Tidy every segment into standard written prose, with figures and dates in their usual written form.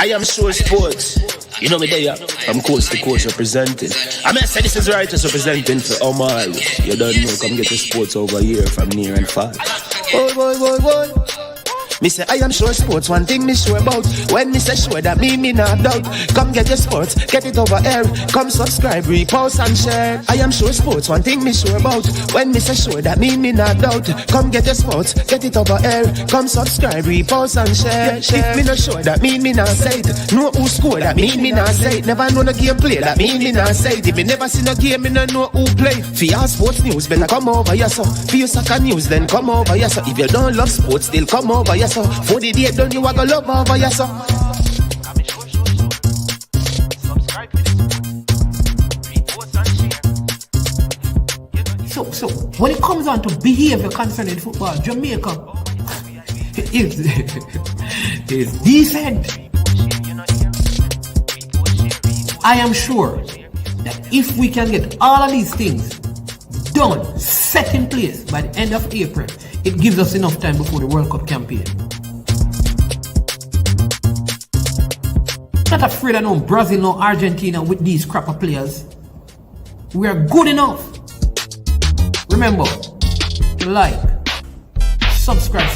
I am sure sports. You know me there, from coast to coast representing. I mean, I say this is righteous representing for Omar. You don't know, come get the sports over here from near and far. Boy. Me say I am sure sports, one thing me sure about. When me say sure, that me not doubt. Come get your sports, get it over here. Come subscribe, repost and share. I am sure sports, one thing me sure about. When me say sure, that me not doubt. Come get your sports, get it over here. Come subscribe, repost and share. If me not sure, that me not say it. Know who score, that me not say it. Never know no game play, that me not say it. If me never see no game, me no know who play. For your sports news, better come over here so. For your soccer news, then come over here so. If you don't love sports, still come over here so. For the date done, you a go love over here so. So when it comes on to behavior concerning football, Jamaica is decent. I am sure that if we can get all of these things done, set in place by the end of April, it gives us enough time before the World Cup campaign. Not afraid of no Brazil, no Argentina with these crapper players. We are good enough. Remember, like, subscribe,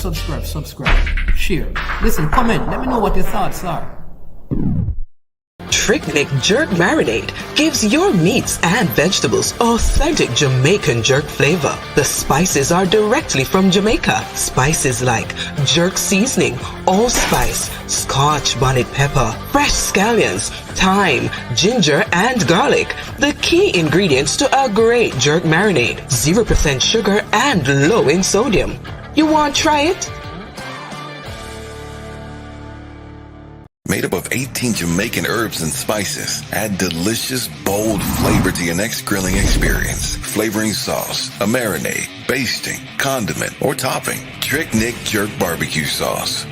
share. Listen, comment, let me know what your thoughts are. Trick Nick Jerk Marinade gives your meats and vegetables authentic Jamaican jerk flavor. The spices are directly from Jamaica. Spices like jerk seasoning, allspice, Scotch bonnet pepper, fresh scallions, thyme, ginger, and garlic. The key ingredients to a great jerk marinade. 0% sugar and low in sodium. You want to try it? Made up of 18 Jamaican herbs and spices, add delicious, bold flavor to your next grilling experience. Flavoring sauce, a marinade, basting, condiment, or topping. Trick Nick Jerk Barbecue Sauce.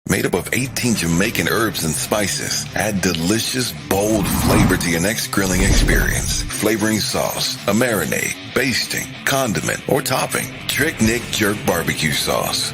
Made up of 18 Jamaican herbs and spices, add delicious, bold flavor to your next grilling experience. Flavoring sauce, a marinade, basting, condiment, or topping. Trick Nick Jerk Barbecue Sauce.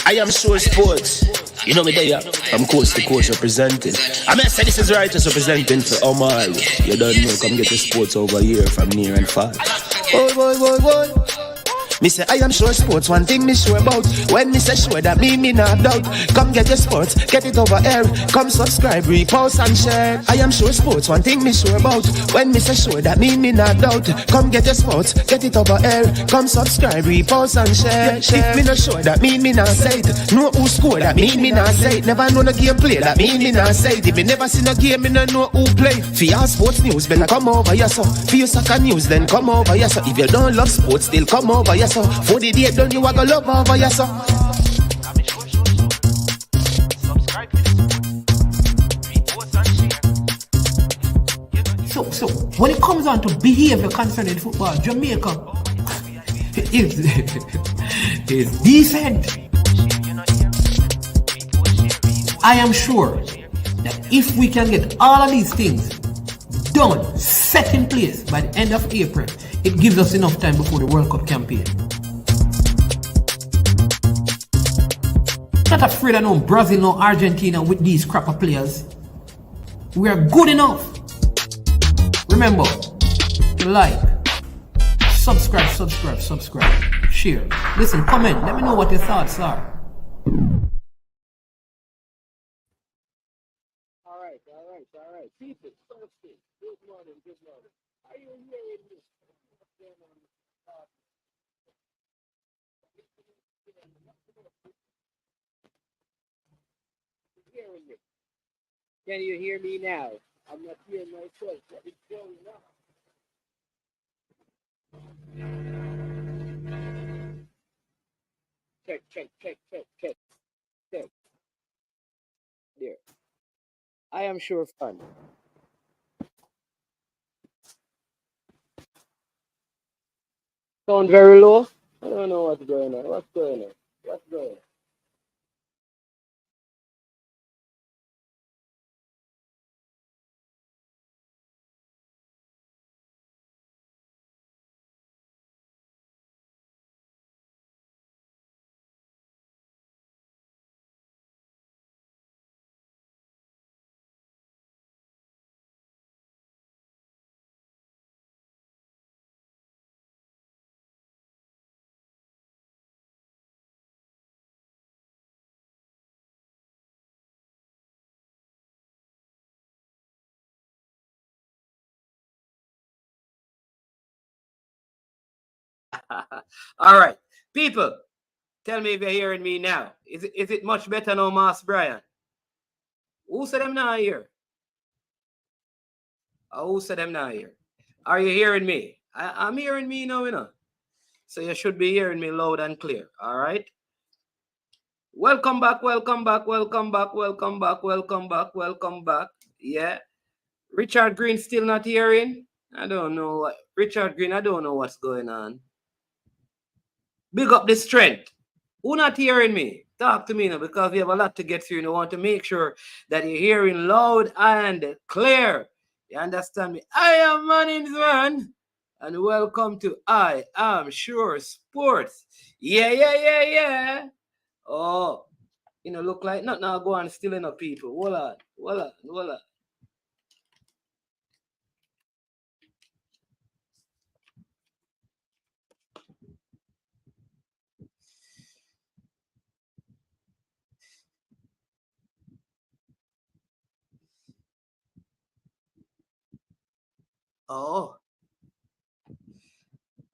I am sure sports. You know me there, from coast to coast representing. I mean, I say this is righteous representing for Omar. You don't know, come get the sports over here from near and far. Boy. Me say I am sure sports, one thing me sure about. When me say sure, that me not doubt. Come get your sports, get it over here. Come subscribe, repost and share. I am sure sports, one thing me sure about. When me say sure, that me not doubt. Come get your sports, get it over here. Come subscribe, repost and share. If me not sure, that me not say it. Know who score, that me not say it. Never know no game play, that me not say it. If me never see no game, me no know who play. For your sports news, better come over here so. For your soccer news, then come over here so. If you don't love sports, still come over here so. For the date done, you a go love over here so. So when it comes on to behavior concerning football, Jamaica is decent. I am sure that if we can get all of these things done, set in place by the end of April, it gives us enough time before the World Cup campaign. Not afraid of no Brazil, no Argentina with these crapper players. We are good enough. Remember, like, subscribe, share. Listen, comment, let me know what your thoughts are. right. People, first thing, good morning. Are you hearing me? What's going on? Hearing me? Can you hear me now? I'm not hearing myself. What is going on? Check. There. I am sure fun. Sound very low? I don't know what's going on. What's going on? All right. People, tell me if you're hearing me now. Is it much better now, Master Brian? Who said I'm not here? Who said I'm not here? Are you hearing me? I'm hearing me now, you know. So you should be hearing me loud and clear. All right. Welcome back. Yeah. Richard Green still not hearing? I don't know. Richard Green, I don't know what's going on. Big up the strength. Who not hearing me? Talk to me now because we have a lot to get through and I want to make sure that you're hearing loud and clear. You understand me? I am Manning's man and welcome to I Am Sure Sports. Yeah. Oh, look like nothing now go on stealing up people. Hold on. Oh,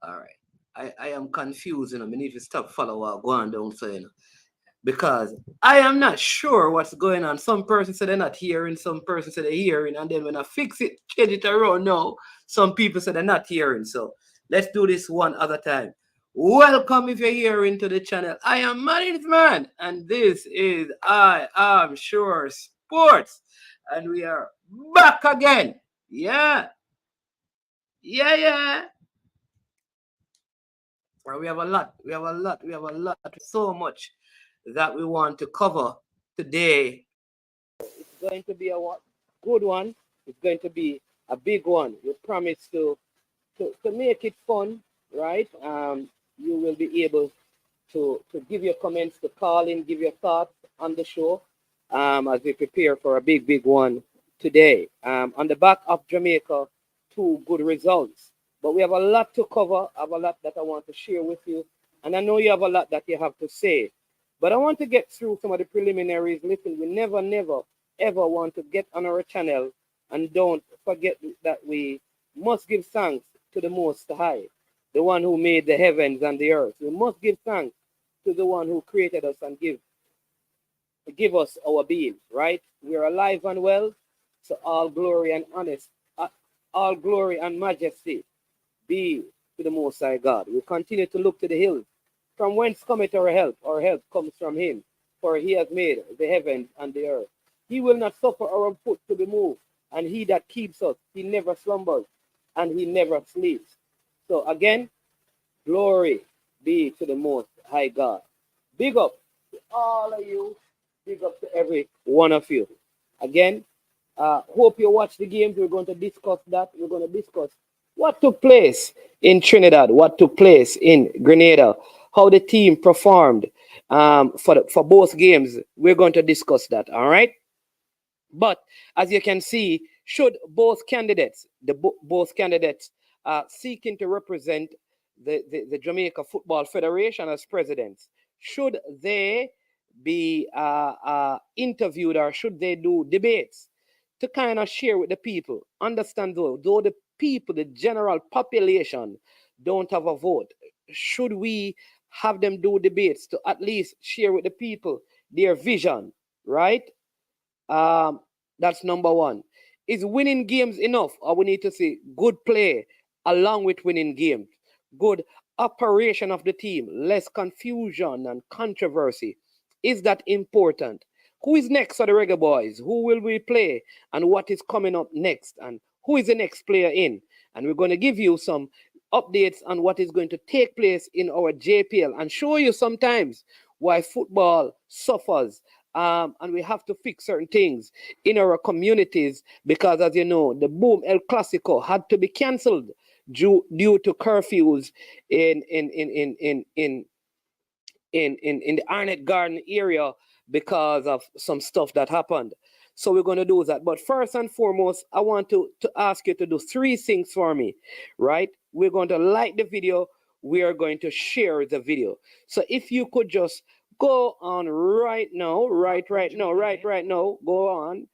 all right. I am confused, I need to stop follow what going down so because I am not sure what's going on. Some person said they're not hearing, some person said they're hearing, and then when I fix it, change it around now, some people said they're not hearing. So let's do this one other time. Welcome if you're hearing to the channel. I am Manny's man, and this is I Am Sure Sports, and we are back again. Yeah. Well, we have a lot, so much that we want to cover today. It's going to be a good one. It's going to be a big one. We promise to make it fun, right? You will be able to give your comments, to call in, give your thoughts on the show as we prepare for a big one today. On the back of Jamaica, 2 good results. But we have a lot to cover. I have a lot that I want to share with you. And I know you have a lot that you have to say. But I want to get through some of the preliminaries. Listen, we never, ever want to get on our channel and don't forget that we must give thanks to the Most High, the one who made the heavens and the earth. We must give thanks to the one who created us and give us our being, right? We're alive and well. So all glory and majesty be to the Most High God. We continue to look to the hills, from whence cometh our help. Our help comes from him, for he has made the heavens and the earth. He will not suffer our foot to be moved, and he that keeps us, he never slumbers, and he never sleeps. So again, glory be to the Most High God. Big up to all of you. Big up to every one of you. Again, hope you watch the games. We're going to discuss that. We're going to discuss what took place in Trinidad, what took place in Grenada, how the team performed for both games. We're going to discuss that, all right? But as you can see, should both candidates, both candidates seeking to represent the Jamaica Football Federation as presidents, should they be interviewed or should they do debates? to kind of share with the people. Understand though the people, the general population don't have a vote, should we have them do debates to at least share with the people their vision, right? That's number one. Is winning games enough, or we need to see good play along with winning games, good operation of the team, less confusion and controversy? Is that important? Who is next for the Reggae Boys? Who will we play, and what is coming up next, and who is the next player in? And we're going to give you some updates on what is going to take place in our JPL and show you sometimes why football suffers. And we have to fix certain things in our communities because, as you know, the Boom El Clasico had to be cancelled due to curfews in the Arnett Garden area because of some stuff that happened. So we're going to do that. But first and foremost, I want to ask you to do 3 things for me, right? We're going to like the video. We are going to share the video. So if you could just go on right now, right now, go on.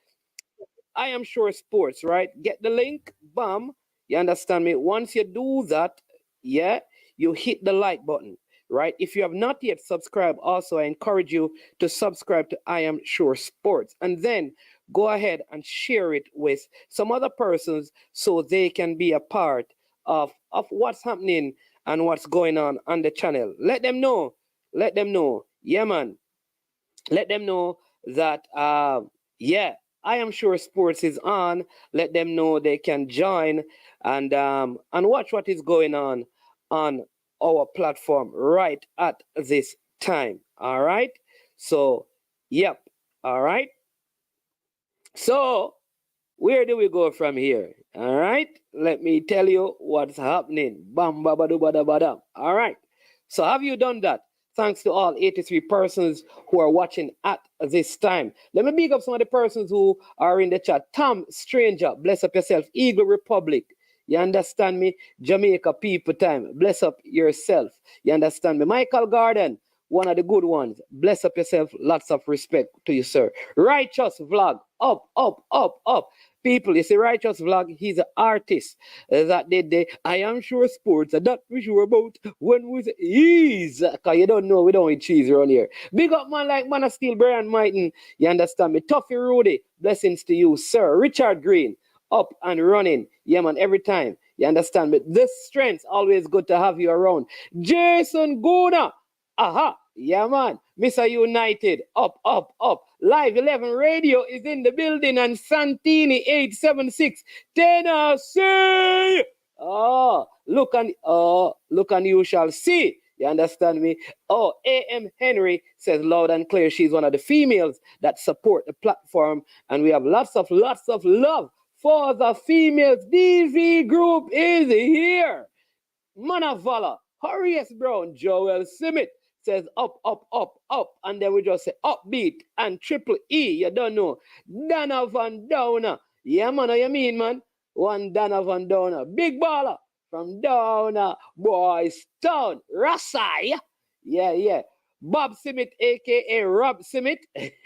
I am sure sports, right? Get the link, bam. You understand me? Once you do that, yeah, you hit the like button, right? If you have not yet subscribed, also I encourage you to subscribe to I Am Sure Sports, and then go ahead and share it with some other persons so they can be a part of what's happening and what's going on the channel. Let them know. Yeah, man. Let them know that yeah, I Am Sure Sports is on. Let them know they can join and watch what is going on our platform right at this time. All right. So, yep. All right. So, where do we go from here? All right. Let me tell you what's happening. Bam, ba, ba, do, ba, da, ba, da. All right. So, have you done that? Thanks to all 83 persons who are watching at this time. Let me big up some of the persons who are in the chat. Tom Stranger, bless up yourself. Eagle Republic, you understand me? Jamaica People Time, bless up yourself. You understand me? Michael Garden, one of the good ones. Bless up yourself. Lots of respect to you, sir. Righteous Vlog, up. People, you see, Righteous Vlog, he's an artist that did the I Am Sure Sports, that we sure about when we say ease. Because you don't know, we don't eat cheese around here. Big up man like Man of Steel, Brian Mighton, you understand me? Tuffy Rudy, blessings to you, sir. Richard Green, up and running. Yeah, man, every time. You understand me? This strength, always good to have you around. Jason Guna, aha, yeah, man. Mr. United, up. Live 11 Radio is in the building, and Santini 876 Tennessee. Look and you shall see. You understand me? Oh, A.M. Henry says loud and clear she's one of the females that support the platform, and we have lots of love for the females. DV Group is here. Man of Valor, Horace Brown, Joel Simit says up. And then we just say upbeat and triple E. You don't know. Dana Van Downer. Yeah, man, you mean, man? One Dana Van Downer. Big baller from Downer. Boys Town. Rasai. Yeah. Bob Simit, a.k.a. Rob Simit. Mess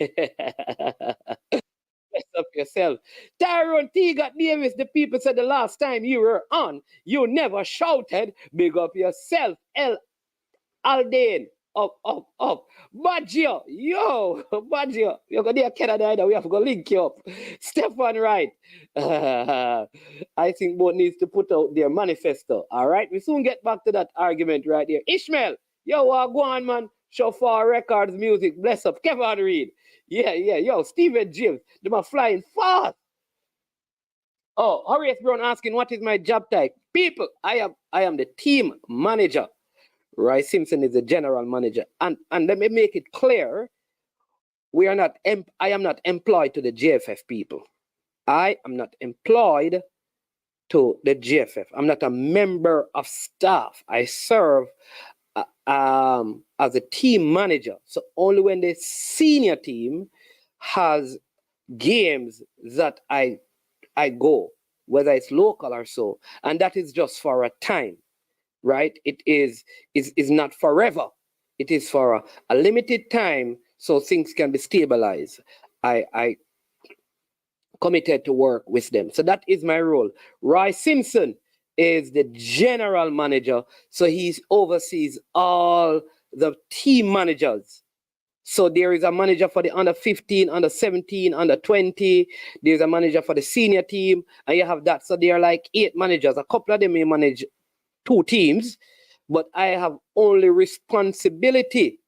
up yourself. Tyrone T. Got Davis, the people said the last time you were on, you never shouted. Big up yourself. L. Aldane. Up. Baggio. Baggio. You're going to Canada either. We have to go link you up. Stefan Wright. I think both needs to put out their manifesto. All right. We soon get back to that argument right here. Ishmael. Yo, go on, man. Shofar Records Music. Bless up. Kevin Reed. Yeah. Yo, Steven James. They are flying fast. Oh, Horace Brown asking, what is my job type? People, I am the team manager. Roy Simpson is the general manager. And let me make it clear, I am not employed to the JFF people. I am not employed to the JFF. I'm not a member of staff. I serve as a team manager. So only when the senior team has games that I go, whether it's local or so. And that is just for a time. Right? It is not forever. It is for a limited time so things can be stabilized. I committed to work with them. So that is my role. Roy Simpson is the general manager, so he oversees all the team managers. So there is a manager for the under 15, under 17, under 20. There's a manager for the senior team, and you have that. So there are like 8 managers. A couple of them may manage 2 teams, but I have only responsibility.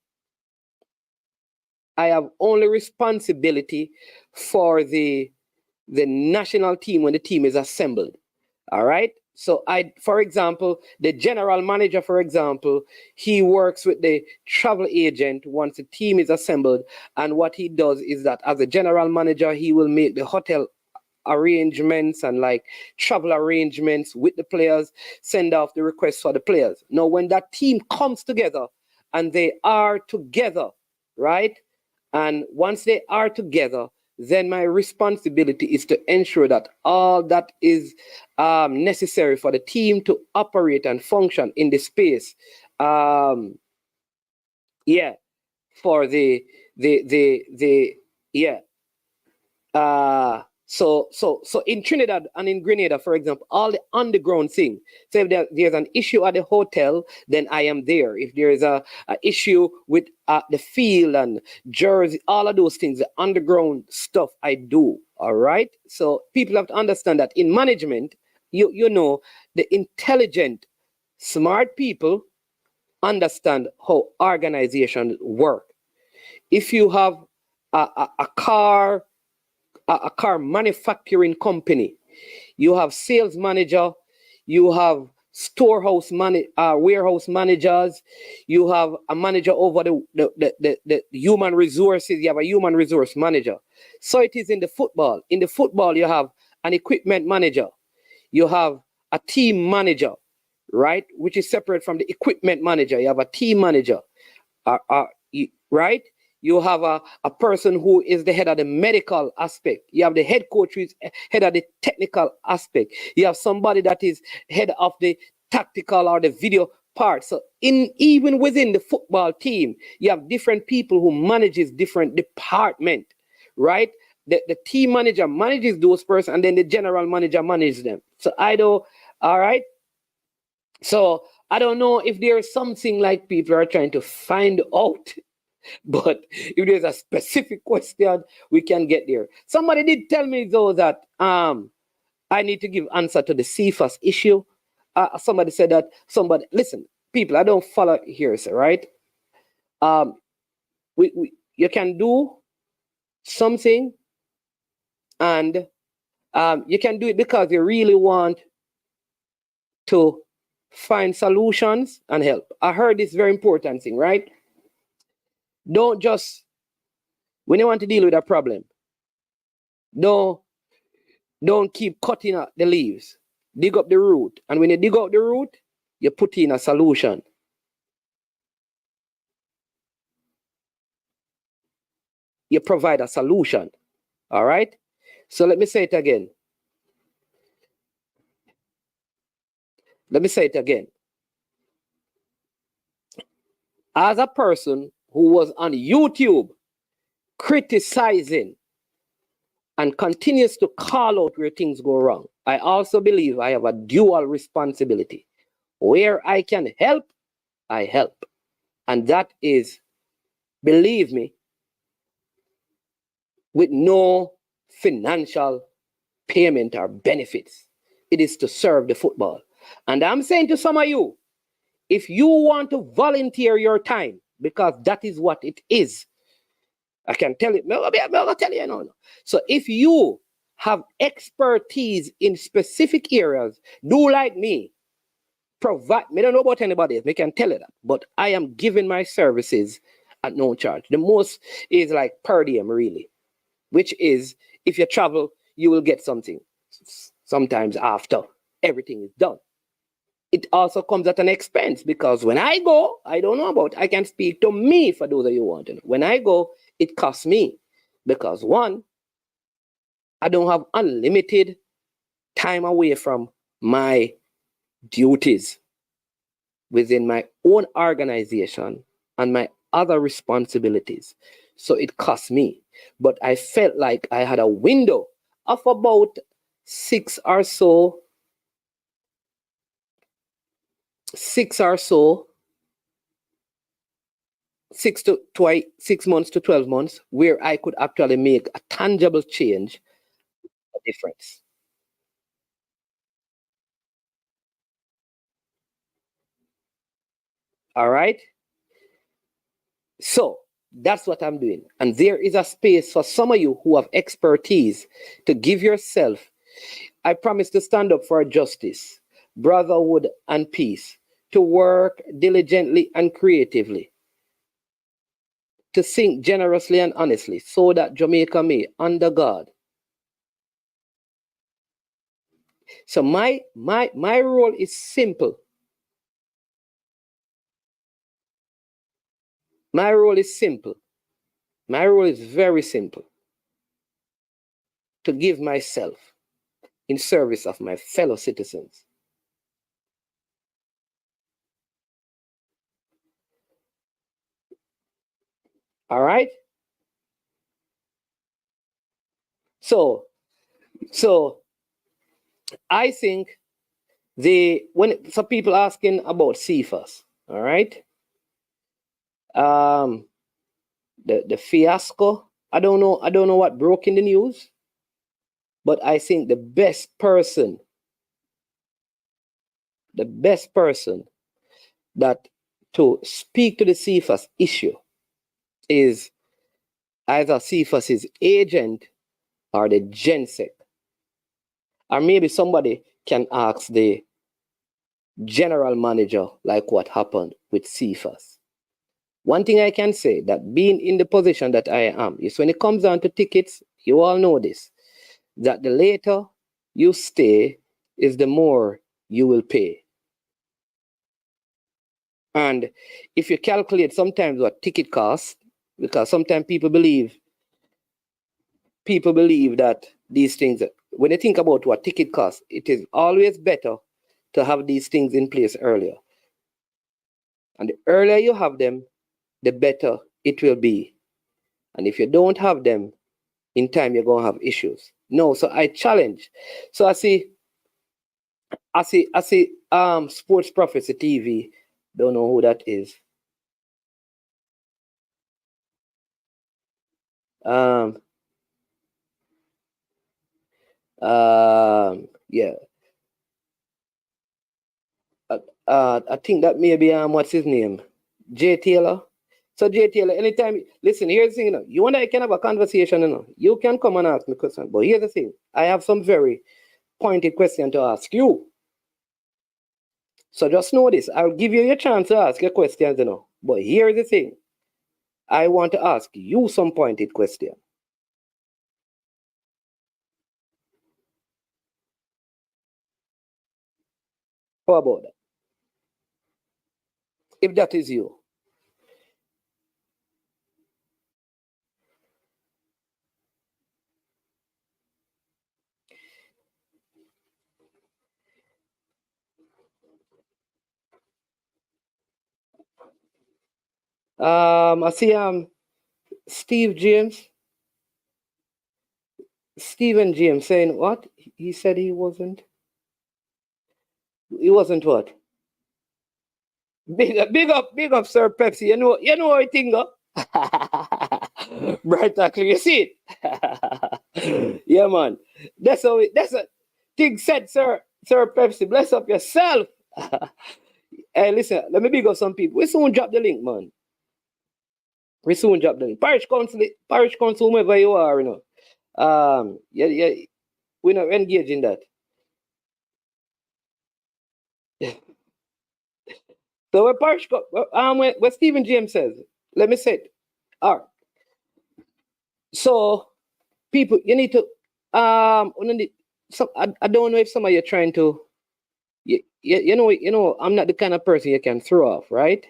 I have only responsibility for the national team when the team is assembled. All right. So for example, the general manager, for example, he works with the travel agent once the team is assembled. And what he does is that as a general manager, he will make the hotel arrangements and like travel arrangements with the players, send off the requests for the players. Now, when that team comes together and they are together, right? And once they are together, then my responsibility is to ensure that all that is necessary for the team to operate and function in the space. For So in Trinidad and in Grenada, for example, all the underground thing. So if there's an issue at the hotel, then I am there. If there is a issue with the field and jersey, all of those things, the underground stuff, I do. All right. So people have to understand that in management, you know, the intelligent, smart people understand how organizations work. If you have a car manufacturing company, you have sales manager, you have warehouse managers, you have a manager over the human resources, you have a human resource manager. So it is in the football. In the football, you have an equipment manager, you have a team manager, right, which is separate from the equipment manager. You have a team manager, right? You have a person who is the head of the medical aspect. You have the head coach who is head of the technical aspect. You have somebody that is head of the tactical or the video part. So even within the football team, you have different people who manages different department, right? The team manager manages those persons, and then the general manager manages them. So all right. So I don't know if there is something like people are trying to find out. But if there's a specific question, we can get there. Somebody did tell me, though, that I need to give answer to the CFAS issue. Somebody said that listen, people, I don't follow here, sir, right? You can do something, and you can do it because you really want to find solutions and help. I heard this very important thing, right? Don't just, when you want to deal with a problem, don't keep cutting out the leaves. Dig up the root. And when you dig out the root, you put in a solution. You provide a solution. All right? So let me say it again. As a person who was on YouTube criticizing and continues to call out where things go wrong, I also believe I have a dual responsibility. Where I can help, I help. And that is, believe me, with no financial payment or benefits. It is to serve the football. And I'm saying to some of you, if you want to volunteer your time, because that is what it is, I can tell it. I'll tell you, no. So if you have expertise in specific areas, do like me. Provide. I don't know about anybody else. I can tell you that. But I am giving my services at no charge. The most is like per diem, really, which is if you travel, you will get something. Sometimes after everything is done. It also comes at an expense, because when I go, I don't know about, I can speak to me for those of you who want to know. When I go, it costs me, because one, I don't have unlimited time away from my duties within my own organization and my other responsibilities. So it costs me. But I felt like I had a window of about 6 or so, 6 or so, 6 months to 12 months, where I could actually make a tangible change, a difference. All right. So that's what I'm doing. And there is a space for some of you who have expertise to give yourself. I promise to stand up for justice, brotherhood, and peace, to work diligently and creatively, to think generously and honestly, so that Jamaica may, under God. So my role is simple. My role is simple. My role is very simple. To give myself in service of my fellow citizens. All right? So I think when some people asking about CFAS, all right? The fiasco, I don't know what broke in the news, but I think the best person that to speak to the CFAS issue is either CFAS's agent or the GenSec. Or maybe somebody can ask the general manager, like what happened with CFAS. One thing I can say, that being in the position that I am, is when it comes down to tickets, you all know this, that the later you stay is the more you will pay. And if you calculate sometimes what ticket costs, because sometimes people believe that these things, when they think about what ticket costs, it is always better to have these things in place earlier. And the earlier you have them, the better it will be. And if you don't have them in time, you're going to have issues. No, so I challenge. So I see Sports Prophecy TV. Don't know who that is. Yeah. I think that may be what's his name? J Taylor. So J Taylor, anytime, listen, here's the thing, you know, you and I can have a conversation, you know. You can come and ask me questions, but here's the thing. I have some very pointed question to ask you. So just know this. I'll give you your chance to ask your questions, you know. But here's the thing. I want to ask you some pointed question. How about that? If that is you. I see Steve James. Stephen James saying what? He said he wasn't. He wasn't what? Big up, Sir Pepsi. You know what I think, huh? Bright actually, you see it? Yeah, man. That's a thing said, Sir Pepsi. Bless up yourself. Hey, listen, let me big up some people. We soon drop the link, man. We soon drop the link. Parish council, whoever you are, you know. Yeah, we're not engaged in that. So what Stephen James says, let me say it. All right. So people, you need to I don't know if some of you are trying to you know, I'm not the kind of person you can throw off, right?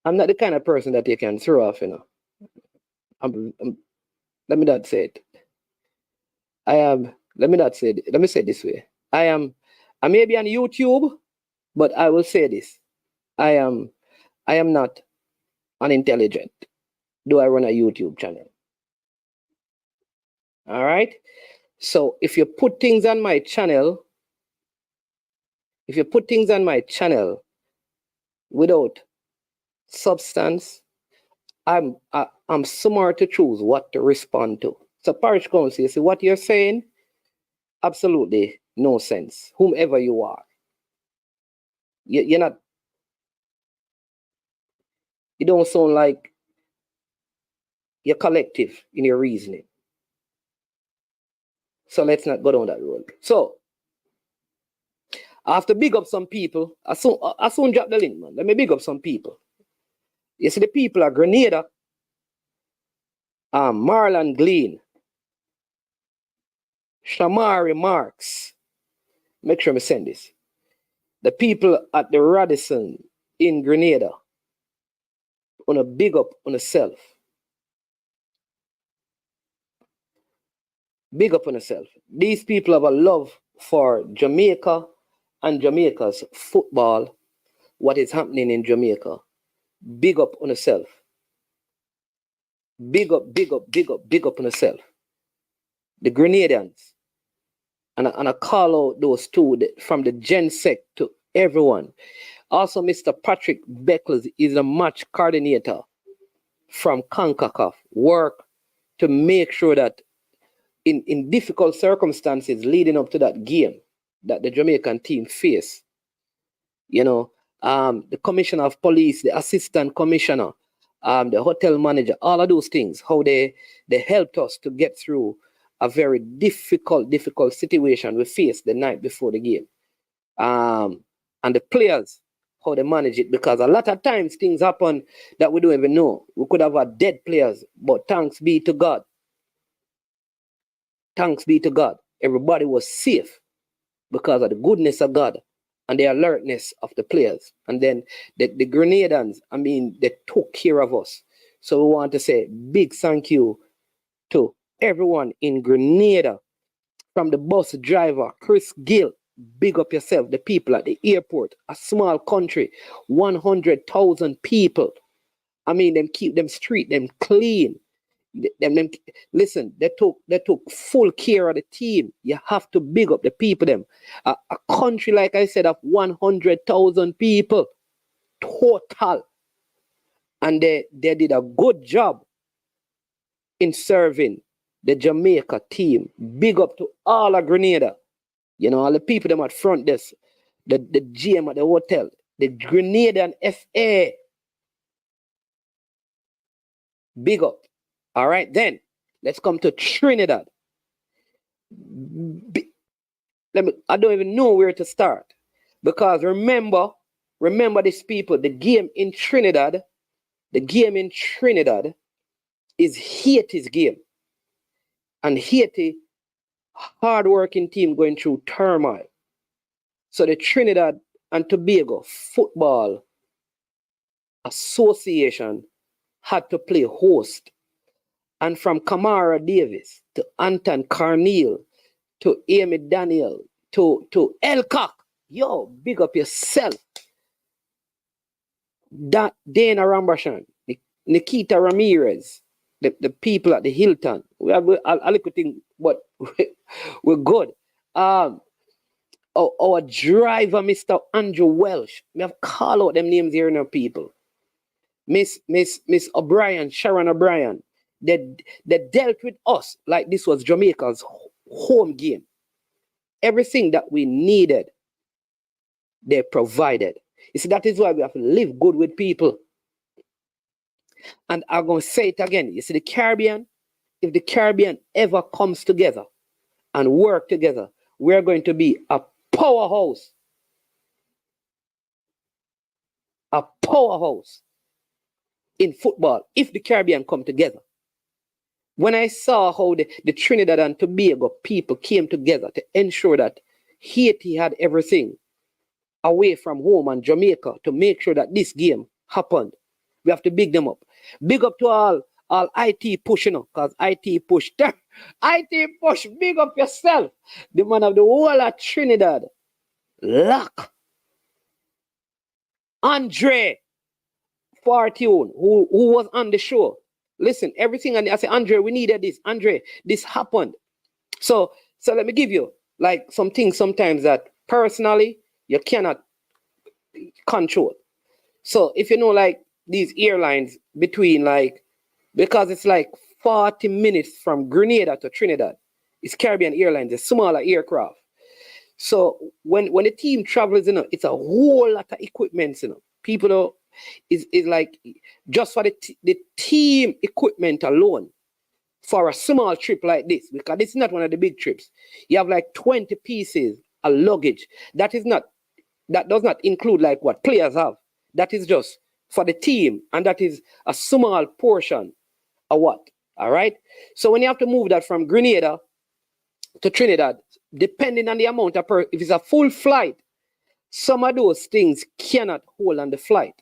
I'm not the kind of person that you can throw off, you know. Let me not say it. Let me not say it. Let me say it this way. I may be on YouTube, but I will say this. I am not unintelligent. Do I run a YouTube channel? All right. So if you put things on my channel, without substance, I'm smart to choose what to respond to. So parish council, you see what you're saying? Absolutely no sense. Whomever you are, you're not. You don't sound like you're collective in your reasoning. So let's not go down that road. So I have to big up some people. I soon drop the link, man. Let me big up some people. You see the people at Grenada, Marlon Glean, Shamari Marks. Make sure I send this. The people at the Radisson in Grenada, on a big up on yourself. Big up on yourself. These people have a love for Jamaica and Jamaica's football, what is happening in Jamaica. Big up on yourself. Big up, big up, big up, big up on yourself. The Grenadians. And I call out those two from the Gen Sec to everyone. Also, Mr. Patrick Beckles is a match coordinator from CONCACAF. Work to make sure that in difficult circumstances leading up to that game that the Jamaican team face, you know, the commissioner of police, the assistant commissioner, the hotel manager, all of those things, how they helped us to get through a very difficult situation we faced the night before the game. And the players, how they manage it, because a lot of times things happen that we don't even know. We could have had dead players, but thanks be to God. Thanks be to God. Everybody was safe because of the goodness of God and the alertness of the players. And then the Grenadians, I mean, they took care of us. So we want to say big thank you to everyone in Grenada, from the bus driver, Chris Gill, big up yourself, the people at the airport, a small country, 100,000 people. I mean, them keep them street, them clean. Them listen, they took full care of the team. You have to big up the people them. A country, like I said, of 100,000 people total. And they did a good job in serving the Jamaica team. Big up to all of Grenada. You know, all the people them at front desk, the GM at the hotel, the Grenadian FA. Big up. All right, then let's come to Trinidad. I don't even know where to start, because remember these people. The game in Trinidad is Haiti's game, and Haiti, hard-working team going through turmoil. So the Trinidad and Tobago Football Association had to play host. And from Kamara Davis to Anton Carneal to Amy Daniel to Elcock, yo, big up yourself. That Dana Rambashan, Nikita Ramirez, the people at the Hilton. We have a little thing, but we're good. Our driver, Mr. Andrew Welsh. We have call out them names here now, people. Miss O'Brien, Sharon O'Brien. They dealt with us like this was Jamaica's home game. Everything that we needed, they provided. You see, that is why we have to live good with people. And I'm going to say it again. You see, the Caribbean, if the Caribbean ever comes together and work together, we're going to be a powerhouse. A powerhouse in football if the Caribbean come together. When I saw how the Trinidad and Tobago people came together to ensure that Haiti had everything away from home and Jamaica to make sure that this game happened, we have to big them up. Big up to all IT push, you know, because IT push. IT push, big up yourself. The man of the whole of Trinidad. Luck. Andre Fortune, who was on the show. listen, everything. And I say, Andre, we needed this. Andre, this happened. So let me give you like some things sometimes that personally you cannot control. So if you know like these airlines between like, because it's like 40 minutes from Grenada to Trinidad, it's Caribbean Airlines, a smaller aircraft. So when the team travels, it's a whole lot of equipment, People know is like just for the team equipment alone for a small trip like this, because this is not one of the big trips. You have like 20 pieces of luggage. That does not include like what players have. That is just for the team, and that is a small portion of what. All right. So when you have to move that from Grenada to Trinidad, depending on the amount of if it's a full flight, some of those things cannot hold on the flight.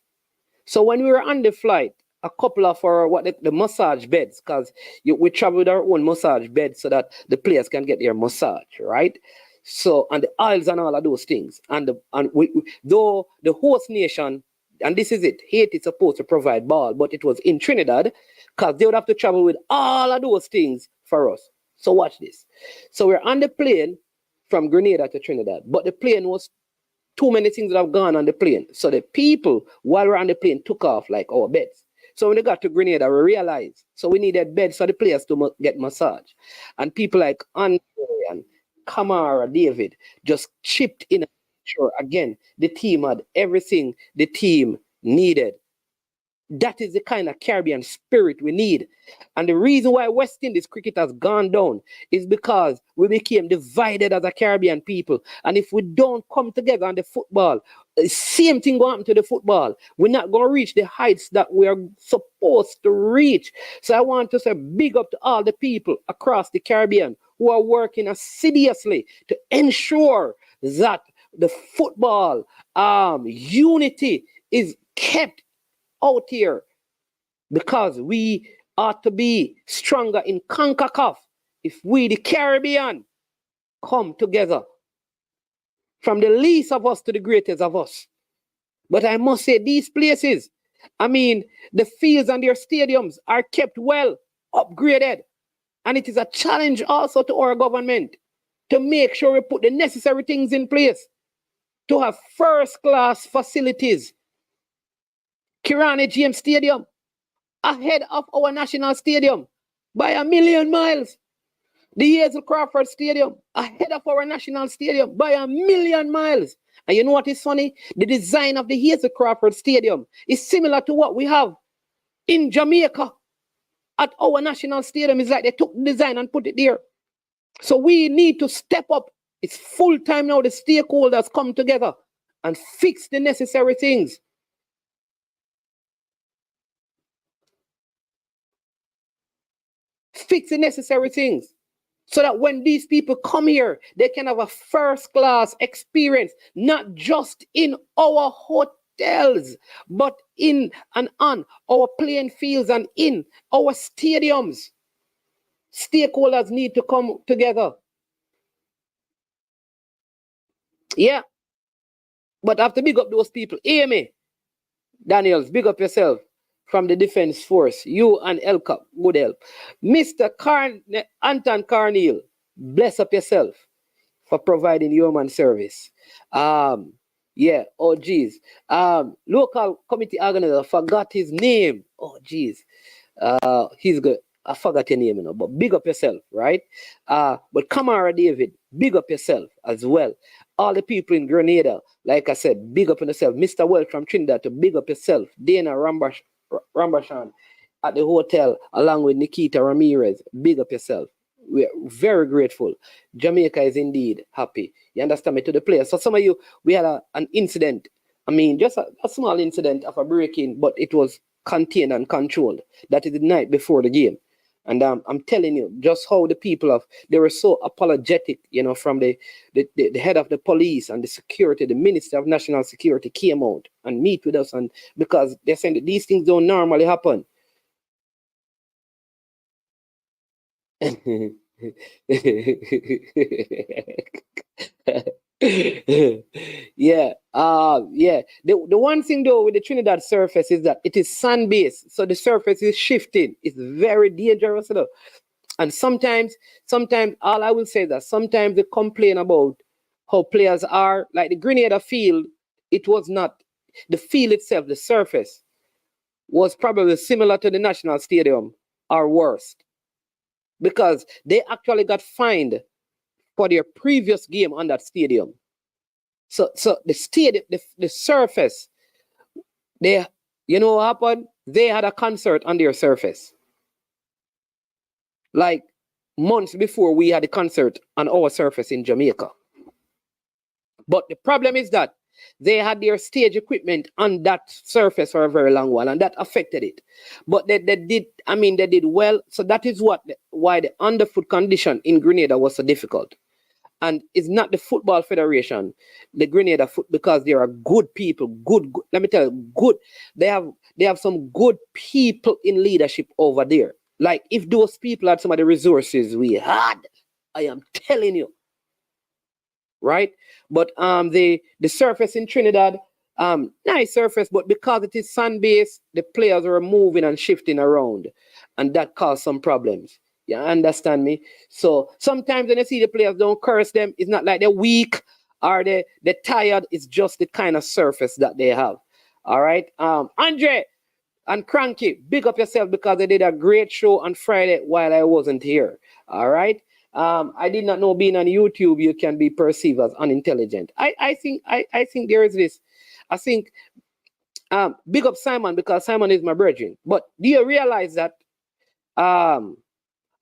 So when we were on the flight, a couple of our the massage beds, because we travel with our own massage beds so that the players can get their massage, right? So, and the aisles and all of those things, though the host nation, and this is it, Haiti is supposed to provide ball, but it was in Trinidad, because they would have to travel with all of those things for us. So watch this. So we're on the plane from Grenada to Trinidad, but the plane was too many things that have gone on the plane. So the people, while we're on the plane, took off like our beds. So when they got to Grenada, we realized, so we needed beds for the players to get massage. And people like Andre and Kamara, David, just chipped in. Sure, again, the team had everything the team needed. That is the kind of Caribbean spirit we need. And the reason why West Indies cricket has gone down is because we became divided as a Caribbean people. And if we don't come together on the football, the same thing going to happen to the football. We're not going to reach the heights that we are supposed to reach. So I want to say big up to all the people across the Caribbean who are working assiduously to ensure that the football unity is kept out here, because we ought to be stronger in CONCACAF if we, the Caribbean, come together. From the least of us to the greatest of us. But I must say, these places, I mean, the fields and their stadiums are kept well, upgraded. And it is a challenge also to our government to make sure we put the necessary things in place to have first-class facilities. Kirani James Stadium, ahead of our national stadium by 1,000,000 miles. The Hazel Crawford Stadium, ahead of our national stadium by 1,000,000 miles. And you know what is funny? The design of the Hazel Crawford Stadium is similar to what we have in Jamaica at our national stadium. It's like they took the design and put it there. So we need to step up. It's full time now. The stakeholders come together and fix the necessary things. Fix the necessary things so that when these people come here, they can have a first-class experience, not just in our hotels, but in and on our playing fields and in our stadiums. Stakeholders need to come together. Yeah. But I have to big up those people. Hear me? Daniels, big up yourself. From the Defense Force, you and Elka, good help. Mr. Anton Carneal, bless up yourself for providing human service. Yeah, oh geez. Local committee organizer, forgot his name. Oh geez. He's good. I forgot your name, but big up yourself, right? But Kamara David, big up yourself as well. All the people in Grenada, like I said, big up on yourself. Mr. Welch from Trinidad, to big up yourself. Dana Rambashan at the hotel, along with Nikita Ramirez, big up yourself. We're very grateful. Jamaica is indeed happy. You understand me? To the players. So some of you, we had an incident. I mean, just a small incident of a break-in, but it was contained and controlled. That is the night before the game. And I'm telling you, just how the people they were so apologetic, from the head of the police and the security, the Minister of National Security came out and meet with us, and because they're saying that these things don't normally happen. Yeah. Yeah. The one thing though with the Trinidad surface is that it is sand based, so the surface is shifting. It's very dangerous though. And sometimes all I will say is that sometimes they complain about how players are like the Grenada field. It was not the field itself, the surface was probably similar to the national stadium or worse because they actually got fined for their previous game on that stadium. So the stadium, the surface, they, you know what happened? They had a concert on their surface, like months before we had a concert on our surface in Jamaica. But the problem is that they had their stage equipment on that surface for a very long while, and that affected it. But they did, I mean, they did well. So that is why the underfoot condition in Grenada was so difficult. And it's not the Football Federation, the Grenada foot, because there are good people, good, let me tell you, good. They have some good people in leadership over there. Like if those people had some of the resources we had, I am telling you, right? But the surface in Trinidad, nice surface, but because it is sand based, the players are moving and shifting around, and that caused some problems. You understand me? So sometimes when you see the players, don't curse them. It's not like they're weak or they're tired. It's just the kind of surface that they have. All right. Andre and Cranky, big up yourself because they did a great show on Friday while I wasn't here. All right. I did not know being on YouTube you can be perceived as unintelligent. I think there is this. I think big up Simon because Simon is my brethren. But do you realize that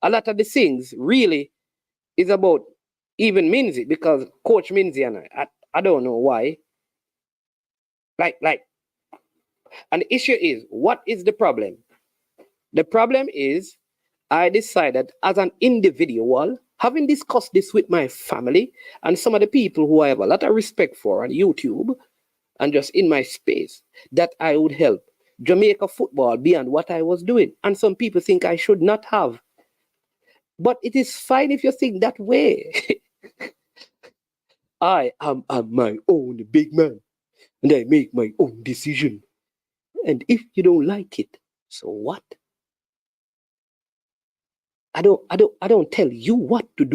a lot of the things really is about even Minzy because Coach Minzy and I don't know why. Like, and the issue is, what is the problem? The problem is, I decided as an individual, having discussed this with my family and some of the people who I have a lot of respect for on YouTube and just in my space, that I would help Jamaica football beyond what I was doing. And some people think I should not have. But it is fine if you think that way. I am my own big man and I make my own decision. And if you don't like it, so what? I don't tell you what to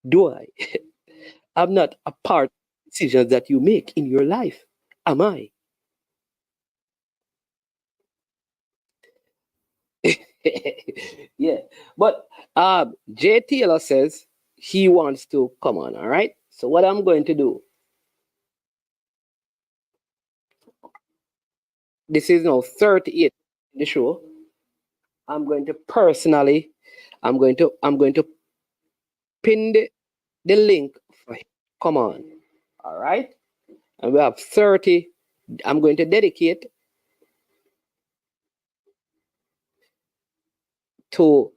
do I? I'm not a part of decisions that you make in your life, am I? Yeah. But Jay Taylor says he wants to come on, all right? So what I'm going to do, this is now 38 in the show. I'm going to personally, I'm going to pin the link for him. Come on. All right. And we have 30. I'm going to dedicate to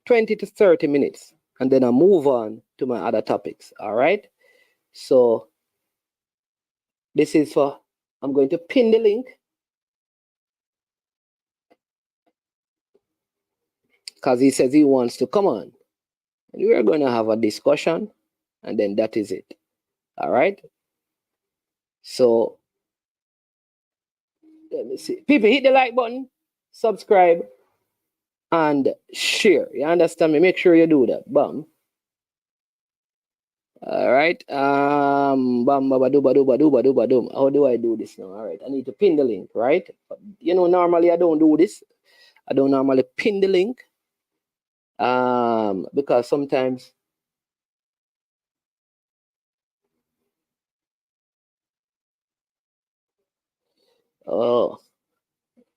20 to 30 minutes. And then I move on to my other topics. All right. So this is for, I'm going to pin the link because he says he wants to come on. And we're going to have a discussion. And then that is it. All right. So let me see. People, hit the like button, subscribe, and share. You understand me? Make sure you do that. Bam. All right. Bam, ba do ba do ba do ba do ba do. How do I do this now? All right. I need to pin the link, right? You know, normally I don't do this. I don't normally pin the link. Because sometimes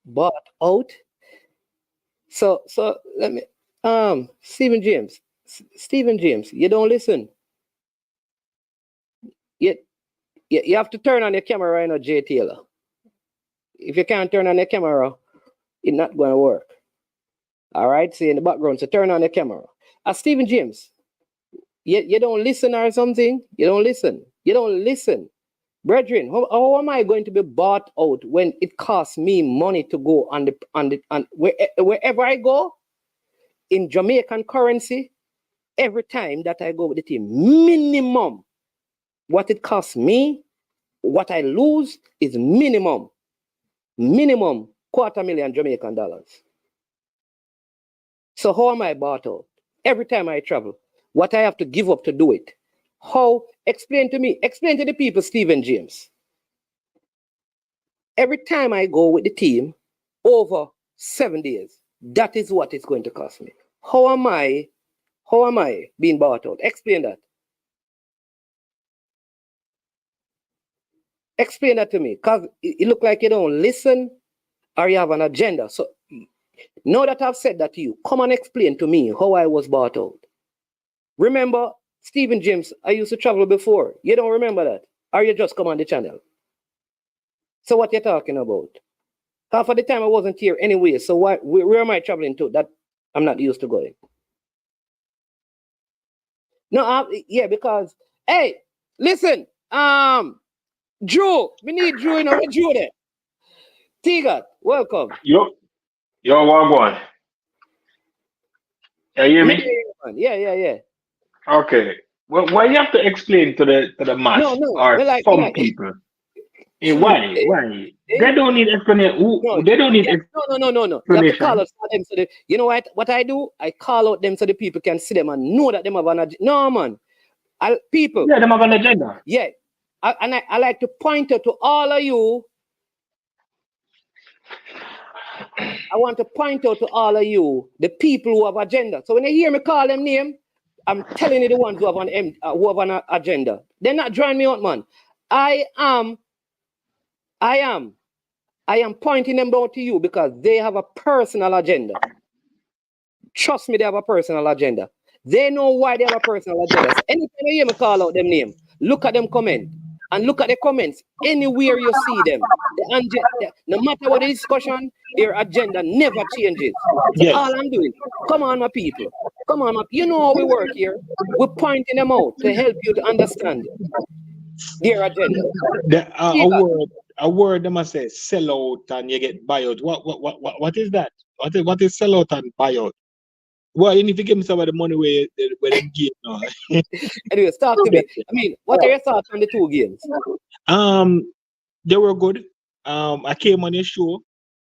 bought out. So let me Stephen James. Stephen James, you don't listen. You have to turn on your camera right now, Jay Taylor. If you can't turn on your camera, it's not going to work. All right, see in the background, so turn on your camera. Stephen James, you don't listen or something? You don't listen. You don't listen. Brethren, how am I going to be bought out when it costs me money to go on wherever I go in Jamaican currency? every time that I go with the team, minimum what it costs me, what I lose is minimum $250,000 Jamaican dollars. So how am I bought out? Every time I travel, what I have to give up to do it. How? Explain to me. Explain to the people, Stephen James. Every time I go with the team over 7 days, that is what it's going to cost me. How am I being bought out? Explain that. Explain that to me. Because it looks like you don't listen or you have an agenda. So now that I've said that to you, come and explain to me how I was bought out. Remember, Stephen James, I used to travel before. You don't remember that? Or you just come on the channel? So what you're talking about? Half of the time I wasn't here anyway. So where am I traveling to that I'm not used to going? No, yeah, because, hey, listen, Drew, we need Drew, you know, Drew there. Tigat, welcome. Yo, Wagwan. You hear me? Yeah. Okay. Well, why you have to explain to the mass No, or like, some people? Why? They don't need explanation. They don't need no. You have to call out them so you know what I do? I call out them so the people can see them and know that them have an agenda. No, man. People. Yeah, them have an agenda. Yeah. I like to point out to all of you. I want to point out to all of you the people who have agenda. So when you hear me call them name, I'm telling you the ones who have an agenda. They're not drawing me out, man. I am pointing them down to you because they have a personal agenda. Trust me, they have a personal agenda. They know why they have a personal agenda. So anytime you hear me call out them name, look at them comment. And look at the comments. Anywhere you see them, no matter what the discussion, their agenda never changes. So yes. All I'm doing, come on, my people. Come on, you know how we work here. We're pointing them out to help you to understand their agenda. A word they must say sell out and you get buyout. What is that? What is sell out and buyout? Well, you need to give me some of the money where they give now. Anyway, start to me. I mean, what are your thoughts on the two games? They were good. I came on your show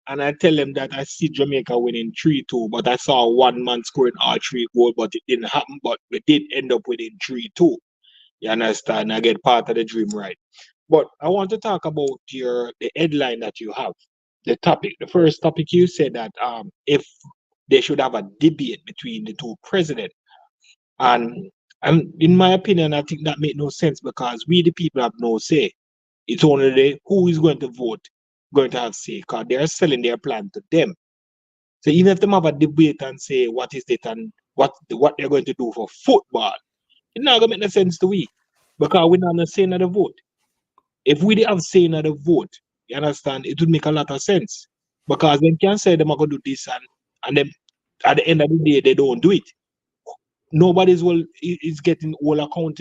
and I tell them that I see Jamaica winning 3-2, but I saw one man scoring all 3 goals, but it didn't happen. But we did end up winning 3-2. You understand? I get part of the dream right. But I want to talk about the headline that you have, the topic. The first topic you said that if they should have a debate between the two presidents. And in my opinion, I think that makes no sense because we, the people, have no say. It's only who is going to vote going to have say because they're selling their plan to them. So even if they have a debate and say what is it and what they're going to do for football, it's not going to make no sense to we because we're not saying the vote. If we didn't have say in the vote, you understand, it would make a lot of sense because they can say they are going to do this and then at the end of the day, they don't do it. Nobody's is getting all account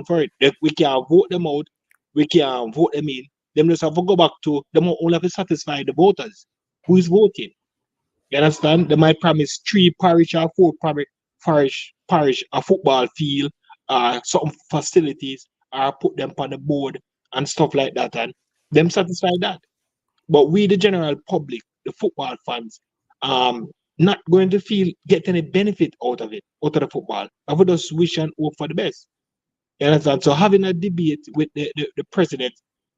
for it. We can't vote them out. We can't vote them in. Them just have to go back to them only have to satisfy the voters. Who is voting? You understand? They might promise 3 parish or 4 parish a football field, some facilities, or put them on the board and stuff like that, and them satisfy that. But we, the general public, the football fans, not going to get any benefit out of the football. I would just wish and hope for the best. You understand? So having a debate with the president,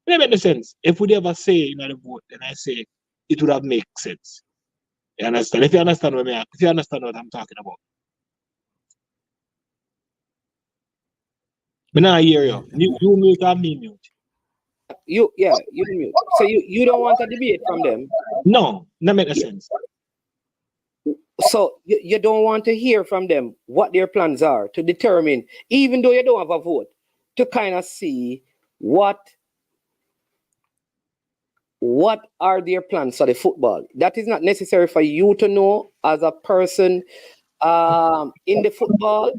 it makes no sense. If we ever say in the vote, then I say it would have make sense. You understand? If you understand what I'm talking about. But now I hear you. You mute or me mute. You mute. So you don't want a debate from them? No, that makes no sense. So you don't want to hear from them what their plans are to determine, even though you don't have a vote, to kind of see what are their plans for the football. That is not necessary for you to know as a person in the football.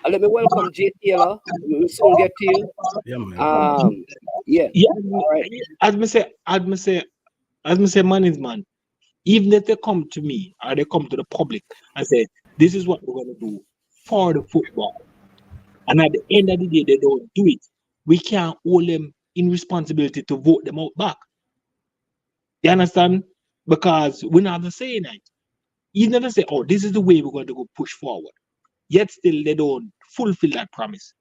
Let me welcome JPL. We'll soon get to you. Yeah. All right. As me say, man is man. Even if they come to me or they come to the public and say, this is what we're going to do for the football. And at the end of the day, they don't do it. We can't hold them in responsibility to vote them out back. You understand? Because we're not saying that. You never say, oh, this is the way we're going to go push forward. Yet still they don't fulfill that promise.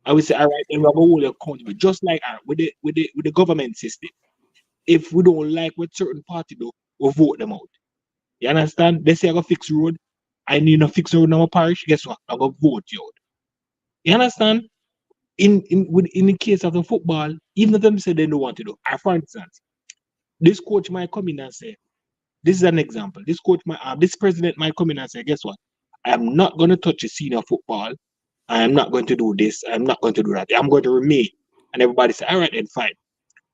I would say, all right, then we're going to hold you accountable. Just like with the government system. If we don't like what certain party do, we'll vote them out. You understand? They say I go fix road. I need to fix road in our parish. Guess what? I go vote you out. You understand? In the case of the football, even if them say they don't want to do, for instance, this coach might come in and say, this is an example. This president might come in and say, guess what? I am not going to touch a senior football. I am not going to do this. I'm not going to do that. I'm going to remain. And everybody say, all right, then fine.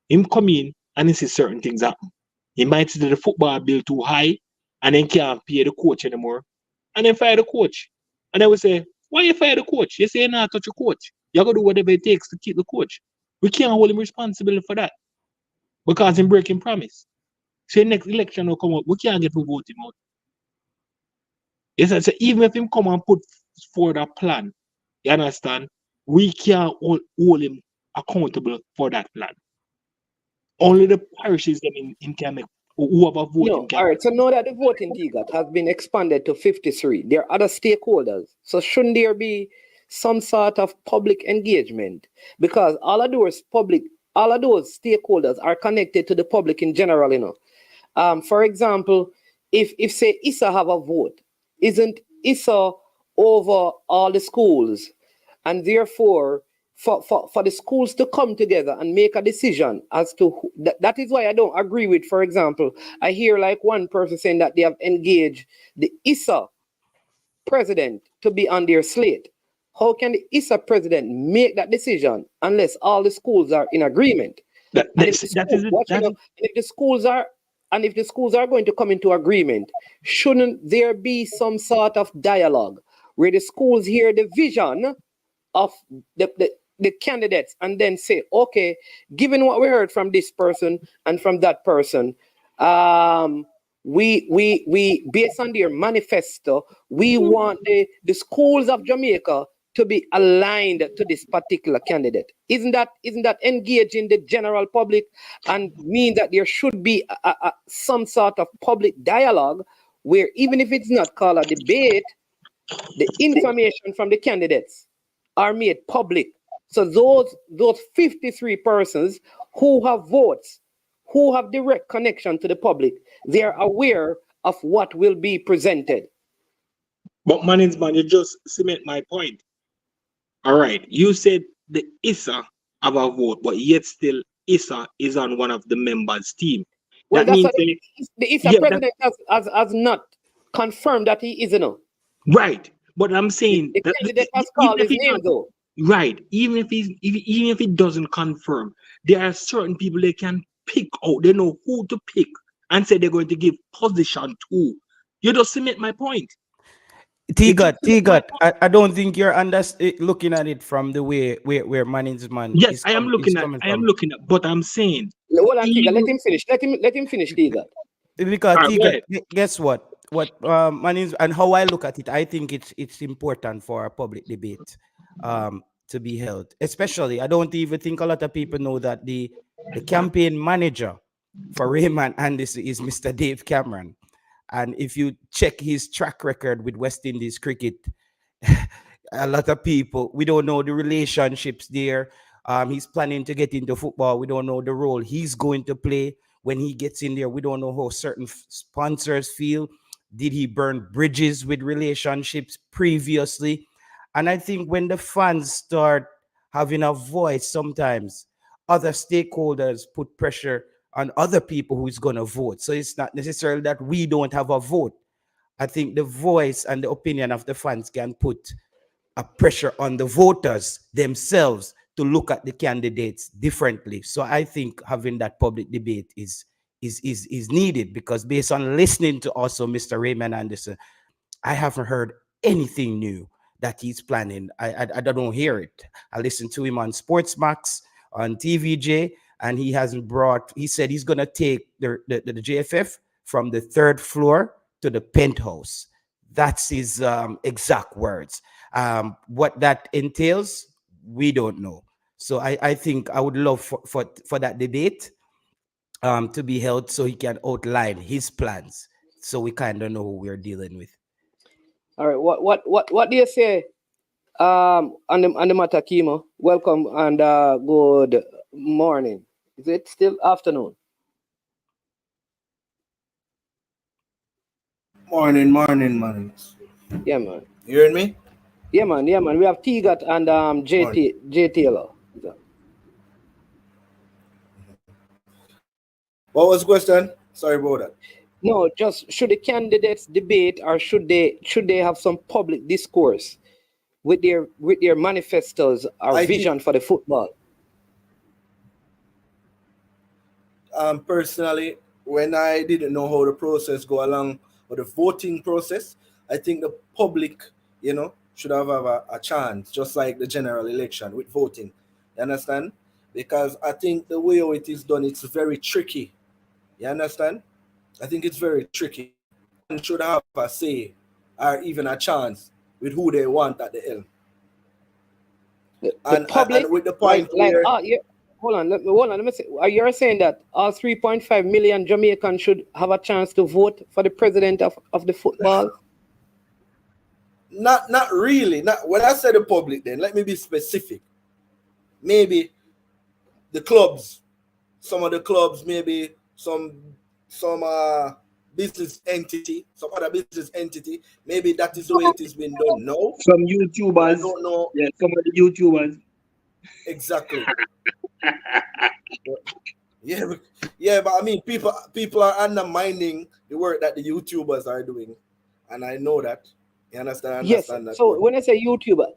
Him come in and he sees certain things happen. He might see the football bill too high and then can't pay the coach anymore. And then fire the coach. And they will say, why you fire the coach? You say you're not touch a coach. You're going to do whatever it takes to keep the coach. We can't hold him responsible for that. Because he's breaking promise. So next election will come up, we can't get to vote him out. Yes, so even if him come and put forward a plan, you understand, we can't hold him accountable for that plan. Only the parishes in can make whoever voting can. All right, so now that the voting ticket has been expanded to 53, there are other stakeholders. So shouldn't there be some sort of public engagement? Because all of those stakeholders are connected to the public in general, you know. For example, if say ISA have a vote, isn't ISA over all the schools? And therefore, for the schools to come together and make a decision as to that is why I don't agree with, for example, I hear like one person saying that they have engaged the ISA president to be on their slate. How can the ISA president make that decision unless all the schools are in agreement? If the schools are going to come into agreement, shouldn't there be some sort of dialogue where the schools hear the vision of the candidates and then say, okay, given what we heard from this person and from that person, we based on their manifesto, we want the schools of Jamaica to be aligned to this particular candidate. Isn't that engaging the general public and mean that there should be some sort of public dialogue where even if it's not called a debate, the information from the candidates are made public. So those 53 persons who have votes, who have direct connection to the public, they are aware of what will be presented. But man, you just cement my point. All right, you said the ISA have a vote, but yet still ISA is on one of the members' team. Well, that means the ISA president has not confirmed that he is, you know. Right, but I'm saying the candidate has called his name though. Right, even if it doesn't confirm, there are certain people they can pick out. They know who to pick and say they're going to give position to. You just cement my point. T-Gut, I don't think you're looking at it from the way where management. Yes, I am looking at. But I'm saying. Hold on, T-Gut, let him finish. Let him finish, T-Gut. Because T-Gut, guess what? And how I look at it, I think it's important for a public debate to be held. Especially, I don't even think a lot of people know that the campaign manager for Raymond Anderson is Mr. Dave Cameron. And if you check his track record with West Indies cricket, a lot of people, we don't know the relationships there. He's planning to get into football. We don't know the role he's going to play when he gets in there. We don't know how certain sponsors feel. Did he burn bridges with relationships previously? And I think when the fans start having a voice, sometimes other stakeholders put pressure on other people who's going to vote. So it's not necessarily that we don't have a vote. I think the voice and the opinion of the fans can put a pressure on the voters themselves to look at the candidates differently. So I think having that public debate is needed, because based on listening to also Mr. Raymond Anderson, I haven't heard anything new that he's planning. I don't hear it. I listened to him on Sportsmax, on TVJ, and he said he's going to take the JFF from the 3rd floor to the penthouse. That's his exact words. What that entails, we don't know. So I think I would love for that debate to be held so he can outline his plans so we kind of know who we're dealing with. All right. What do you say on the matter, Kimo? Welcome and good morning. Is it still afternoon? Morning. Yeah, man. You hearing me? Yeah, man. We have T-Gat and JTL. What was the question? Sorry about that. No, just should the candidates debate or should they have some public discourse with their manifestos or vision for the football? Personally, when I didn't know how the process go along or the voting process, I think the public, should have a chance, just like the general election with voting. You understand? Because I think the way it is done, it's very tricky. You understand? I think it's very tricky. And should have a say or even a chance with who they want at the helm. The public, and with the point hold on, let me say, you're saying that all 3.5 million Jamaicans should have a chance to vote for the president of the football? Not really. Not when I say the public, then let me be specific. Maybe the clubs, some of the clubs, maybe some business entity, some other business entity. Maybe that is the way it is being done. No, some YouTubers. I don't know. Yeah, some of the YouTubers. Exactly. but I mean, people are undermining the work that the YouTubers are doing, and I know that. You understand? Yes. That so when I say YouTubers,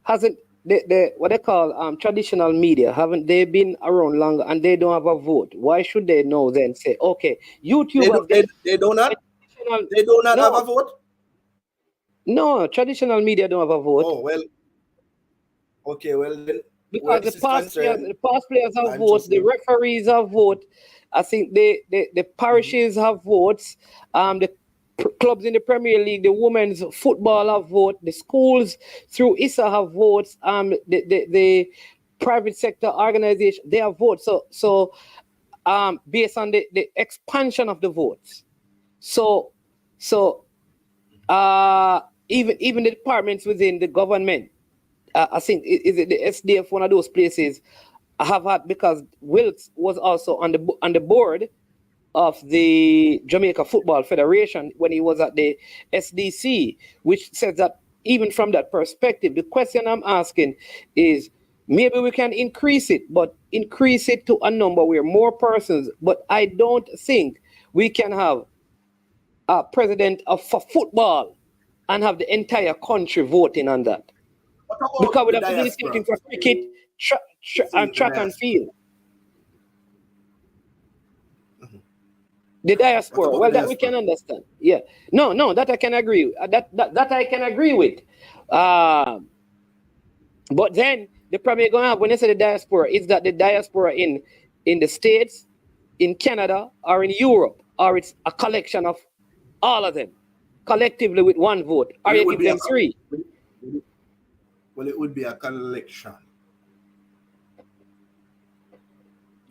hasn't the what they call traditional media, haven't they been around longer and they don't have a vote? Why should they know then say, okay, YouTubers they do not have a vote? No, traditional media don't have a vote. Oh well. Okay, well then, because the past players have votes, the referees have votes. I think the parishes have votes. The clubs in the Premier League, the women's football have votes. The schools through ISA have votes. The private sector organization, they have votes. So based on the expansion of the votes. So even the departments within the government, I think is it the SDF, one of those places I have had, because Wilkes was also on the board of the Jamaica Football Federation when he was at the SDC, which says that even from that perspective, the question I'm asking is maybe we can increase it, but increase it to a number where more persons, but I don't think we can have a president for football and have the entire country voting on that. Because we have to do the same thing for cricket, track and field. The diaspora, well, that we can understand. Yeah, no, that I can agree. That I can agree with. But then the problem you're gonna have when you say the diaspora is that the diaspora in the States, in Canada, or in Europe, or it's a collection of all of them collectively with one vote, or you give them three. Well, it would be a collection.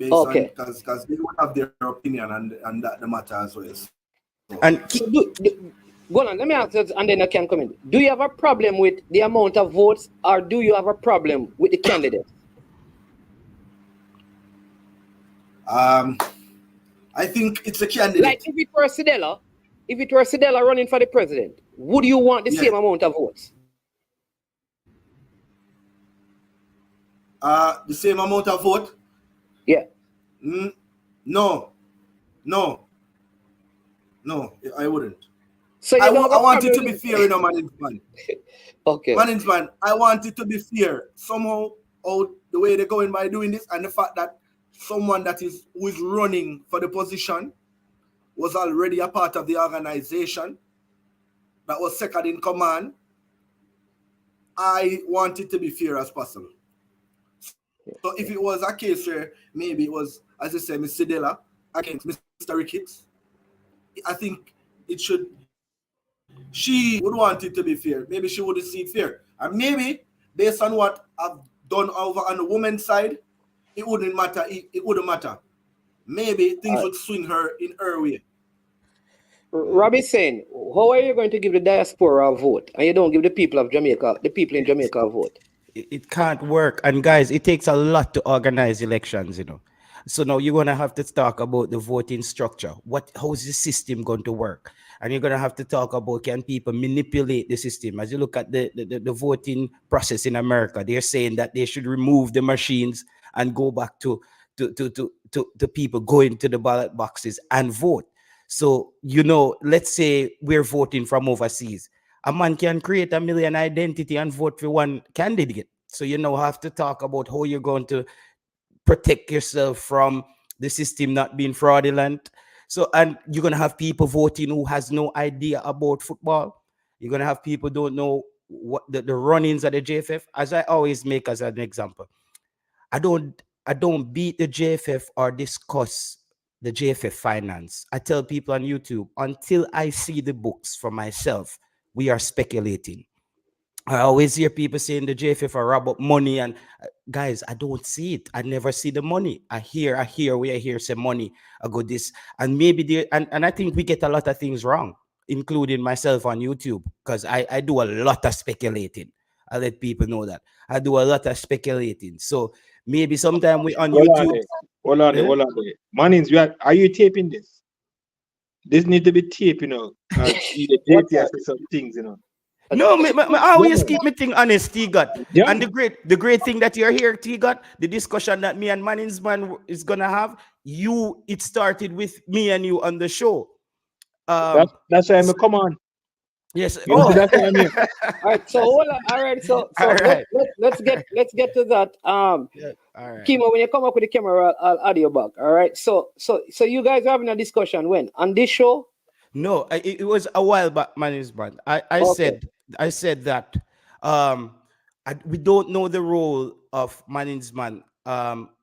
Okay. Because they would have their opinion and that the matter as well. So. And go on, let me ask this, and then I can come in. Do you have a problem with the amount of votes, or do you have a problem with the candidates? I think it's a candidate. Like if it were Sidela running for the president, would you want the same amount of votes? The same amount of vote? Yeah. No, I wouldn't. So I want it to be fair, management. Okay. Management, I want it to be fair. Somehow, the way they're going by doing this, and the fact that someone who is running for the position was already a part of the organization that was second in command. I want it to be fair as possible. So if it was a case where maybe it was, as I say, Ms. Sidela against Mr. Ricketts, I think it should. She would want it to be fair. Maybe she wouldn't see it fair, and maybe based on what I've done over on the women's side, it wouldn't matter. It wouldn't matter. Maybe things would swing her in her way. Robbie saying, how are you going to give the diaspora a vote and you don't give the people of Jamaica, the people in Jamaica a vote? It can't work. And guys, it takes a lot to organize elections, you know. So now you're gonna have to talk about the voting structure. How is the system going to work? And you're gonna have to talk about, can people manipulate the system? As you look at the voting process in America, they're saying that they should remove the machines and go back to people going to the ballot boxes and vote. So, you know, let's say we're voting from overseas. A man can create a million identity and vote for one candidate. So you now have to talk about how you're going to protect yourself from the system not being fraudulent. So, and you're going to have people voting who has no idea about football. You're going to have people don't know what the run-ins of the JFF. As I always make as an example, I don't beat the JFF or discuss the JFF finance. I tell people on YouTube, until I see the books for myself, we are speculating. I always hear people saying the JFF are rob up money, and guys, I don't see it. I never see the money. I hear some money. I go this, and maybe and I think we get a lot of things wrong, including myself on YouTube, because I do a lot of speculating. I let people know that I do a lot of speculating. So maybe sometime we on YouTube. Hold on there. Mannings, are you taping this? This need to be taped, you know. The JT has some things, you know. No, I always keep me thing honest, T-God. Yeah. And the great thing that you're here, T-God, the discussion that me and Manningsman is gonna have, it started with me and you on the show. That's why I'm come on. Yes. Oh, that's what I mean. All right. So hold on. All right. So right. Let's get to that. Yeah. All right. Kimo, when you come up with the camera, I'll add you back. All right. So you guys are having a discussion when on this show? No, it was a while back, Manningsman. I said that we don't know the role of Manningsman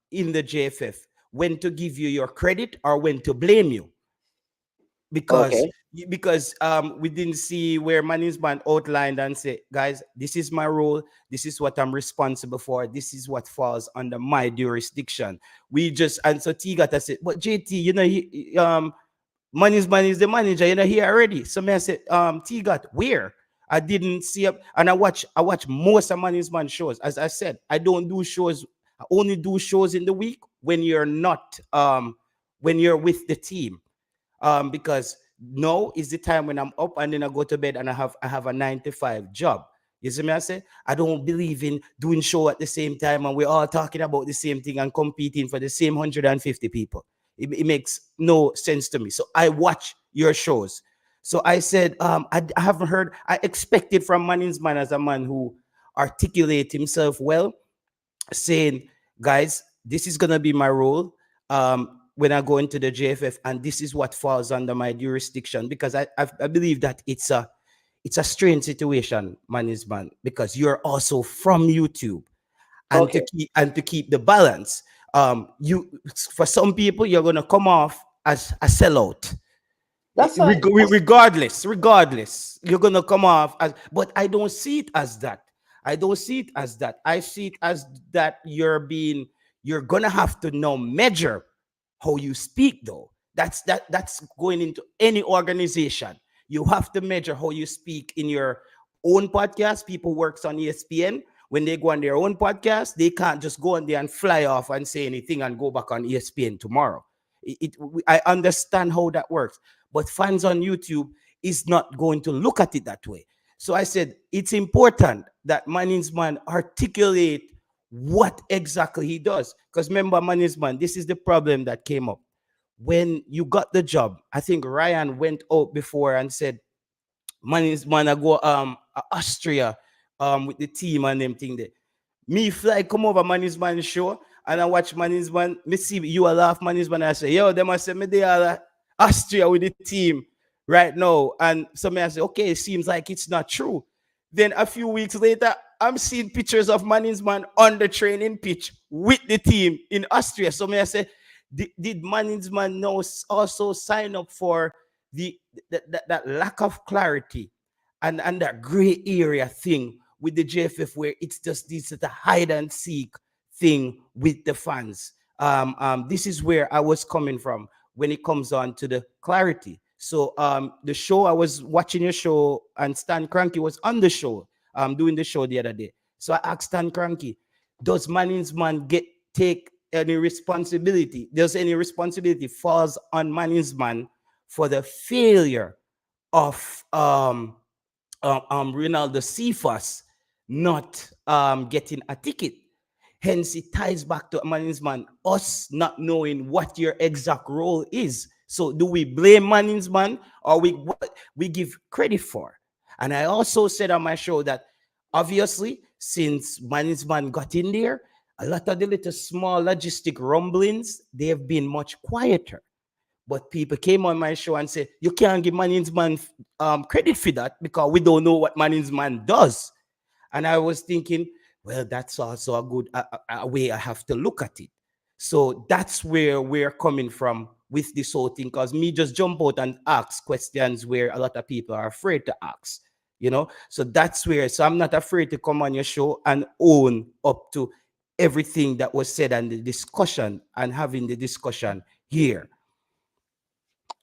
in the JFF, when to give you your credit or when to blame you. Because we didn't see where Manningsman outlined and say, guys, this is my role, this is what I'm responsible for, this is what falls under my jurisdiction. And so T got to say, but JT, you know, Manningsman is the manager, you know, here already. So I said, T got where? I didn't see up, and I watch most of Manningsman shows. As I said, I don't do shows, I only do shows in the week when you're not when you're with the team. Because now is the time when I'm up and then I go to bed and I have a 9 to 5 job. You see me? I say I don't believe in doing show at the same time and we're all talking about the same thing and competing for the same 150 people. It makes no sense to me. So I watch your shows. So I said, I haven't heard. I expected from Manningsman, as a man who articulates himself well, saying, guys, this is gonna be my role. When I go into the JFF, and this is what falls under my jurisdiction, because I believe that it's a strange situation, Manningsman, because you're also from YouTube, and to keep the balance. For some people, you're gonna come off as a sellout. That's regardless, you're gonna come off as. But I don't see it as that. I see it as that you're gonna have to now measure how you speak, though. That's going into any organization. You have to measure how you speak in your own podcast. People works on ESPN. When they go on their own podcast, they can't just go on there and fly off and say anything and go back on ESPN tomorrow. I understand how that works, but fans on YouTube is not going to look at it that way. So I said it's important that Manningsman articulate what exactly he does. Because remember, Manningsman, this is the problem that came up. When you got the job, I think Ryan went out before and said, Manningsman, I go Austria with the team and them thing there. Me fly, come over Manningsman show, and I watch Manningsman. Me see you a laugh, Manningsman. I say, yo, them I say me they are Austria with the team right now. And so I say, okay, it seems like it's not true. Then a few weeks later, I'm seeing pictures of Manningsman on the training pitch with the team in Austria. So I say, did Manningsman now also sign up for that lack of clarity and that gray area thing with the JFF, where it's just this a hide and seek thing with the fans. This is where I was coming from when it comes on to the clarity. So the show, I was watching your show, and Stan Cranky was on the show, doing the show the other day. So I asked Stan Cranky, does Manning's man take any responsibility? Does any responsibility falls on Manning's man for the failure of Ronaldo Cephas not getting a ticket? Hence, it ties back to Manning's man, us not knowing what your exact role is. So, do we blame Manning's man, or we give credit for? And I also said on my show that obviously, since Manning's man got in there, a lot of the little small logistic rumblings, they have been much quieter. But people came on my show and said, you can't give Manning's man credit for that because we don't know what Manning's man does. And I was thinking, well, that's also a good a way I have to look at it. So that's where we're coming from with this whole thing, because me just jump out and ask questions where a lot of people are afraid to ask, you know? So that's where, so I'm not afraid to come on your show and own up to everything that was said and the discussion and having the discussion here.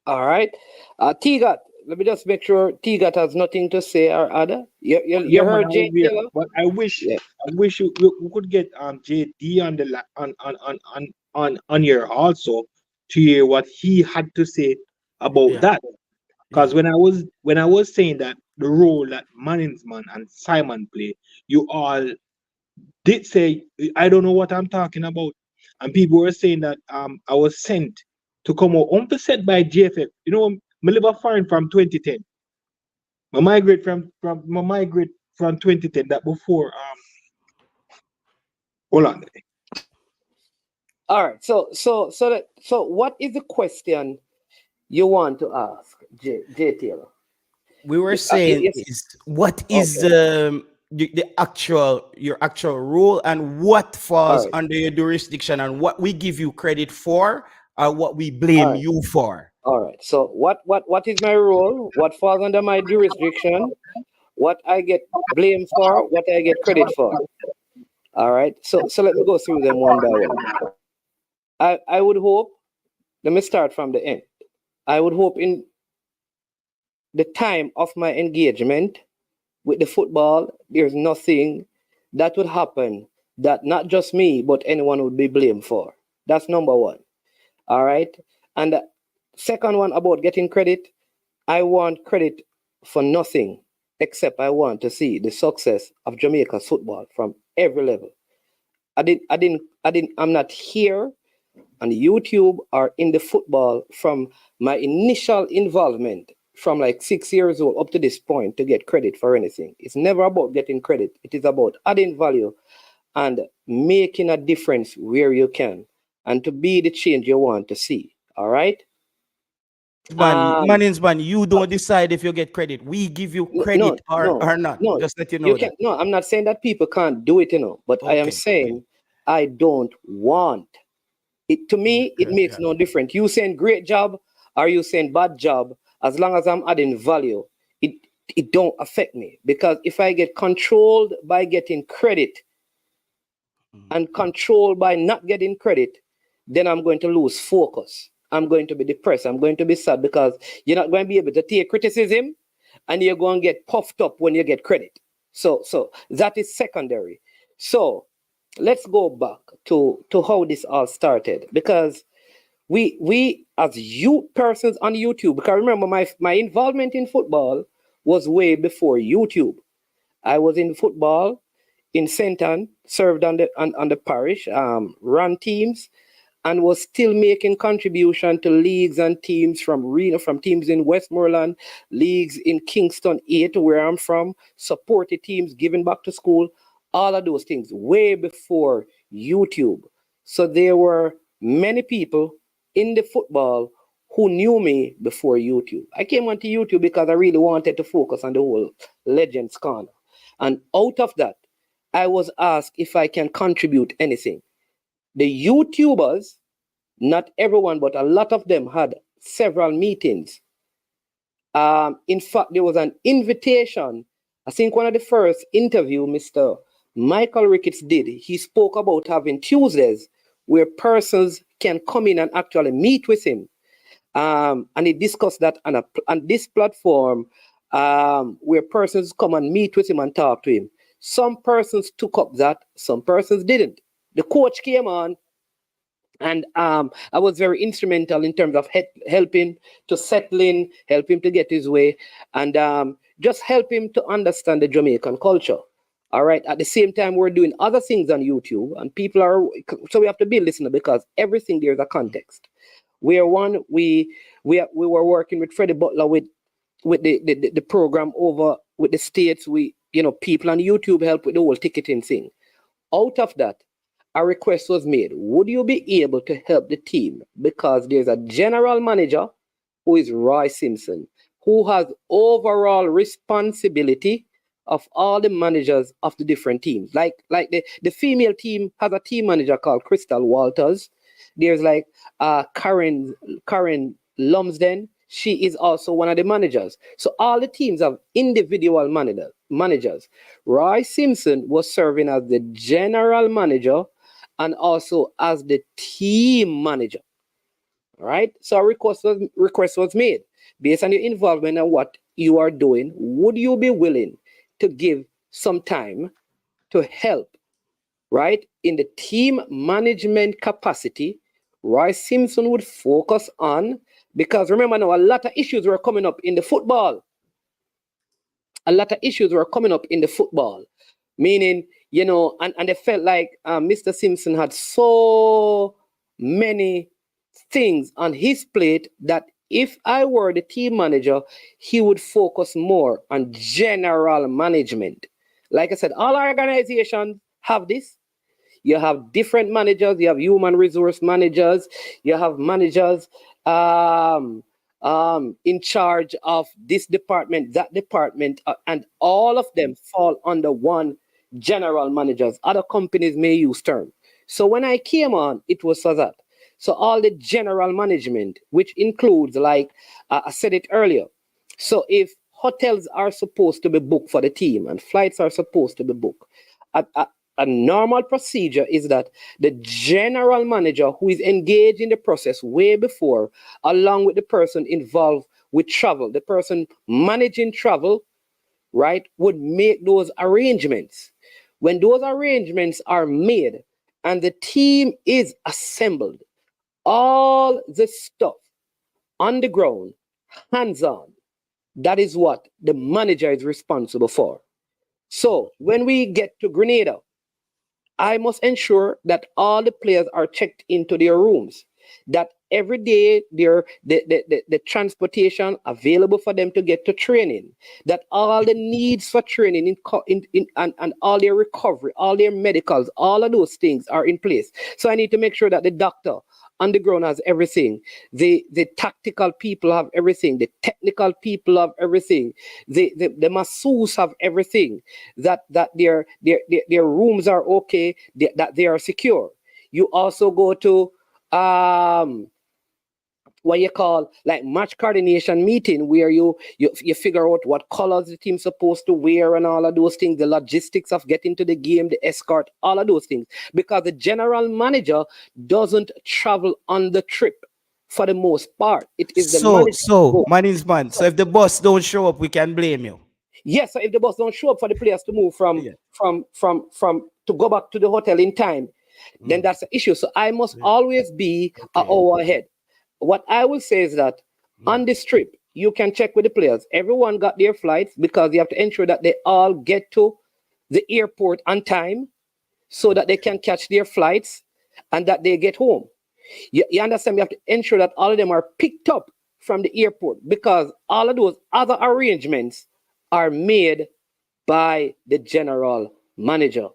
All right. T-Got, let me just make sure T-Got has nothing to say or other. You heard JPL? But I wish we could get JD on here also to hear what he had to say about that. Because when I was saying that the role that Manning's man and Simon play, you all did say I don't know what I'm talking about, and people were saying that I was sent to come out 100% by JFF. You know, I live a foreign from 2010. I migrate from 2010. That before hold on. All right. So what is the question you want to ask, J Taylor? We were saying what is your actual role, and what falls under your jurisdiction, and what we give you credit for, or what we blame you for. All right. So what is my role? What falls under my jurisdiction? What I get blamed for? What I get credit for? All right. So let me go through them one by one. I would hope. Let me start from the end. I would hope in the time of my engagement with the football, there's nothing that would happen that not just me, but anyone would be blamed for. That's number one. All right. And the second one about getting credit, I want credit for nothing except I want to see the success of Jamaica's football from every level. I'm not here on YouTube or in the football from my initial involvement from like 6 years old up to this point to get credit for anything. It's never about getting credit. It is about adding value and making a difference where you can and to be the change you want to see. All right? Manning's man, you don't decide if you get credit. We give you credit or not. No, just let you know that. No, I'm not saying that people can't do it, but I am saying I don't want it. To me, it makes no difference. You saying great job or you saying bad job, as long as I'm adding value, it don't affect me. Because if I get controlled by getting credit and controlled by not getting credit, then I'm going to lose focus. I'm going to be depressed. I'm going to be sad because you're not going to be able to take criticism and you're going to get puffed up when you get credit. So that is secondary. So let's go back to how this all started, because we as youth persons on YouTube, because remember my involvement in football was way before YouTube. I was in football in St. Ann, served on the parish, ran teams, and was still making contribution to leagues and teams from teams in Westmoreland, leagues in Kingston 8, where I'm from, supported teams, giving back to school, all of those things way before YouTube. So there were many people in the football who knew me before YouTube. I came onto YouTube because I really wanted to focus on the whole Legends Corner. And out of that, I was asked if I can contribute anything. The YouTubers, not everyone, but a lot of them had several meetings In fact, there was an invitation. I think one of the first interview Mr. Michael Ricketts did, he spoke about having Tuesdays where persons can come in and actually meet with him. And he discussed that on this platform where persons come and meet with him and talk to him. Some persons took up that, some persons didn't. The coach came on, and I was very instrumental in terms of helping to settle in, help him to get his way, and just help him to understand the Jamaican culture. All right. At the same time, we're doing other things on YouTube, and people are, so we have to be listening because everything there's a context. We were working with Freddie Butler with the program over with the states. People on YouTube help with the whole ticketing thing. Out of that, a request was made. Would you be able to help the team? Because there's a general manager who is Roy Simpson, who has overall responsibility of all the managers of the different teams. Like the female team has a team manager called Crystal Walters. There's like Karen Lumsden. She is also one of the managers. So all the teams have individual managers. Roy Simpson was serving as the general manager and also as the team manager. All right. So a request was made based on your involvement and what you are doing. Would you be willing to give some time to help, right? In the team management capacity, Roy Simpson would focus on, because remember now, a lot of issues were coming up in the football. Meaning, and they felt like Mr. Simpson had so many things on his plate that if I were the team manager, he would focus more on general management. Like I said, all organizations have this. You have different managers. You have human resource managers. You have managers in charge of this department, that department, and all of them fall under one general managers. Other companies may use term. So when I came on, it was for that. So all the general management, which includes, like I said it earlier. So if hotels are supposed to be booked for the team and flights are supposed to be booked, a normal procedure is that the general manager who is engaged in the process way before, along with the person involved with travel, the person managing travel, right, would make those arrangements. When those arrangements are made and the team is assembled, all the stuff on the ground, hands-on, that is what the manager is responsible for. So when we get to Grenada, I must ensure that all the players are checked into their rooms, that every day the transportation available for them to get to training, that all the needs for training and all their recovery, all their medicals, all of those things are in place. So I need to make sure that the doctor on the ground has everything. The tactical people have everything. The technical people have everything. The masseuse have everything. That their rooms are okay. That they are secure. You also go to what you call like match coordination meeting, where you figure out what colors the team's supposed to wear and all of those things, the logistics of getting to the game, the escort, all of those things. Because the general manager doesn't travel on the trip for the most part. It is the manager. So, man. So if the boss don't show up, we can blame you. Yes, so if the boss don't show up for the players to move from to go back to the hotel in time, then that's the issue. So I must always be an hour ahead. What I will say is that on this trip, you can check with the players. Everyone got their flights, because you have to ensure that they all get to the airport on time so that they can catch their flights and that they get home. You understand? You have to ensure that all of them are picked up from the airport, because all of those other arrangements are made by the general manager.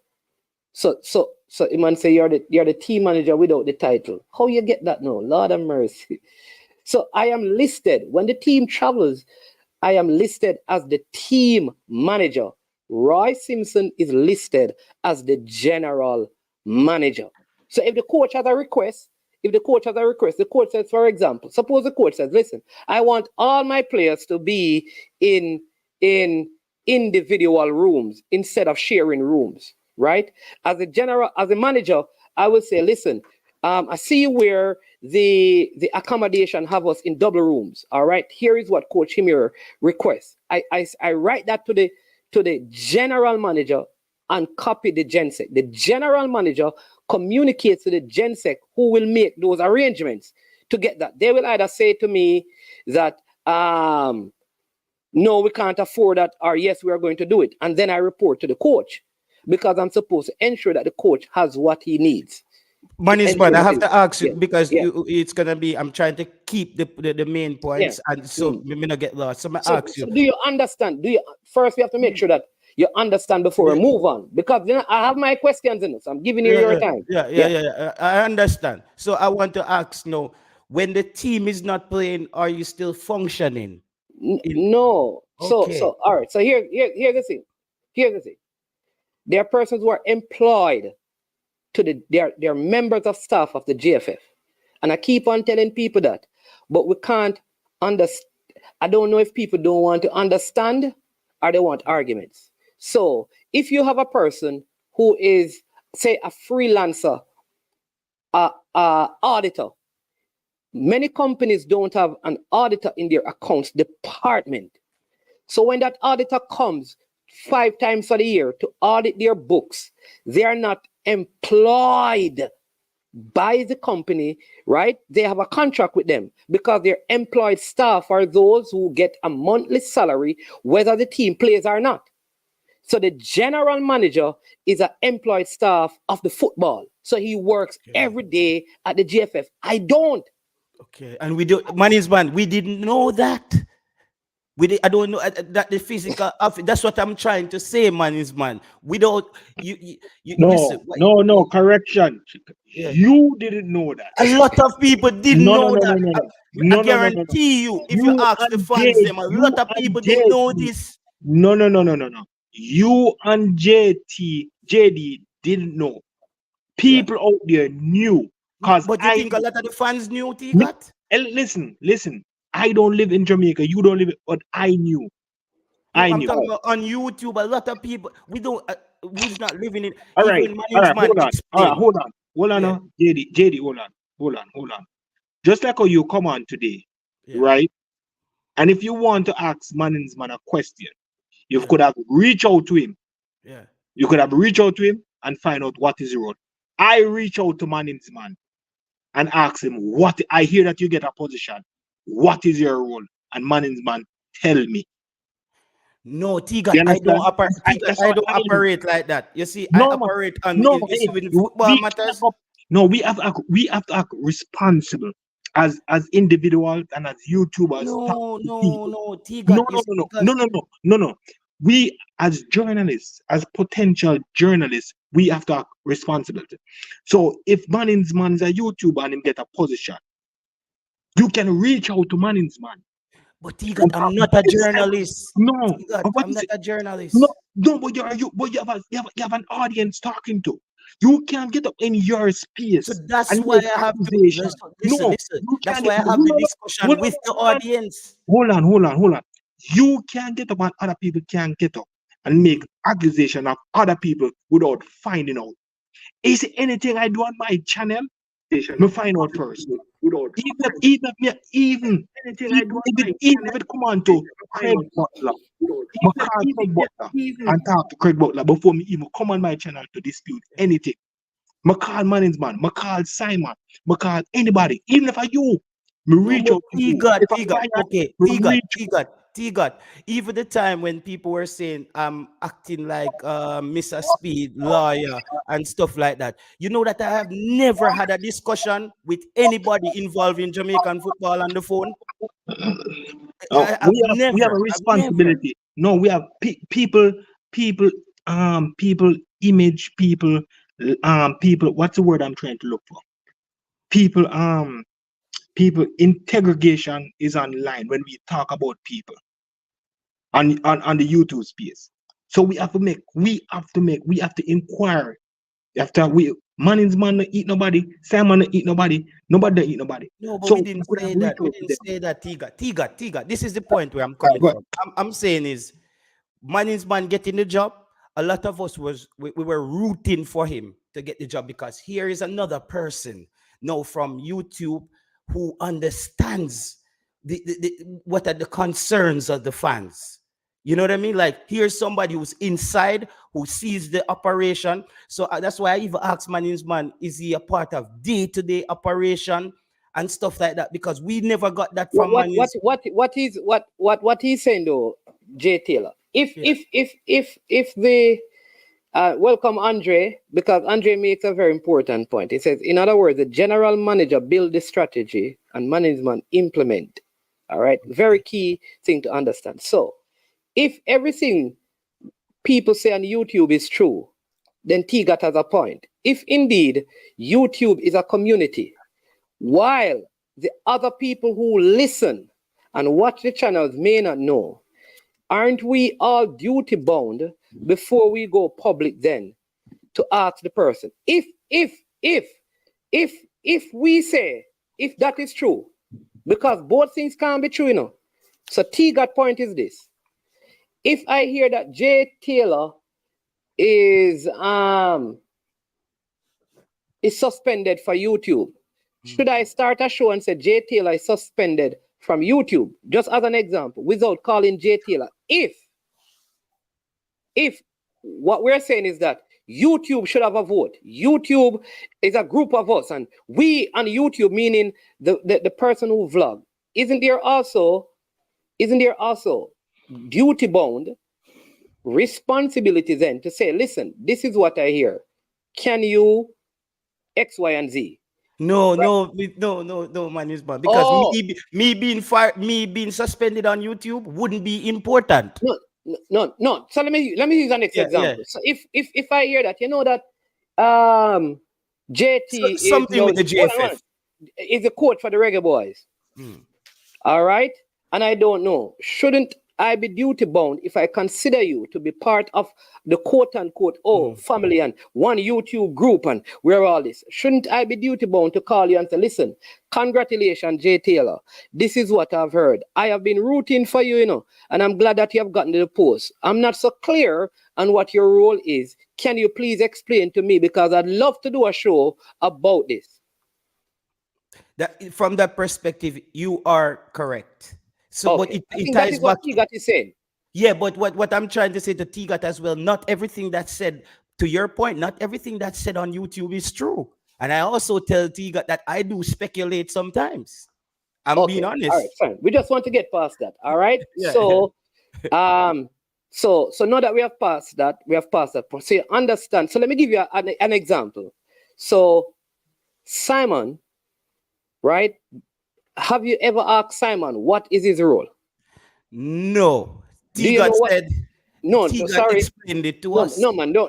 So man say you're the team manager without the title. How you get that now? Lord have mercy. So I am listed when the team travels. I am listed as the team manager. Roy Simpson is listed as the general manager. So if the coach has a request, if the coach has a request, the coach says, for example, suppose the coach says, listen, I want all my players to be in individual rooms instead of sharing rooms, right? As a manager, I will say, listen, I see where the accommodation have us in double rooms. All right, here is what Coach Himir requests. I write that to the general manager and copy the GenSec. The general manager communicates to the GenSec who will make those arrangements to get that. They will either say to me that no, we can't afford that, or yes, we are going to do it. And then I report to the coach because I'm supposed to ensure that the coach has what he needs. Manis, but I have to ask you because it's gonna be. I'm trying to keep the main points, and so me not get lost. So I ask you. So do you understand? First we have to make sure that you understand before we move on, because I have my questions in this. I'm giving you your time. Yeah. I understand. So I want to ask now, when the team is not playing, are you still functioning? No. Okay. So all right. So here's the thing. Here's the thing. There are persons who are employed they're members of staff of the GFF. And I keep on telling people that, but we can't understand. I don't know if people don't want to understand or they want arguments. So if you have a person who is, say, a freelancer, auditor, many companies don't have an auditor in their accounts department. So when that auditor comes 5 times for the year to audit their books, they are not employed by the company, right? They have a contract with them because their employed staff are those who get a monthly salary, whether the team plays or not. So the general manager is an employed staff of the football. So he works every day at the GFF. I don't. Okay, and we do, Manis man, we didn't know that. I don't know that the physical. That's what I'm trying to say, Manis man. We don't. No, correction. Yeah. You didn't know that. A lot of people didn't know that. No, I guarantee you, if you ask the fans, them, a lot of people don't know this. No. You and JD didn't know. People out there knew. But you think a lot of the fans knew, T-Gat? Listen. I don't live in Jamaica. You don't live it, but I knew. I'm talking about on YouTube. A lot of people. We don't. Who's not living in? All right. Hold on. Yeah. JD, hold on. Just like how you come on today, right? And if you want to ask Manning's man a question, you could have reached out to him. Yeah. You could have reached out to him and find out what is wrong. I reach out to Manning's man and ask him what. I hear that you get a position. What is your role? And Manning's man tell me. No, T-Gat, I don't operate like that. You see, I operate on football matters. We have to act responsible as individuals and as YouTubers. No, T-Gat. No. We as journalists, as potential journalists, we have to act responsible. So if Manning's man is a YouTuber and him get a position, you can reach out to Manning's man. But T-Gat, I'm not a journalist. No, T-Gat, I'm not a journalist. No, but you have an audience talking to. You can't get up in your space. So that's why I have to listen. That's why I have the discussion with the audience. Hold on. You can't get up and other people can't get up and make accusation of other people without finding out. Is it anything I do on my channel? Me find out first. Even if it come on to Craig Butler, and talk to Craig Butler before me even come on my channel to dispute anything. I call Manning's man, I call Simon, I call anybody, even if I you, me reach out to you. T-Gat, even the time when people were saying I'm acting like Mr. Speed, lawyer, and stuff like that, you know that I have never had a discussion with anybody involved in Jamaican football on the phone. We have a responsibility. No, we have people, image people, what's the word I'm trying to look for? People, integration is online when we talk about people on the YouTube space. So we have to inquire. Manning's man not eat nobody. Simon not eat nobody. Nobody don't eat nobody. No, but So we didn't could have say reached that. We out to didn't them. say that, Tiga. This is the point where I'm coming Go from. I'm saying is Manning's man getting the job. A lot of us we were rooting for him to get the job because here is another person now from YouTube who understands what are the concerns of the fans. You know what I mean? Like here's somebody who's inside who sees the operation. So that's why I even asked Manning's man, is he a part of day-to-day operation and stuff like that? Because we never got that from Manning's. What he's saying though, Jay Taylor. If the welcome Andre, because Andre makes a very important point. He says, in other words, the general manager build the strategy and management implement. All right, very key thing to understand. So, if everything people say on YouTube is true, then Tigat has a point. If indeed YouTube is a community, while the other people who listen and watch the channels may not know, aren't we all duty bound before we go public then to ask the person if we say if that is true, because both things can't be true, you know. So Tigat point is this: if I hear that Jay Taylor is suspended for YouTube, should I start a show and say Jay Taylor is suspended from YouTube, just as an example, without calling Jay Taylor? If what we're saying is that YouTube should have a vote. YouTube is a group of us, and we on YouTube, meaning the person who vlog, isn't there also duty bound responsibility then to say, listen, this is what I hear. Can you X, Y, and Z? No, Manning's man. Because me being fired, me being suspended on YouTube wouldn't be important. No. So let me use an next example. So if I hear that, you know that JT So, something with the JFF is the coach for the Reggae Boyz. All right, and I don't know. Shouldn't I be duty bound if I consider you to be part of the quote unquote family and one YouTube group and where all this? Shouldn't I be duty bound to call you and say, listen, congratulations, Jay Taylor. This is what I've heard. I have been rooting for you, you know, and I'm glad that you have gotten to the post. I'm not so clear on what your role is. Can you please explain to me? Because I'd love to do a show about this. From that perspective, you are correct. So, okay. But it ties back. Tigat is saying. Yeah, but what I'm trying to say to Tigat as well, not everything that's said, to your point, not everything that's said on YouTube is true. And I also tell Tigat that I do speculate sometimes. I'm being honest. All right, fine. We just want to get past that. All right. Yeah. So, so now that we have passed that, So you understand. So let me give you an example. So Simon, right? Have you ever asked Simon what is his role? No. Tigat said. No, Tigat sorry. Explained it to us. No, man, no.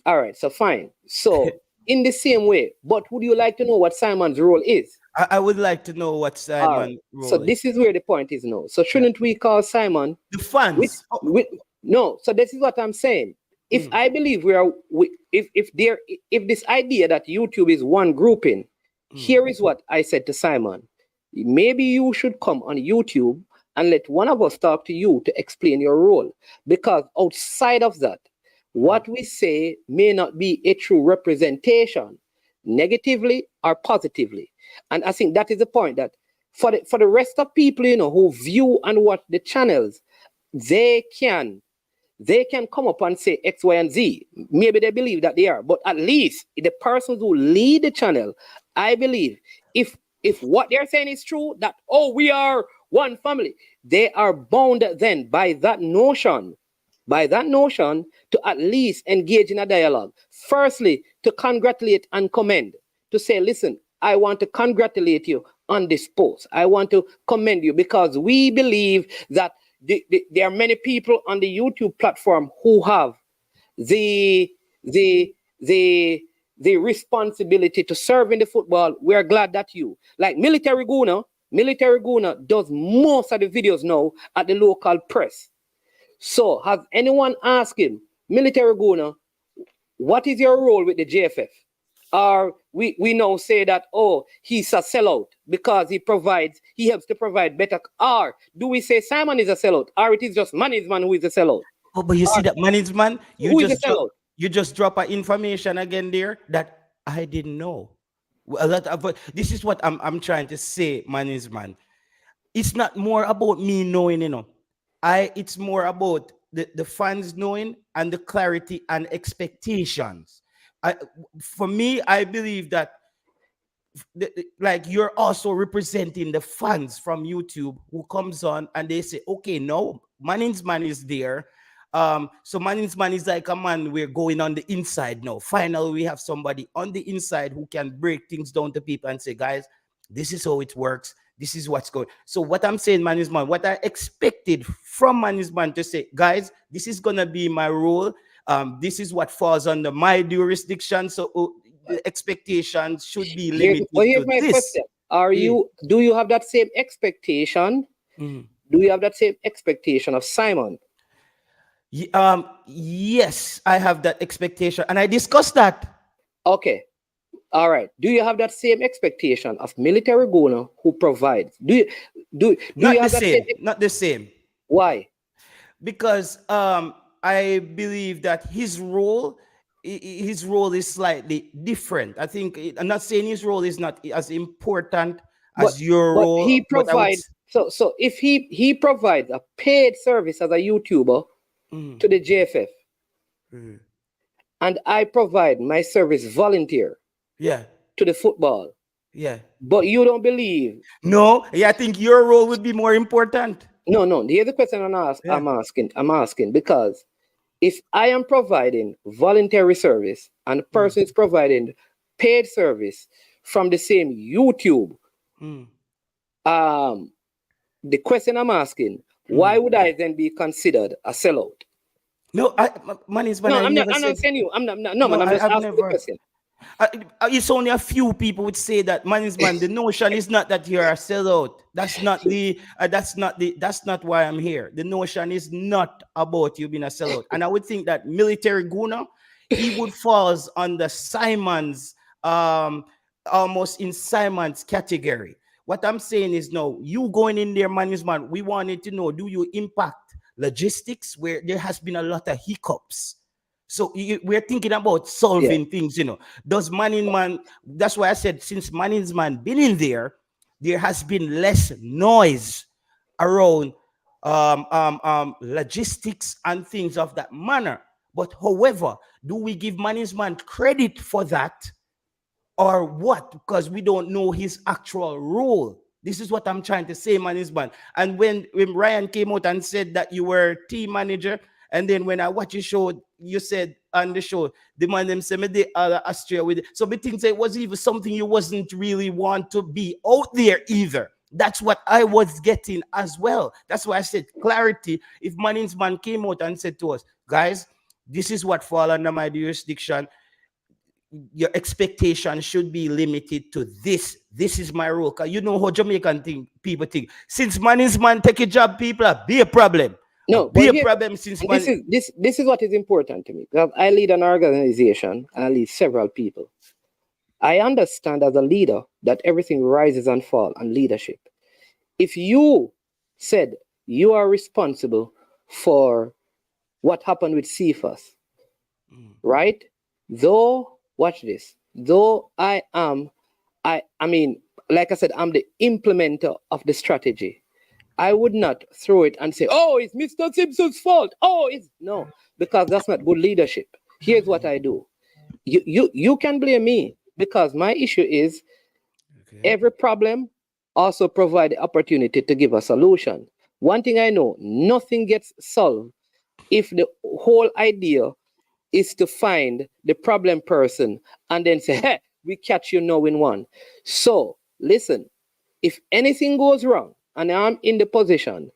All right, so fine. So in the same way, but would you like to know what Simon's role is? I would like to know what Simon's role so this is where the point is now. So shouldn't we call Simon the fans? No. So this is what I'm saying. If I believe if this idea that YouTube is one grouping, here is what I said to Simon. Maybe you should come on YouTube and let one of us talk to you to explain your role. Because outside of that, what we say may not be a true representation, negatively or positively. And I think that is the point, that for the rest of people, you know, who view and watch the channels, they can come up and say X, Y, and Z. Maybe they believe that they are, but at least the persons who lead the channel, I believe, if what they're saying is true, that, we are one family, they are bound then by that notion to at least engage in a dialogue. Firstly, to congratulate and commend, to say, listen, I want to congratulate you on this post. I want to commend you because we believe that there are many people on the YouTube platform who have the responsibility to serve in the football. We're glad that you, like Military Guna does most of the videos now at the local press. So has anyone asked him, Military Guna, what is your role with the JFF? Or we now say that, oh, he's a sellout because he helps to provide better. Or do we say Simon is a sellout? Or it is just management who is a sellout? Oh, but you see that management, Who is a sellout? you just drop a information again there that I didn't know. A lot of this is what I'm trying to say, management. It's not more about me knowing, it's more about the fans knowing and the clarity and expectations. For me, I believe that like you're also representing the fans from YouTube who comes on and they say, okay, no, Manning's man is there. So Manning's man is like a man we're going on the inside now. Finally, we have somebody on the inside who can break things down to people and say, guys, this is how it works. This is what's going. So what I'm saying, Manning's man, what I expected from Manning's man to say, guys, this is gonna be my role. This is what falls under my jurisdiction. So the expectations should be limited here's to my this. question. Do you have that same expectation? Mhm. Do you have that same expectation of Simon? Yes, I have that expectation, and I discussed that. Okay. All right. Do you have that same expectation of military Guna who provides? Do you Not have the that same. Not the same. Why? Because I believe that his role is slightly different. I think I'm not saying his role is not as important as your but role. he but I would provides so if he provides a paid service as a YouTuber to the JFF, and I provide my service volunteer yeah. to the football, Yeah. but you don't believe. No, yeah, I think your role would be more important. No. Here's the question I'm asking because if I am providing voluntary service and the person is providing paid service from the same YouTube, the question I'm asking, why would I then be considered a sellout? No, man is No, I'm not saying you. I'm just asking the question. It's only a few people would say that management. The notion is not that you're a sellout. That's not why I'm here. The notion is not about you being a sellout. And I would think that military Guna, he would falls under Simon's almost in Simon's category. What I'm saying is, no, you going in there, management, we wanted to know, do you impact logistics where there has been a lot of hiccups? So we're thinking about solving things, Does Manning, that's why I said, since Manning's man been in there, there has been less noise around logistics and things of that manner. But however, do we give Manning's man credit for that or what? Because we don't know his actual role. This is what I'm trying to say, Manning's man. And when Ryan came out and said that you were team manager, and then when I watch your show, you said on the show, the man them say me the Austria with it. So we think it was even something you wasn't really want to be out there either. That's what I was getting as well. That's why I said clarity. If Manning's man came out and said to us, guys, this is what fall under my jurisdiction. Your expectation should be limited to this. This is my role. Cause you know how Jamaican people think. Since Manning's man take a job, people be a problem. No, be a problem since this is what is important to me. Because I lead an organization and I lead several people. I understand as a leader that everything rises and falls on leadership. If you said you are responsible for what happened with CFAS, right? Though, watch this. Though I mean, like I said, I'm the implementer of the strategy. I would not throw it and say, oh, it's Mr. Simpson's fault. No, because that's not good leadership. Here's what I do. You can blame me because my issue is every problem also provide the opportunity to give a solution. One thing I know, nothing gets solved if the whole idea is to find the problem person and then say, hey, we catch you now in one. So listen, if anything goes wrong, and I'm in the position,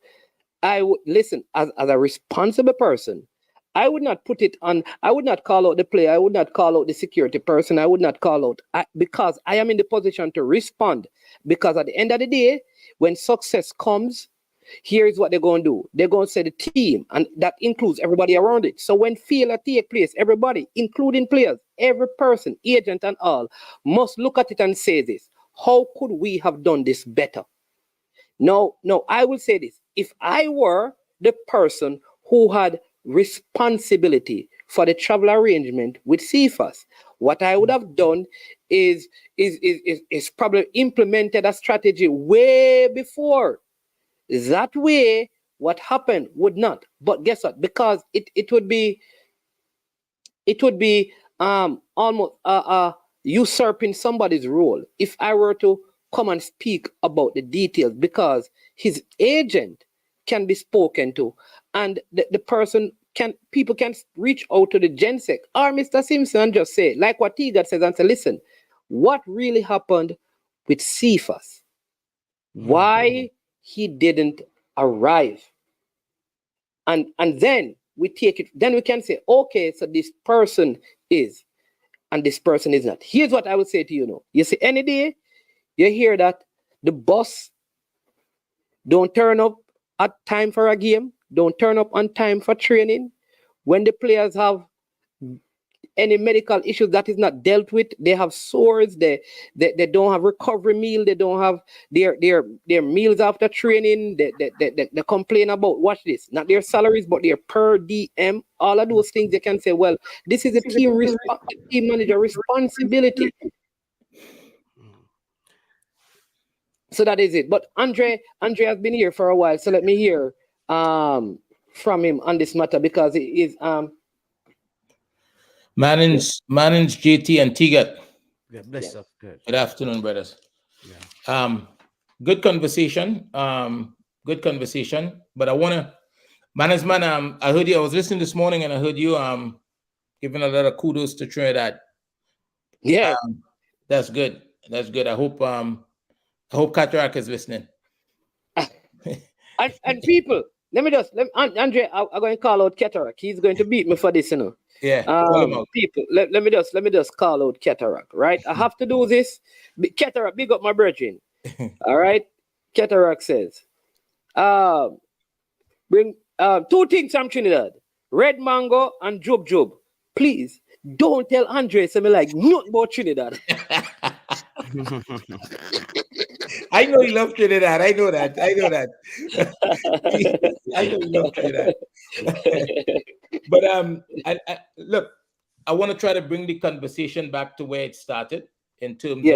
I would listen as a responsible person. I would not put it on, I would not call out the player, I would not call out the security person, I would not call out, because I am in the position to respond. Because at the end of the day, when success comes, Here's what they're going to do. They're going to say the team, and that includes everybody around it. So when failure take place, everybody, including players, every person, agent and all, must look at it and say this. How could we have done this better? No, I will say this. If I were the person who had responsibility for the travel arrangement with CFAS, what I would have done is probably implemented a strategy way before. That way, what happened would not. But guess what? Because it would be almost usurping somebody's role if I were to come and speak about the details, because his agent can be spoken to, and the person people can reach out to the Gensec or Mr. Simpson and just say, like what Tigat says, and say, listen, what really happened with Cephas? Why he didn't arrive? And then we take it, then we can say, okay, so this person is, and this person is not. Here's what I would say to you now. You see, any day you hear that the boss don't turn up at time for a game, don't turn up on time for training, when the players have any medical issues that is not dealt with, they have sores, they don't have recovery meal, they don't have their meals after training, they complain about, watch this, not their salaries, but their per diem, all of those things. They can say, well, this is a team manager responsibility. So that is it. But Andre has been here for a while, so let me hear from him on this matter, because it is Manage JT and Tigat. Yeah, bless up. Good. Good afternoon, brothers. Yeah. Good conversation. Good conversation. But I wanna, man, I heard you. I was listening this morning, and I heard you giving a lot of kudos to Trinidad. Yeah, that's good. That's good. I hope Cataract is listening. and people, Andre, I'm going to call out Cataract. He's going to beat me for this, you know. Yeah. People, let me just call out Cataract, right? I have to do this. Cataract, big up my brethren. All right. Cataract says, bring two things from Trinidad: red mango and jub. Please don't tell Andre something like nothing about Trinidad. I know you love Trinidad. I know that. I know you love Trinidad. But look, I want to try to bring the conversation back to where it started in terms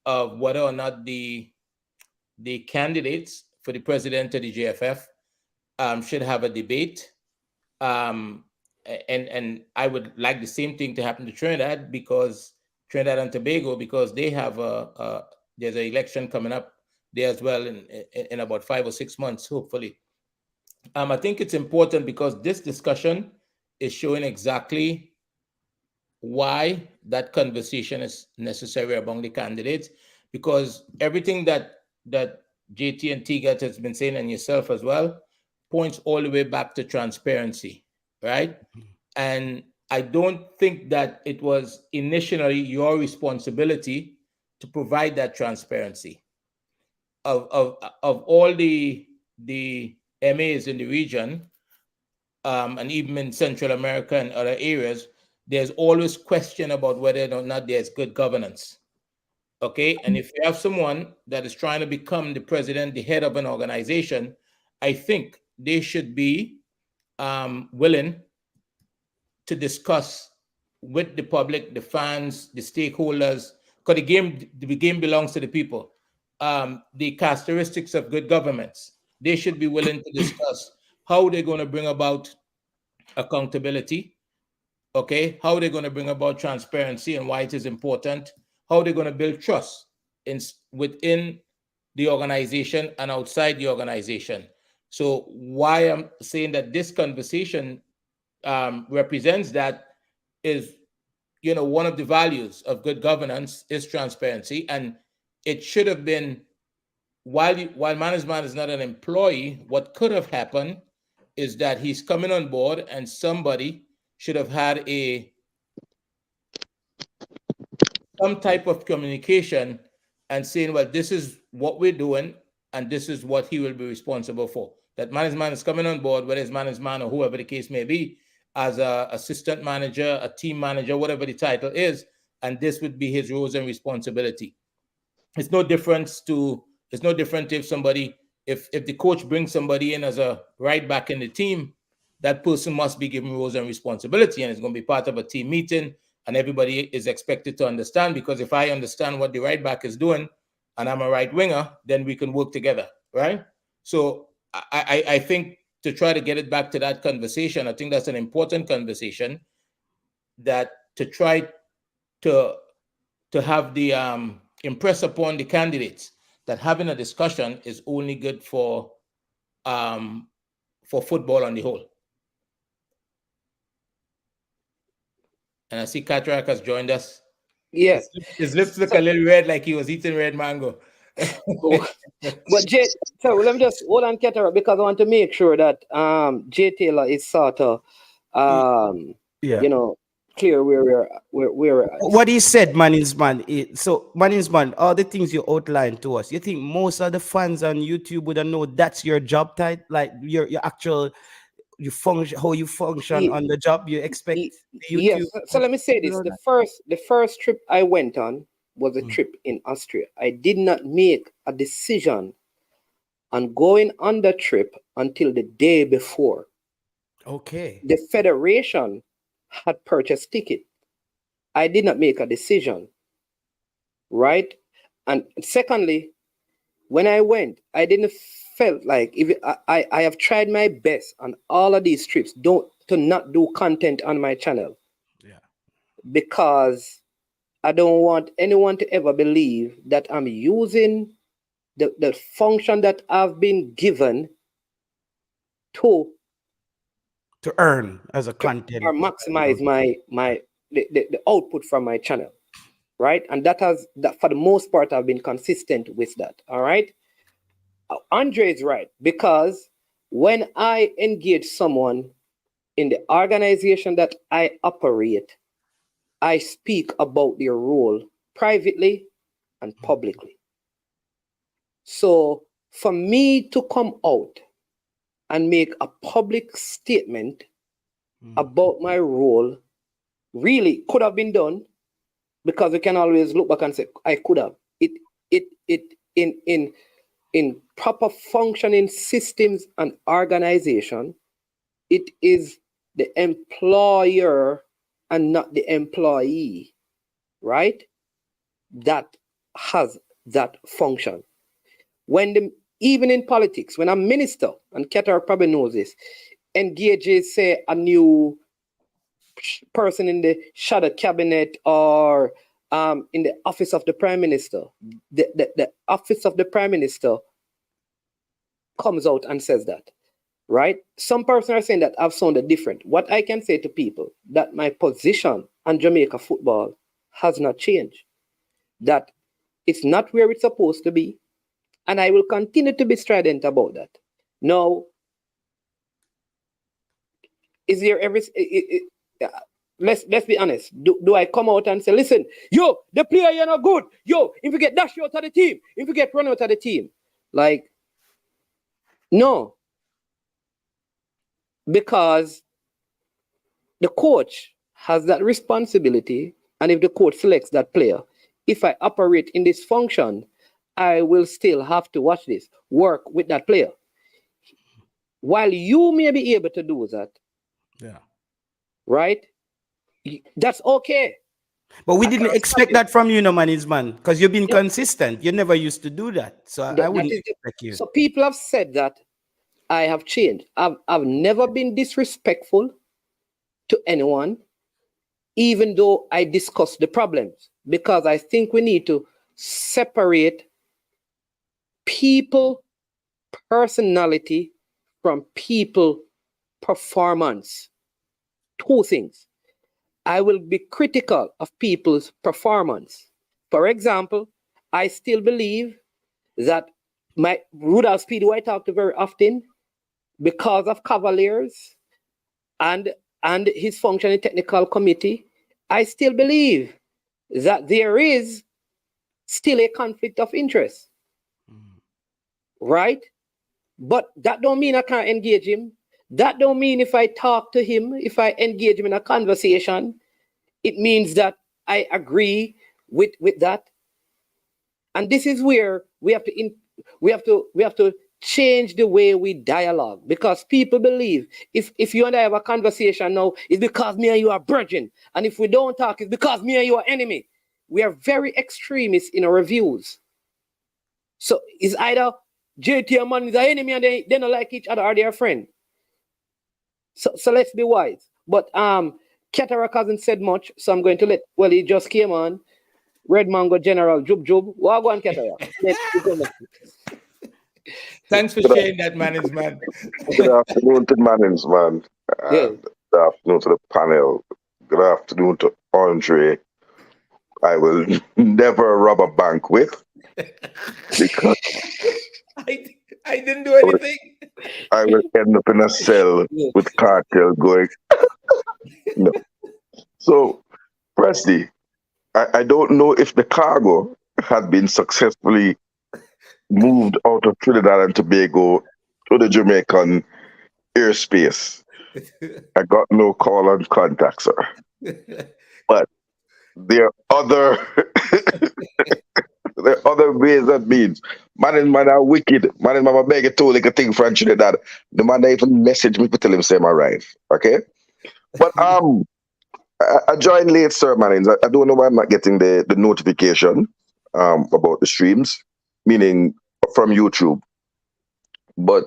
of whether or not the candidates for the president of the JFF should have a debate. And I would like the same thing to happen to Trinidad, because Trinidad and Tobago, because they have there's an election coming up there as well in about 5 or 6 months, hopefully. I think it's important because this discussion is showing exactly why that conversation is necessary among the candidates, because everything that JT and Tigat has been saying, and yourself as well, points all the way back to transparency, right? And I don't think that it was initially your responsibility to provide that transparency. Of all the MAs in the region, and even in Central America and other areas, there's always question about whether or not there's good governance. Okay, and if you have someone that is trying to become the president, the head of an organization, I think they should be willing to discuss with the public, the fans, the stakeholders, because the game belongs to the people. The characteristics of good governments. They should be willing to discuss how they're going to bring about accountability, okay? How they're going to bring about transparency and why it is important, how they're going to build trust within the organization and outside the organization. So why I'm saying that this conversation represents that is, one of the values of good governance is transparency, and it should have been, while management is not an employee, what could have happened is that he's coming on board and somebody should have had some type of communication and saying, well, this is what we're doing, and this is what he will be responsible for. That management is coming on board, whether it's management or whoever the case may be, as an assistant manager, a team manager, whatever the title is, and this would be his roles and responsibility. It's no different if somebody, if the coach brings somebody in as a right back in the team, that person must be given roles and responsibility, and it's going to be part of a team meeting, and everybody is expected to understand, because if I understand what the right back is doing and I'm a right winger, then we can work together, right? So I think to try to get it back to that conversation, I think that's an important conversation, that to try to have the impress upon the candidates that having a discussion is only good for football on the whole. And I see Cataract has joined us. Yes. His lips look a little red, like he was eating red mango. But so let me just hold on, Cataract, because I want to make sure that Jay Taylor is sort of you know, clear where we're at. What he said, man. So, man, all the things you outlined to us, you think most of the fans on YouTube would know that's your job title, like your actual how you function on the job? You expect YouTube? Yes. So let me say this: the first trip I went on was a trip in Austria. I did not make a decision on going on the trip until the day before. Okay. The federation had purchased ticket. I did not make a decision, right? And secondly, when I went, I didn't felt like if I have tried my best on all of these trips to not do content on my channel. Yeah. Because I don't want anyone to ever believe that I'm using the function that I've been given to earn as a content or maximize the output from my channel, right? And that for the most part I've been consistent with that. All right. Andre is right, because when I engage someone in the organization that I operate, I speak about their role privately and publicly. So for me to come out and make a public statement about my role really could have been done, because we can always look back and say, I could have. In proper functioning systems and organization, it is the employer and not the employee, right? That has that function. Even in politics, when a minister, and Qatar probably knows this, engages, say, a new person in the shadow cabinet or in the office of the prime minister, the office of the prime minister comes out and says that, right? Some person are saying that I've sounded different. What I can say to people, that my position on Jamaica football has not changed, that it's not where it's supposed to be, and I will continue to be strident about that. Now, is there let's be honest. Do I come out and say, listen, yo, the player, you're not good. Yo, if you get dashed out of the team, if you get run out of the team. Like, no. Because the coach has that responsibility, and if the coach selects that player, if I operate in this function, I will still have to watch this, work with that player. While you may be able to do that, yeah, right? That's okay. But we didn't expect that from you, no man, because you've been consistent. You never used to do that. So I wouldn't expect you. So people have said that I have changed. I've never been disrespectful to anyone, even though I discuss the problems, because I think we need to separate people personality from people performance. Two things. I will be critical of people's performance. For example, I still believe that my Rudolph Speed, who I talk to very often, because of Cavaliers and his functioning technical committee, I still believe that there is still a conflict of interest. right? But that don't mean I can't engage him. That don't mean if I talk to him, if I engage him in a conversation, it means that I agree with that. And this is where we have to change the way we dialogue, because people believe if you and I have a conversation now, it's because me and you are brethren, and if we don't talk, it's because me and you are enemy. We are very extremist in our views. So it's either JT and man is an enemy and they don't like each other, or they're a friend. So let's be wise. But Cataract hasn't said much, so I'm going to he just came on. Red Mango General Jub Jub. Wagwan Cataract. Thanks for sharing that, Mannings, man. Good afternoon to Mannings, man. Good afternoon to the panel. Good afternoon to Andre. I will never rob a bank with, because I didn't do anything. I will end up in a cell with cartel going. No. So, Presley, I don't know if the cargo had been successfully moved out of Trinidad and Tobago to the Jamaican airspace. I got no call on contact, sir. But there are other ways and means. Man are wicked. Man I beg you to like a thing from Trinidad. The man even message me to tell him say I'm arrive. Okay? But I joined late, sir, man. I don't know why I'm not getting the notification about the streams, meaning from YouTube. But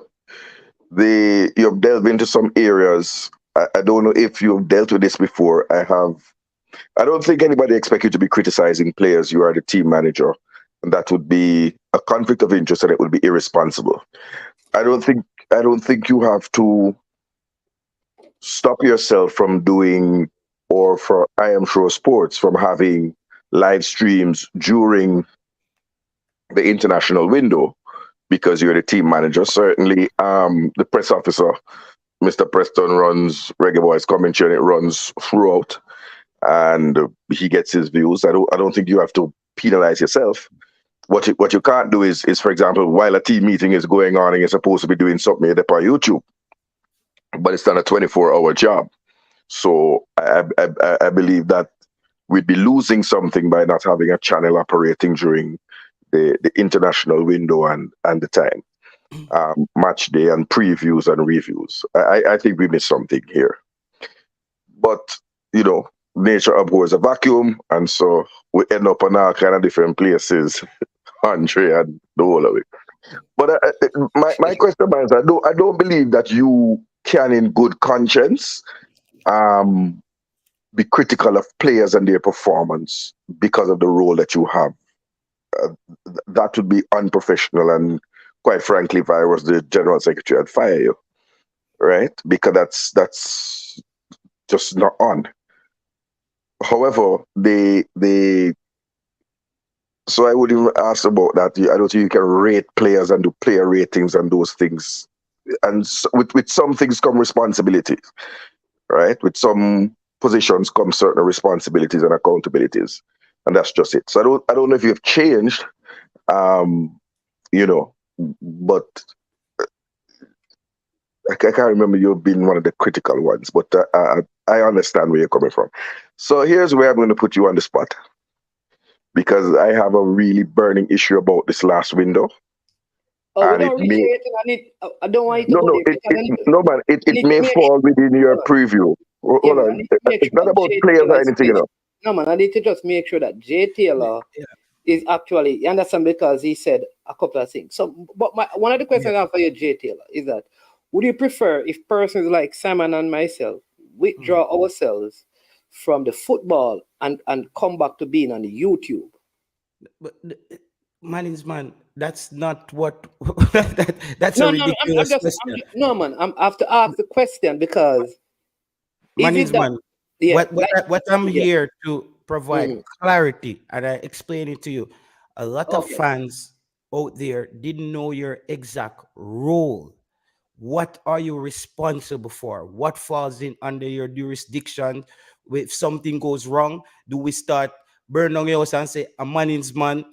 you've delved into some areas. I don't know if you've dealt with this before. I don't think anybody expects you to be criticizing players. You are the team manager, and that would be a conflict of interest, and it would be irresponsible. I don't think you have to stop yourself from doing, or for I Am Sure Sports from having live streams during the international window, because you're the team manager. Certainly, the press officer, Mr. Preston, runs Reggae Boyz commentary, and it runs throughout, and he gets his views. I don't think you have to penalize yourself. What you can't do is, for example, while a team meeting is going on and you're supposed to be doing something up on YouTube, but it's not a 24-hour job. So I believe that we'd be losing something by not having a channel operating during the international window and the time, match day and previews and reviews. I think we missed something here. But, nature abhors a vacuum, and so we end up on all kind of different places, Andre, and the whole of it. But my question is, I don't believe that you can, in good conscience, be critical of players and their performance because of the role that you have. That would be unprofessional, and quite frankly, if I was the general secretary, I'd fire you, right? Because that's just not on. However, so I would even ask about that. I don't think you can rate players and do player ratings and those things. And with some things come responsibilities, right? With some positions come certain responsibilities and accountabilities, and that's just it. So I don't know if you've changed, but I can't remember you being one of the critical ones. But I understand where you're coming from. So here's where I'm going to put you on the spot, because I have a really burning issue about this last window. Oh, we don't reach it. I don't want you to go there. It may fall within your preview. Hold on. It's not about players or anything, No, man, I need to just make sure that J. Taylor is actually, you understand, because he said a couple of things. So, but one of the questions I have for you, J. Taylor, is that would you prefer if persons like Simon and myself withdraw ourselves from the football and come back to being on the YouTube? But Mannings, man, that's not what. That's a ridiculous question. I have to ask the question because Mannings, man, what I'm here to provide clarity, and I explain it to you. A lot of fans out there didn't know your exact role. What are you responsible for? What falls in under your jurisdiction? If something goes wrong, do we start burn down your house and say, a Mannings man,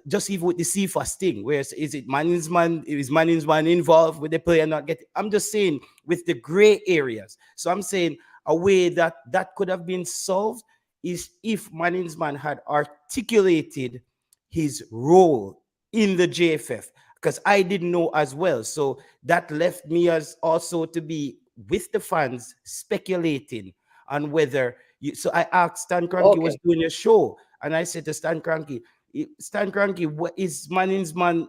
Just even with the CFAS thing, where is it management, is management involved with the player not getting? I'm just saying with the gray areas. So I'm saying a way that could have been solved is if management had articulated his role in the JFF, because I didn't know as well. So that left me as also to be with the fans speculating on whether so I asked Stan Kroenke was doing a show, and I said to Stan Kroenke, what is management?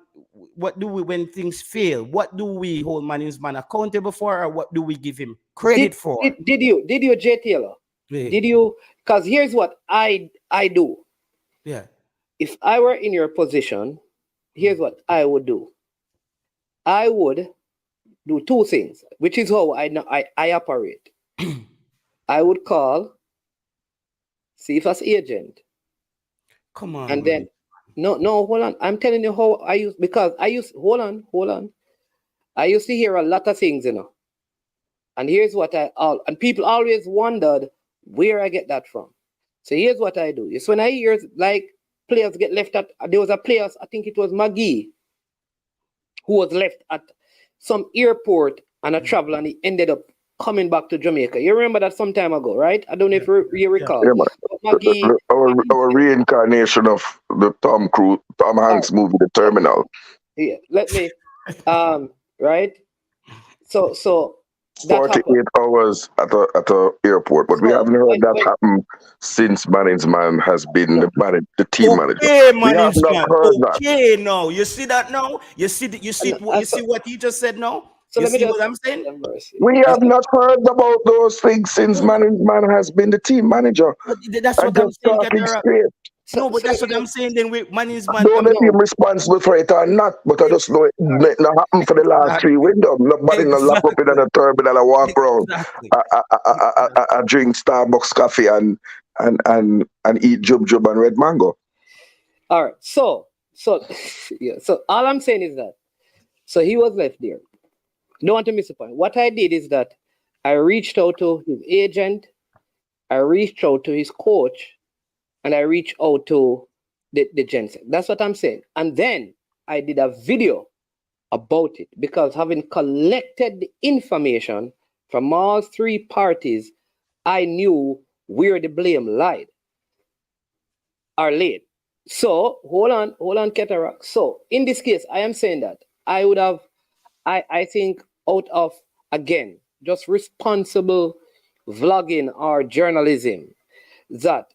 What do we when things fail? What do we hold management accountable for, or what do we give him credit for? Did you JTL? Yeah. Did you? Because here's what I do. Yeah. If I were in your position, here's what I would do. I would do two things, which is how I operate. I would call CFAS agent. Come on. And then no, hold on. I'm telling you how I use, because I used hold on. I used to hear a lot of things, And here's what and people always wondered where I get that from. So here's what I do. It's when I hear like players get left at, there was a player, I think it was McGee, who was left at some airport on a travel, and he ended up coming back to Jamaica. You remember that some time ago, right? I don't know if you recall. Yeah, McGee, our reincarnation of the Tom Hanks movie, The Terminal. Yeah, let me, right? So that 48 happened. hours at the airport, but we haven't heard that happen since management has been the team manager. We have not heard that. No, you see that now? You see what he just said now? So you let me see just what I'm saying? We have not heard about those things since management has been the team manager. But that's what I'm saying. No, but that's what I'm saying. Then with management, don't let him responsible for it or not. But I just know it not happened for the last 3 windows. Nobody no lock up in the terminal and walk around. I drink Starbucks coffee and eat jub and red mango. All right. So yeah. So all I'm saying is that. So he was left there. Don't want to miss the point. What I did is that I reached out to his agent, I reached out to his coach, and I reached out to the Jensen. That's what I'm saying. And then I did a video about it, because having collected the information from all three parties, I knew where the blame laid. So hold on, Cataract. So in this case, I am saying that I would have, I think, out of, again, just responsible vlogging or journalism, that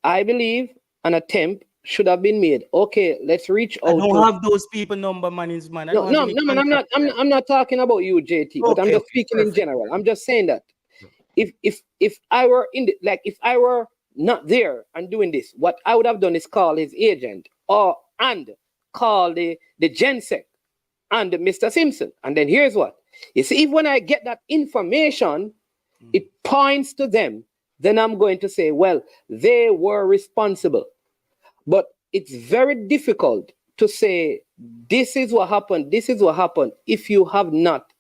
I believe an attempt should have been made. Okay, let's reach out. I don't have those people number, man. No, man, I'm not talking about you, JT, but I'm just speaking in general. I'm just saying that if I were if I were not there and doing this, what I would have done is call his agent and call the Gensec and Mr. Simpson. And then here's what. You see, if when I get that information, it points to them, then I'm going to say, well, they were responsible. But it's very difficult to say, this is what happened, if you have not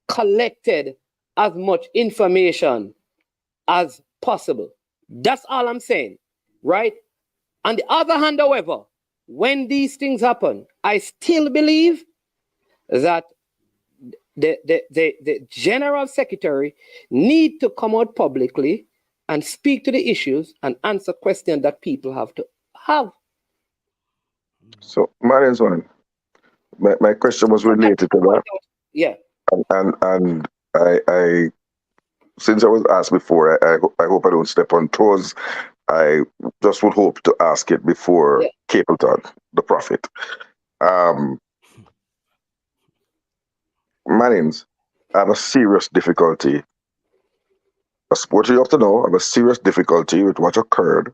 collected as much information as possible. That's all I'm saying, right? On the other hand, however, when these things happen, I still believe that the general secretary need to come out publicly and speak to the issues and answer questions that people have to have. So, my question was related to that. Yeah. And I since I was asked before, I hope I don't step on toes. I just would hope to ask it before Capleton, the prophet. Mannings, I have a serious difficulty. A sport you have to know, I have a serious difficulty with what occurred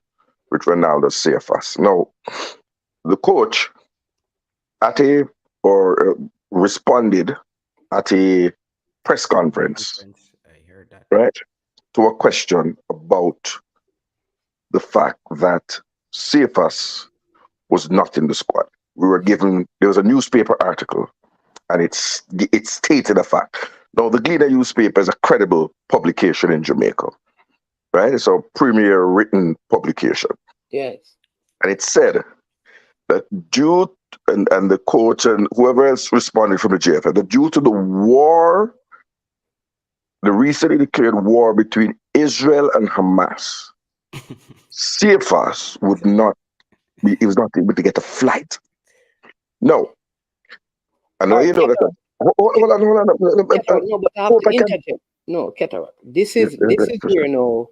with Ronaldo's CFS. Now, the coach responded at a press conference, right, to a question about the fact that CFS was not in the squad. There was a newspaper article, and it stated a fact. Now, the Gleaner newspaper is a credible publication in Jamaica, right? It's a premier written publication. Yes. And it said that due and the coach and whoever else responded from the JFF, that due to the war, the recently declared war between Israel and Hamas, CFAS would not be, he was not able to get a flight. No. I know you know that. Hold on. No, but I have to interject. No, Cataract. This is where no.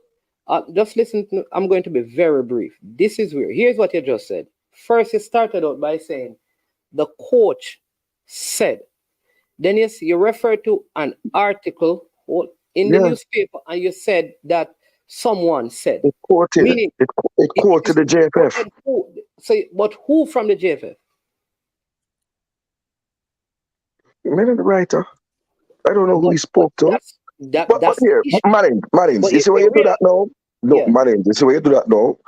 Just listen. I'm going to be very brief. This is where. Here's what you just said. First, you started out by saying the coach said. Then you refer to an article in the newspaper, and you said that someone said. It quoted. It quoted the JFF. But who from the JFF? Maybe the writer. I don't know who he spoke to. But here, Marines, you see why you do that now? No, Marines, you see why you do that now?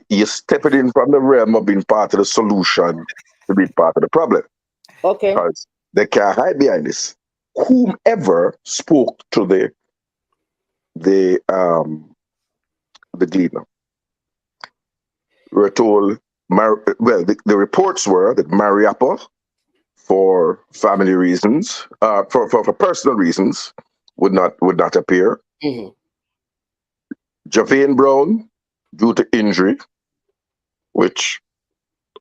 You're stepping in from the realm of being part of the solution to be part of the problem. Okay. Because they can't hide behind this. Whomever spoke to the Gleaner, we're told, the reports were that Mariappa, for family reasons, for personal reasons, would not appear. Mm-hmm. Javane Brown, due to injury, which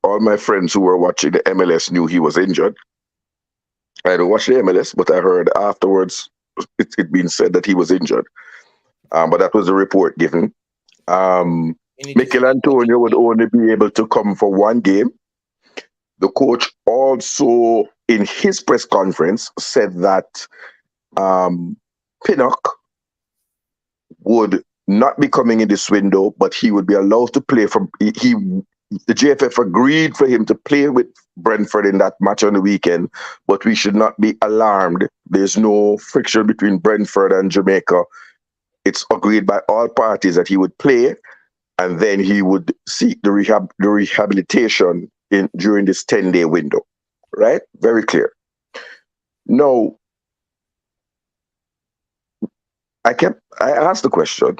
all my friends who were watching the MLS knew he was injured. I don't watch the MLS, but I heard afterwards it being said that he was injured. But that was the report given. Mikel Antonio would only be able to come for one game. The coach also, in his press conference, said that Pinnock would not be coming in this window, but he would be allowed to play for. The JFF agreed for him to play with Brentford in that match on the weekend, but we should not be alarmed. There's no friction between Brentford and Jamaica. It's agreed by all parties that he would play, and then he would seek the rehabilitation during this 10-day window. Right? Very clear. Now, I asked the question,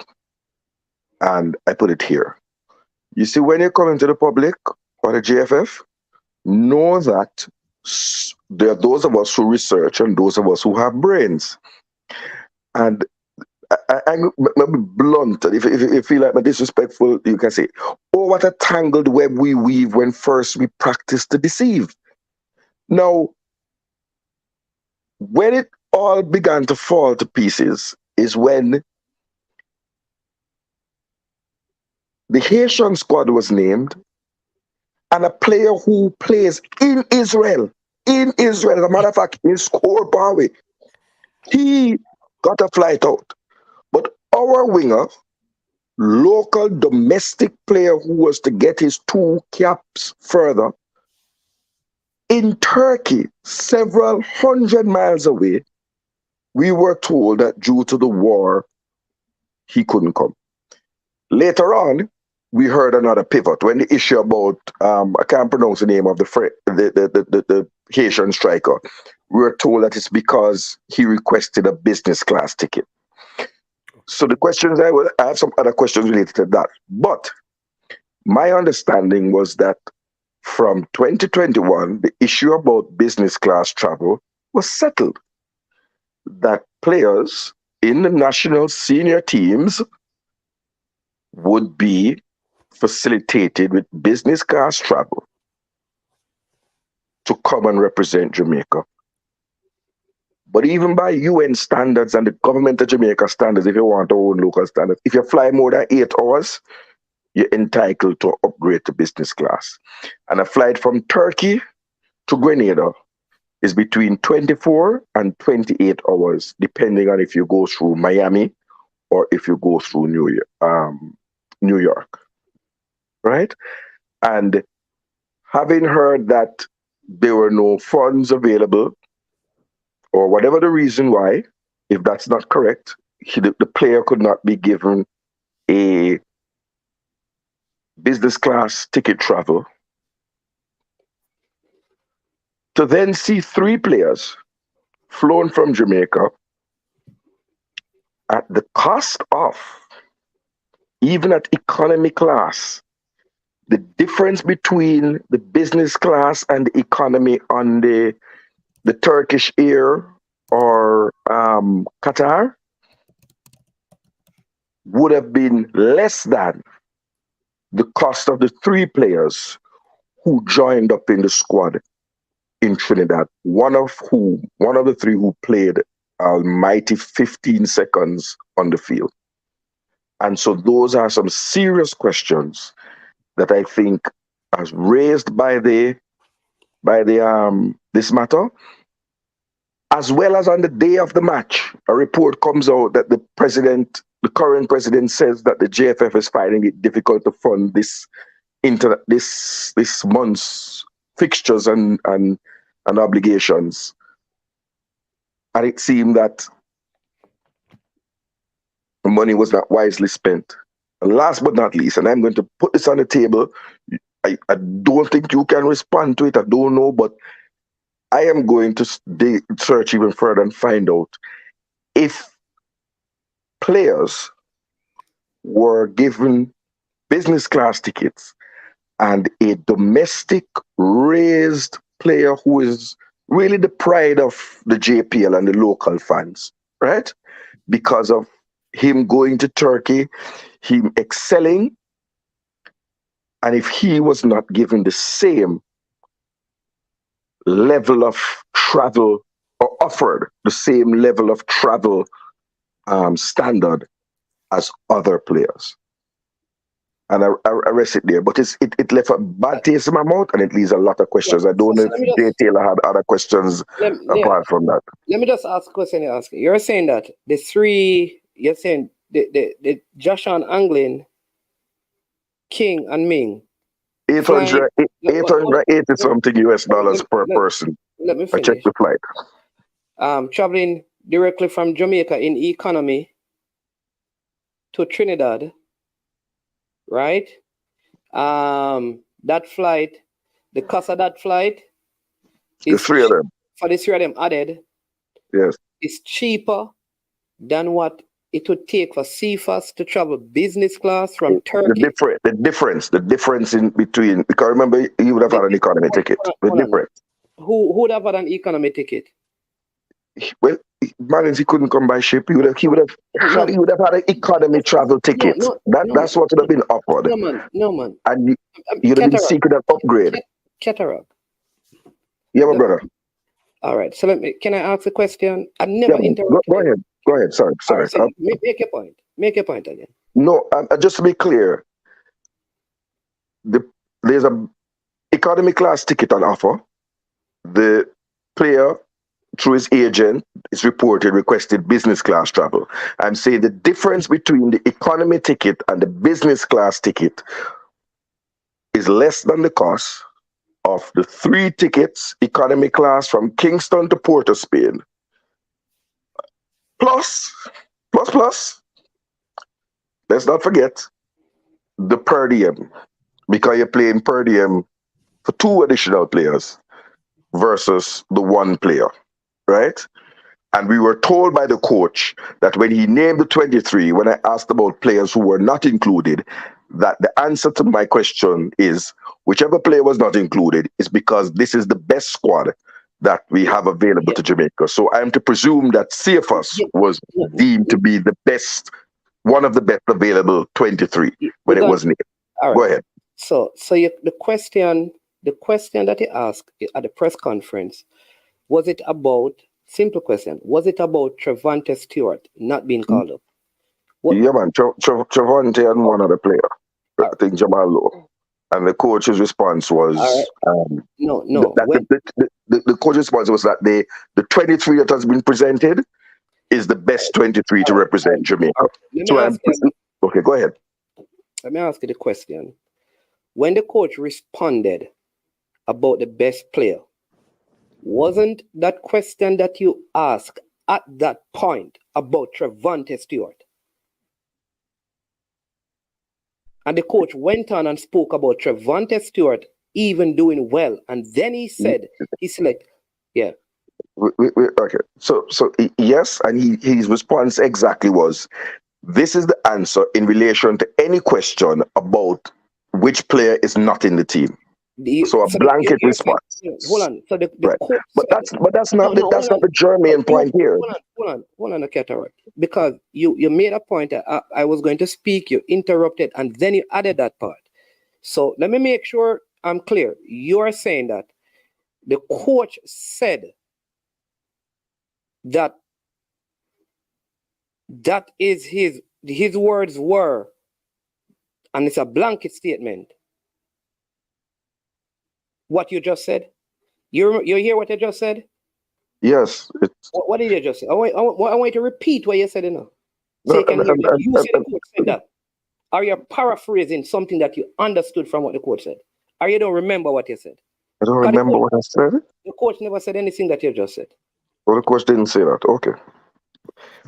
and I put it here. You see, when you're coming to the public or the JFF, know that there are those of us who research and those of us who have brains. And I'm blunt. If you feel like I'm disrespectful, you can say, oh, what a tangled web we weave when first we practice to deceive. Now, when it all began to fall to pieces is when the Haitian squad was named, and a player who plays in Israel, as a matter of fact, in Score Barway, he got a flight out. But our winger, local domestic player who was to get his 2 caps further, in Turkey, several hundred miles away, we were told that due to the war, he couldn't come. Later on, we heard another pivot when the issue about I can't pronounce the name of the Haitian striker. We were told that it's because he requested a business class ticket. So the questions I have some other questions related to that. But my understanding was that from 2021, the issue about business class travel was settled. That players in the national senior teams would be facilitated with business class travel to come and represent Jamaica. But even by UN standards and the government of Jamaica standards, if you want to own local standards, if you fly more than 8 hours, you're entitled to upgrade to business class. And a flight from Turkey to Grenada is between 24 and 28 hours, depending on if you go through Miami or if you go through New York. Right? And having heard that there were no funds available, or whatever the reason why, if that's not correct, the player could not be given a business class ticket travel, to then see 3 players flown from Jamaica at the cost of, even at economy class, the difference between the business class and the economy on the Turkish Air or Qatar would have been less than the cost of the 3 players who joined up in the squad in Trinidad. One of the 3 who played almighty 15 seconds on the field. And so those are some serious questions that I think are raised by this matter. As well as on the day of the match, a report comes out that the current president says that the JFF is finding it difficult to fund this month's fixtures and obligations. And it seemed that the money was not wisely spent. And last but not least, and I'm going to put this on the table, I don't think you can respond to it, I don't know, but I am going to search even further and find out if players were given business class tickets and a domestic raised player who is really the pride of the JPL and the local fans, right? Because of him going to Turkey, him excelling, and if he was not given the same level of travel or offered the same level of travel standard as other players. And I rest it there. But it left a bad taste in my mouth and it leaves a lot of questions. I don't know if Jay Taylor had other questions apart from that. Let me just ask a question you're asking. You're saying that the Josh and Anglin, King and Ming, 880 something US dollars per person. Let me finish. I checked the flight. Traveling directly from Jamaica in economy to Trinidad, right? That flight, the cost of that flight the 3 of them. For the 3 of them added, yes, is cheaper than what it would take for CFAS to travel business class from Turkey. The difference in between, because remember, he would have had an economy ticket. The difference. Who would have had an economy ticket? Well, Marlins, he couldn't come by ship. He would have had an economy travel ticket. That's what would have been offered. No man. And you'd have been seeking an upgrade. Cataract. Yeah, my brother. All right. So can I ask a question? I've never interrupted. Go ahead. Sorry. Right, so make your point. Make your point again. No, just to be clear, there's a economy class ticket on offer. The player, through his agent, is requested business class travel. I'm saying the difference between the economy ticket and the business class ticket is less than the cost of the 3 tickets, economy class from Kingston to Port of Spain. Plus, let's not forget the per diem, because you're playing per diem for 2 additional players versus the 1 player, right? And we were told by the coach that when he named the 23, when I asked about players who were not included, that the answer to my question is whichever player was not included is because this is the best squad that we have available to Jamaica. So I'm to presume that CFS was deemed to be the best, one of the best available 23 when it was named. Right. Go ahead. So the question that he asked at the press conference, was it about, simple question, was it about Trevante Stewart not being called up? Yeah, man, Trevante and one other player, I think Jamal Lowe. And the coach's response was no. The coach's response was that the 23 that has been presented is the best 23 to represent Jamaica. Okay, go ahead. Let me ask you the question. When the coach responded about the best player, wasn't that question that you asked at that point about Trevante Stewart? And the coach went on and spoke about Trevante Stewart even doing well. And then he said, yeah. Okay. So yes, and his response exactly was, this is the answer in relation to any question about which player is not in the team. So a blanket response. Hold on. So the right. coach But that's not the germane point here. Hold on, Cataract. Because you made a point that I was going to speak, you interrupted, and then you added that part. So let me make sure I'm clear. You are saying that the coach said that is his words were, and it's a blanket statement. What you just said? You hear what you just said? Yes. What did you just say? I want you to repeat what you said enough. So you can hear that. You said the coach said that. Are you paraphrasing something that you understood from what the coach said? Or you don't remember what you said? I don't remember what I said. The coach never said anything that you just said. Well, the coach didn't say that. Okay.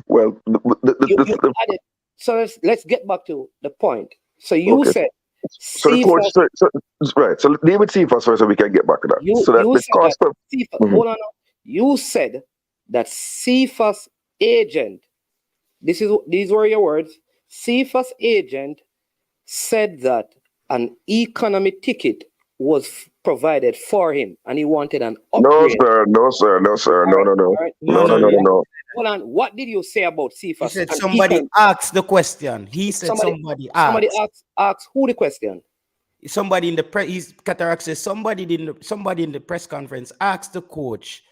Well, you added, so let's get back to the point. So you said, so the coach, right. So deal with CFAS first so we can get back to that. Hold on. You said that CFAS agent, these were your words, CFAS agent said that an economy ticket was provided for him and he wanted an upgrade. No, sir. No. Hold on. What did you say about CFAS? He said somebody asked the question. He said somebody asked. Somebody asked who the question? Somebody in the press. Cataract says somebody in the press conference asked the coach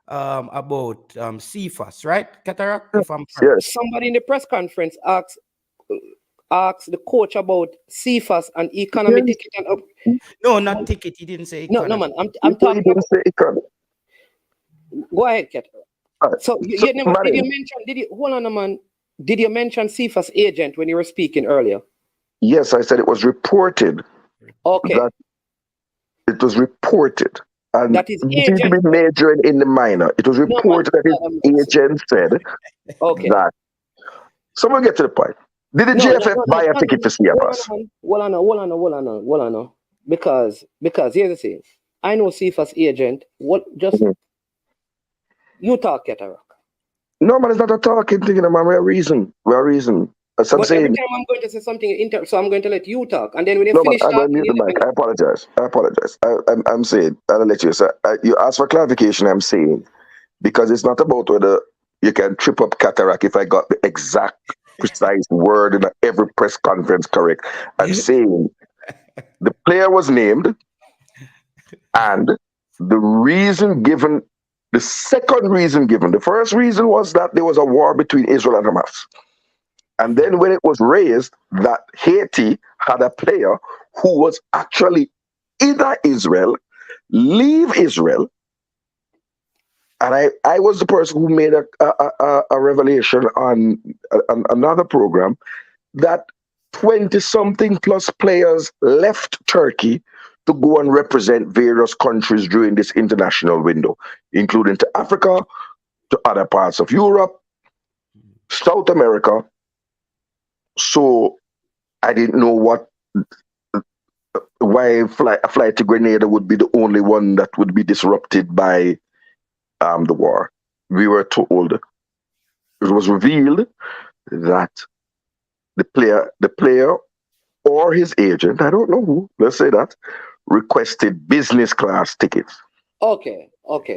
about CFAS, right? Cataract. If I'm correct. Yes. Somebody in the press conference asked the coach about CFAS and economy ticket and No, not ticket. He didn't say economy. No, man. I'm talking about economy. Go ahead, Cataract. So did you mention CFAS agent when you were speaking earlier? Yes, I said it was reported. Okay. That it was reported. And that is agent. To be majoring in the minor. It was reported that his agent said that. So we'll get to the point. Did the GFF buy a ticket to CFAS? Hold on. Because here's the thing. I know CFAS agent. You talk, Cataract. No, man, it's not a talking thing, man. We are reason. As I'm saying, every time I'm going to say something, so I'm going to let you talk, and then when you finish talking, I'm mute the mic. I apologize. I'm saying I'll let you. So you ask for clarification. I'm saying because it's not about whether you can trip up Cataract if I got the exact precise word in every press conference correct. I'm saying the player was named, and the reason given. The second reason given, the first reason was that there was a war between Israel and Hamas. And then when it was raised that Haiti had a player who was actually in Israel, leave Israel, and I was the person who made a revelation on another program that 20-something plus players left Turkey to go and represent various countries during this international window, including to Africa, to other parts of Europe, South America. So I didn't know why a flight to Grenada would be the only one that would be disrupted by the war. We were told, it was revealed that the player or his agent, I don't know who, let's say that, requested business class tickets. Okay.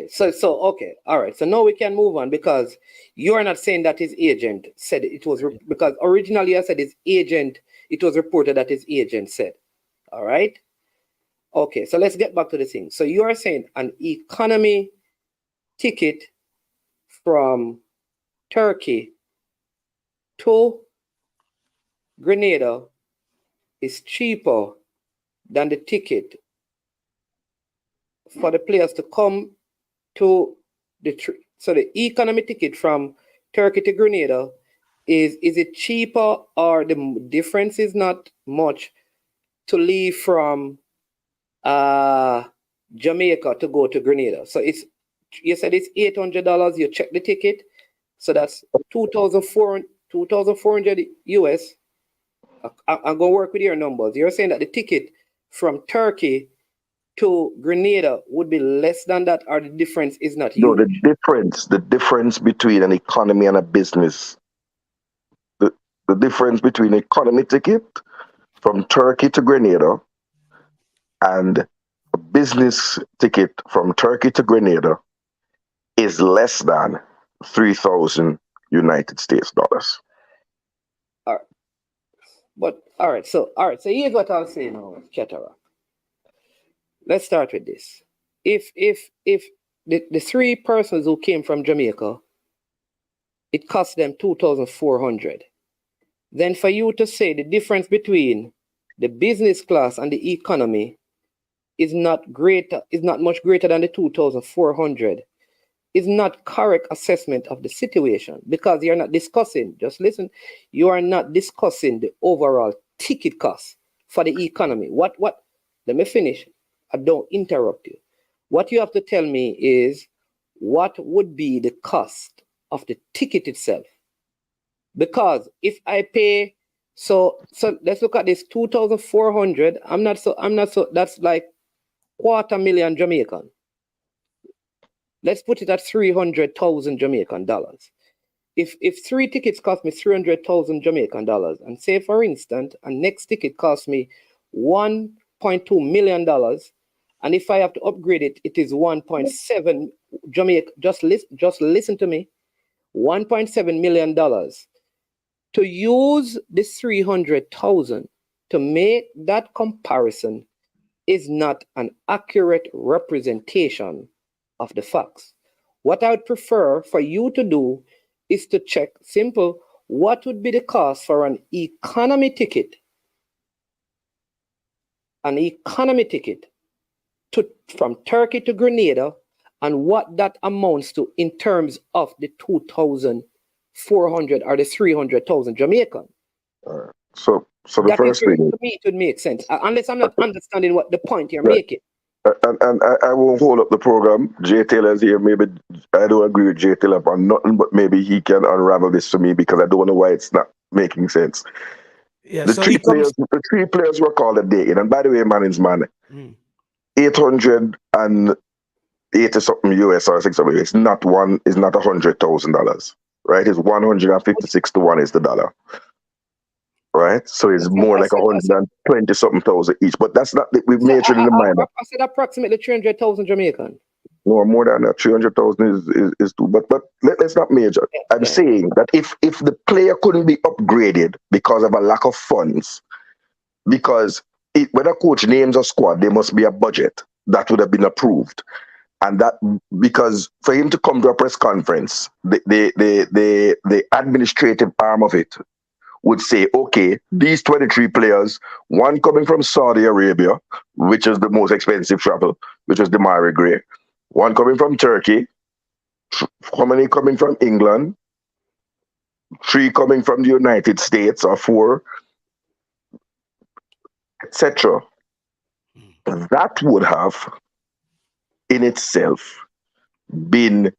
So okay. All right. So now we can move on because you are not saying that his agent said it was because originally I said his agent, it was reported that his agent said. All right. Okay. So let's get back to the thing. So you are saying an economy ticket from Turkey to Grenada is cheaper than the ticket for the players to come to so the economy ticket from Turkey to Grenada is it cheaper or the difference is not much to leave from Jamaica to go to Grenada? So you said it's $800. You check the ticket, so that's $2,400 US. I'm gonna work with your numbers. You're saying that the ticket from Turkey to Grenada would be less than that, or the difference is not huge? No, the difference between an economy and a business, the difference between an economy ticket from Turkey to Grenada and a business ticket from Turkey to Grenada is less than 3,000 United States dollars. All right. But all right, so here's what I'll say now, Chatara. Let's start with this. If the three persons who came from Jamaica, it cost them 2,400. Then for you to say the difference between the business class and the economy is not much greater than the 2,400 is not correct assessment of the situation, because you're not discussing, just listen, you are not discussing the overall ticket cost for the economy. What, let me finish. I don't interrupt you. What you have to tell me is what would be the cost of the ticket itself. Because if I pay, so let's look at this 2,400. I'm not so, that's like 250,000 Jamaican. Let's put it at 300,000 Jamaican dollars. If three tickets cost me 300,000 Jamaican dollars, and say for instance, a next ticket costs me $1.2 million, and if I have to upgrade it, it is 1.7 Jamaica. Just listen to me, $1.7 million. To use this 300,000 to make that comparison is not an accurate representation of the facts. What I would prefer for you to do is to check simple, what would be the cost for an economy ticket? An economy ticket from Turkey to Grenada, and what that amounts to in terms of the 2,400 or the 300,000 Jamaican. So the that first thing, to me, it would make sense, unless I'm not understanding what the point you're making. And I won't hold up the program. Jay Taylor's here. Maybe I don't agree with Jay Taylor on nothing, but maybe he can unravel this for me, because I don't know why it's not making sense. Yeah, the so three players were called a day in, and by the way, man is man. 880 something US or 600. It's not $100,000, right? It's 156 to 1 is the dollar. Right, so it's more like 120 something thousand each, but that's not. We've measured in the mind. I said approximately 300,000 Jamaican. No, more than that. 300,000 is too. But let's not major. I'm saying that if the player couldn't be upgraded because of a lack of funds, because when a coach names a squad, there must be a budget that would have been approved, and that because for him to come to a press conference, the administrative arm of it would say, okay, these 23 players, one coming from Saudi Arabia, which is the most expensive travel, which is Demari Gray, one coming from Turkey, how many coming from England, 3 coming from the United States, or 4, etc. That would have, in itself, been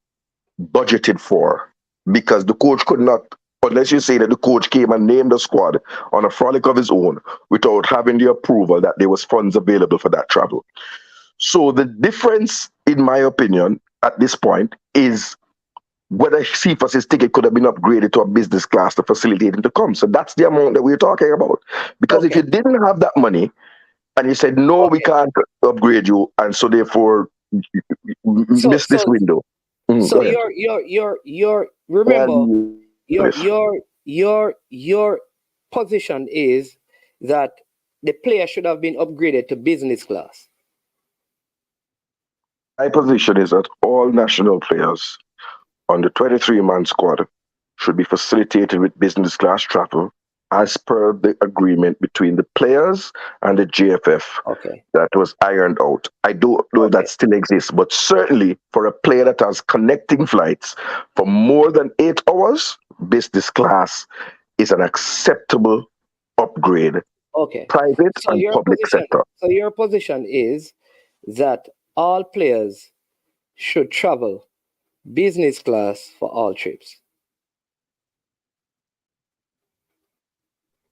budgeted for, because the coach could not, unless you say that the coach came and named the squad on a frolic of his own without having the approval that there was funds available for that travel. So the difference, in my opinion, at this point is whether Cephas's ticket could have been upgraded to a business class to facilitate him to come. So that's the amount that we're talking about. Because if you didn't have that money and you said, no, we can't upgrade you, and so therefore miss this window. So your remember, your position is that the player should have been upgraded to business class. My position is that all national players on the 23-man squad should be facilitated with business class travel as per the agreement between the players and the GFF that was ironed out. I don't know if that still exists, but certainly for a player that has connecting flights for more than 8 hours, business class is an acceptable upgrade. Private and public sector. So your position is that all players should travel business class for all trips.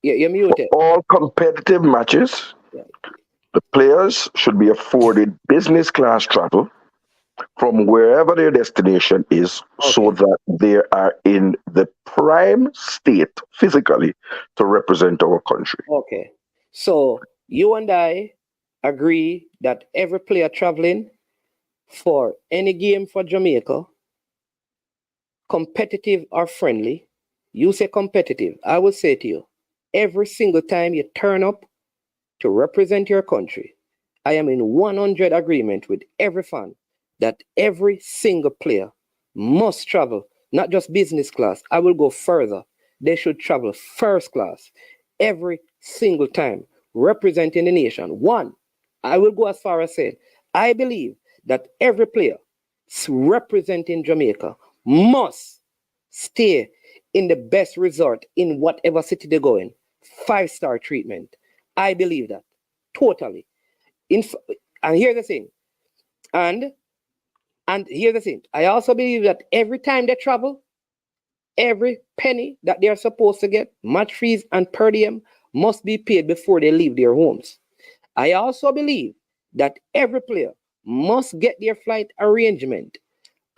You're muted. For all competitive matches, the players should be afforded business class travel from wherever their destination is, so that they are in the prime state physically to represent our country. Okay. So you and I agree that every player traveling for any game for Jamaica, competitive or friendly, you say competitive, I will say to you, every single time you turn up to represent your country, I am in 100 agreement with every fan that every single player must travel, not just business class. I will go further. They should travel first class every single time, representing the nation. One, I will go as far as saying, I believe that every player representing Jamaica must stay in the best resort in whatever city they go in. 5-star treatment. I believe that totally. And here's the thing. And here's the thing. I also believe that every time they travel, every penny that they are supposed to get, match fees and per diem, must be paid before they leave their homes. I also believe that every player must get their flight arrangement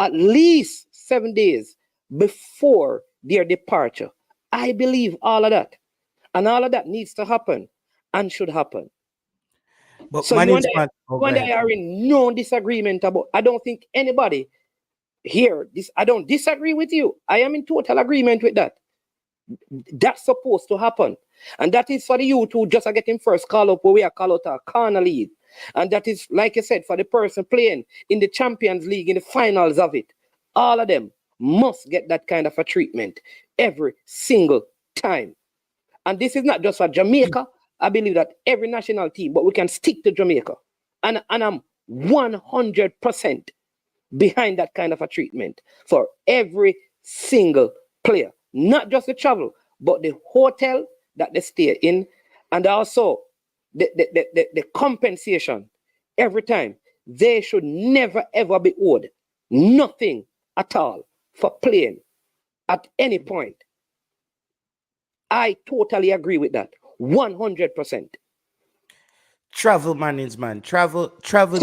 at least 7 days before their departure. I believe all of that. And all of that needs to happen and should happen. But So you and management, I are in no disagreement about. I don't think anybody here. I don't disagree with you. I am in total agreement with that. That's supposed to happen, and that is for the youth who just are getting first call up where we are call out a corner league, and that is, like I said, for the person playing in the Champions League in the finals of it. All of them must get that kind of a treatment every single time. And this is not just for Jamaica. I believe that every national team, but we can stick to Jamaica. And I'm 100% behind that kind of a treatment for every single player. Not just the travel, but the hotel that they stay in, and also the compensation every time. They should never ever be owed nothing at all for playing at any point. I totally agree with that. 100%. travel management, travel,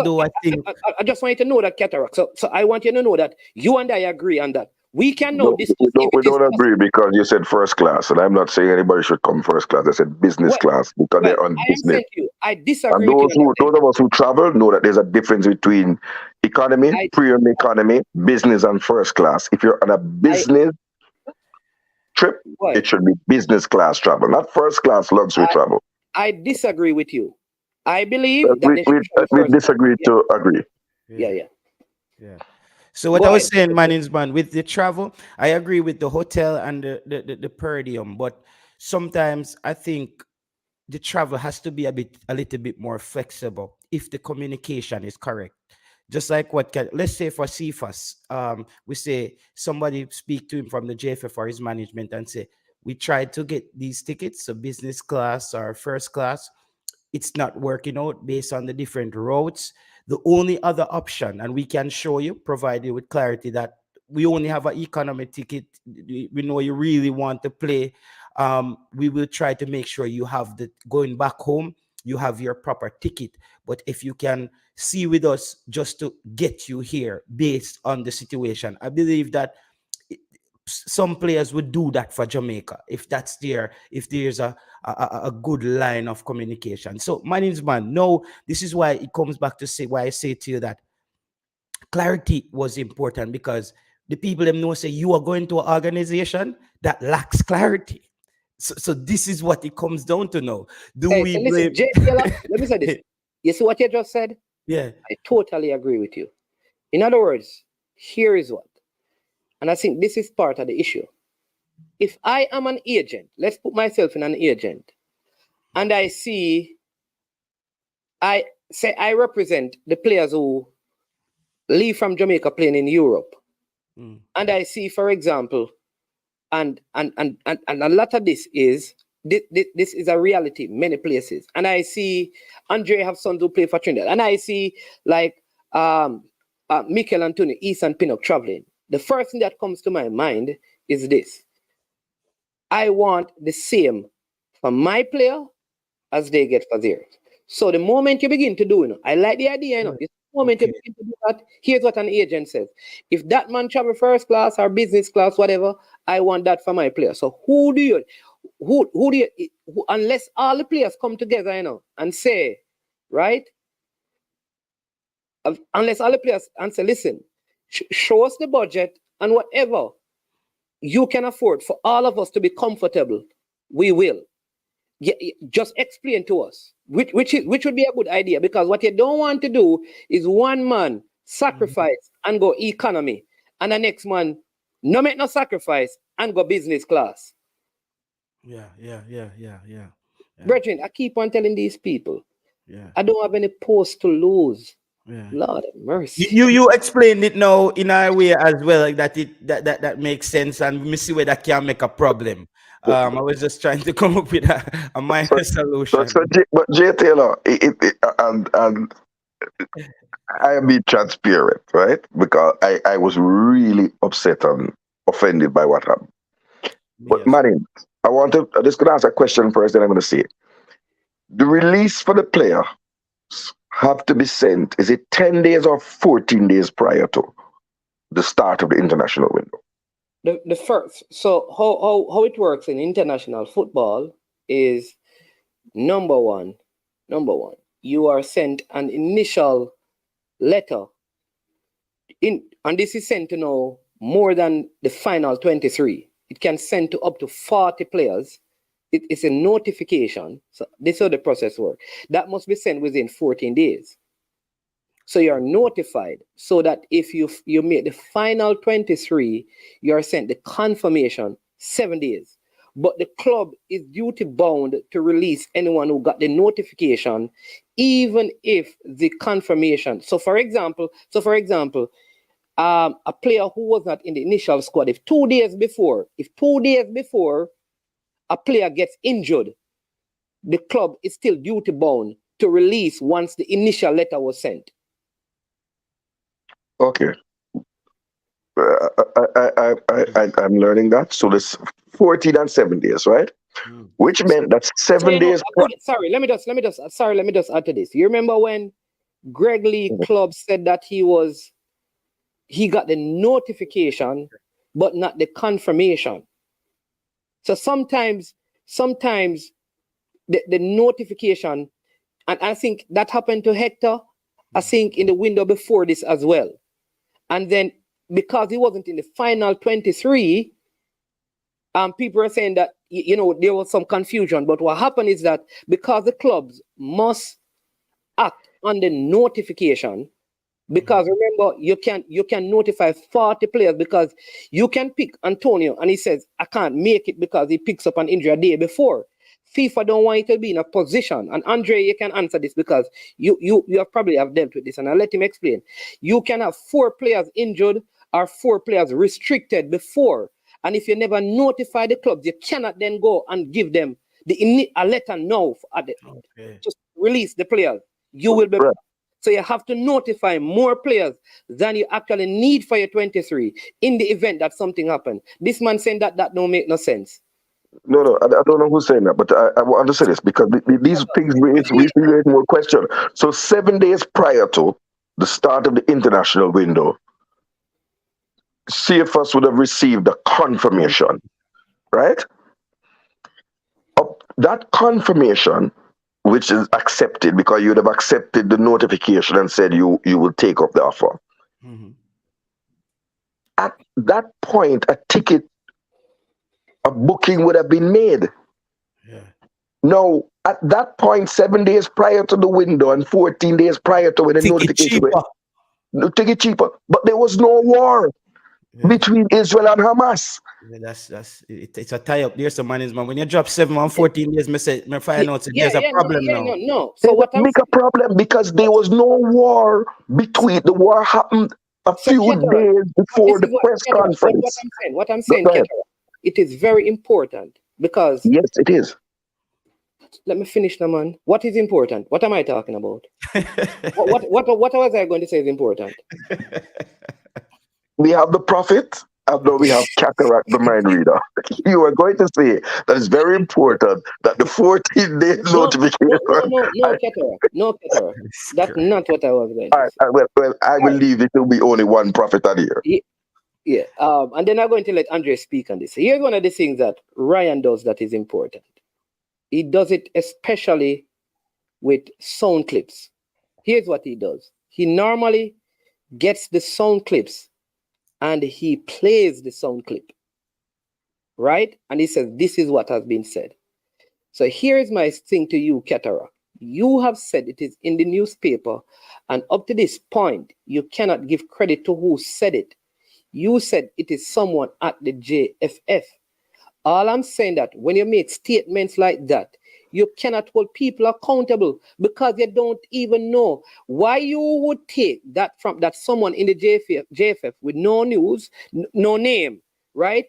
though I think I just want you to know that, Cataract. So I want you to know that you and I agree on that. We can now discuss. We don't agree because you said first class, and I'm not saying anybody should come first class. I said business class because they're on business. I disagree and with you. those of us who travel know that there's a difference between economy, premium economy, business, and first class. If you're on a business trip, it should be business class travel, not first class luxury travel. I disagree with you. I believe that we disagree to agree. Yeah. So what I was saying, management, with the travel, I agree with the hotel and the per diem, but sometimes I think the travel has to be a little bit more flexible if the communication is correct. Just like let's say for CFAS, we say somebody speak to him from the JFF or his management and say, we tried to get these tickets, so business class or first class, it's not working out based on the different routes. The only other option, and we can show you, provide you with clarity, that we only have an economy ticket. We know you really want to play. We will try to make sure you have going back home, you have your proper ticket. But if you can see with us just to get you here based on the situation, I believe that some players would do that for Jamaica if there's a good line of communication. So management, no, this is why it comes back to why I say to you that clarity was important, because the people them know say you are going to an organization that lacks clarity. So this is what it comes down to now. Let me say this. You see what you just said? Yeah. I totally agree with you. In other words, here is what. And I think this is part of the issue. If I am an agent, let's put myself in an agent, and I say I represent the players who leave from Jamaica playing in Europe. And I see, for example, and a lot of this is a reality many places. And I see Andre have sons who play for Trinidad. And I see like Mikel Antonio, Ethan Pinnock traveling. The first thing that comes to my mind is this. I want the same for my player as they get for theirs. So the moment you begin to do, I like the idea, the moment you begin to do that, here's what an agent says. If that man travel first class or business class, whatever, I want that for my player. So who do you, unless all the players come together, and say, right? Unless all the players answer, listen, show us the budget and whatever you can afford for all of us to be comfortable, we will. Just explain to us, which would be a good idea, because what you don't want to do is one man sacrifice and go economy, and the next man no make no sacrifice and go business class. Yeah. Brethren, I keep on telling these people, Yeah. I don't have any post to lose. Yeah. Lord have mercy. You explained it now in a way as well, like that makes sense, and we see where that can make a problem. I was just trying to come up with a minor solution. But Jay Taylor, and I am being transparent, right? Because I was really upset and offended by what happened. But Yes. Manny, I'm just gonna ask a question first, then I'm gonna say it. The release for the player have to be sent, is it 10 days or 14 days prior to the start of the international window? The first, so how it works in international football is number one, you are sent an initial letter and this is sent to know more than the final 23. It can send to up to 40 players. It's a notification. So this is how the process works. That must be sent within 14 days. So you're notified so that if you make the final 23, you're sent the confirmation 7 days. But the club is duty bound to release anyone who got the notification, even if the confirmation. So for example, a player who was not in the initial squad, if 2 days before a player gets injured, the club is still duty bound to release once the initial letter was sent. Okay. I'm learning that. So there's 14 and 7 days, right? Which meant that 7 days. Sorry, let me just add to this. You remember when Greg Lee Club said that he got the notification, but not the confirmation. So sometimes the notification, and I think that happened to Hector, I think in the window before this as well. And then because he wasn't in the final 23, people are saying that, there was some confusion. But what happened is that because the clubs must act on the notification, because remember, you can notify 40 players, because you can pick Antonio and he says, I can't make it because he picks up an injury a day before. FIFA don't want you to be in a position, and Andre, you can answer this because you probably have dealt with this, and I'll let him explain. You can have 4 players injured or 4 players restricted before, and if you never notify the clubs, you cannot then go and give them a letter now just release the players. You will be. So you have to notify more players than you actually need for your 23 in the event that something happened. This man saying that don't make no sense. No, I don't know who's saying that, but I want to say this because these things raise more question. So 7 days prior to the start of the international window, CFS would have received a confirmation, right? That confirmation, which is accepted because you would have accepted the notification and said you will take up the offer. Mm-hmm. At that point, a booking would have been made. Yeah. Now, at that point, 7 days prior to the window and 14 days prior to when the notification went, take it cheaper. But there was no war between Israel and Hamas. Yeah, it's a tie up there, so management. When you drop 7 on 14 days, me find out there's a problem now. No. So what I'm a problem because there was no war between. The war happened a few days before the press conference. What I'm saying, Ketara, it is very important because yes, it is. Let me finish, now, man. What is important? What am I talking about? what was I going to say is important? We have the prophet, and now we have Cataract, the mind reader. You are going to say that it's very important that the 14-day notification. No, Cataract. That's not what I was going to say. Well, I will leave it to be only one prophet out here. Yeah. And then I'm going to let Andre speak on this. Here's one of the things that Ryan does that is important. He does it especially with sound clips. Here's what he does. He normally gets the sound clips and he plays the sound clip, right? And he says, this is what has been said. So here's my thing to you, Cataract. You have said it is in the newspaper, and up to this point, you cannot give credit to who said it. You said it is someone at the JFF. All I'm saying that when you make statements like that, you cannot hold people accountable because you don't even know why you would take that from that someone in the JFF with no news, no name, right?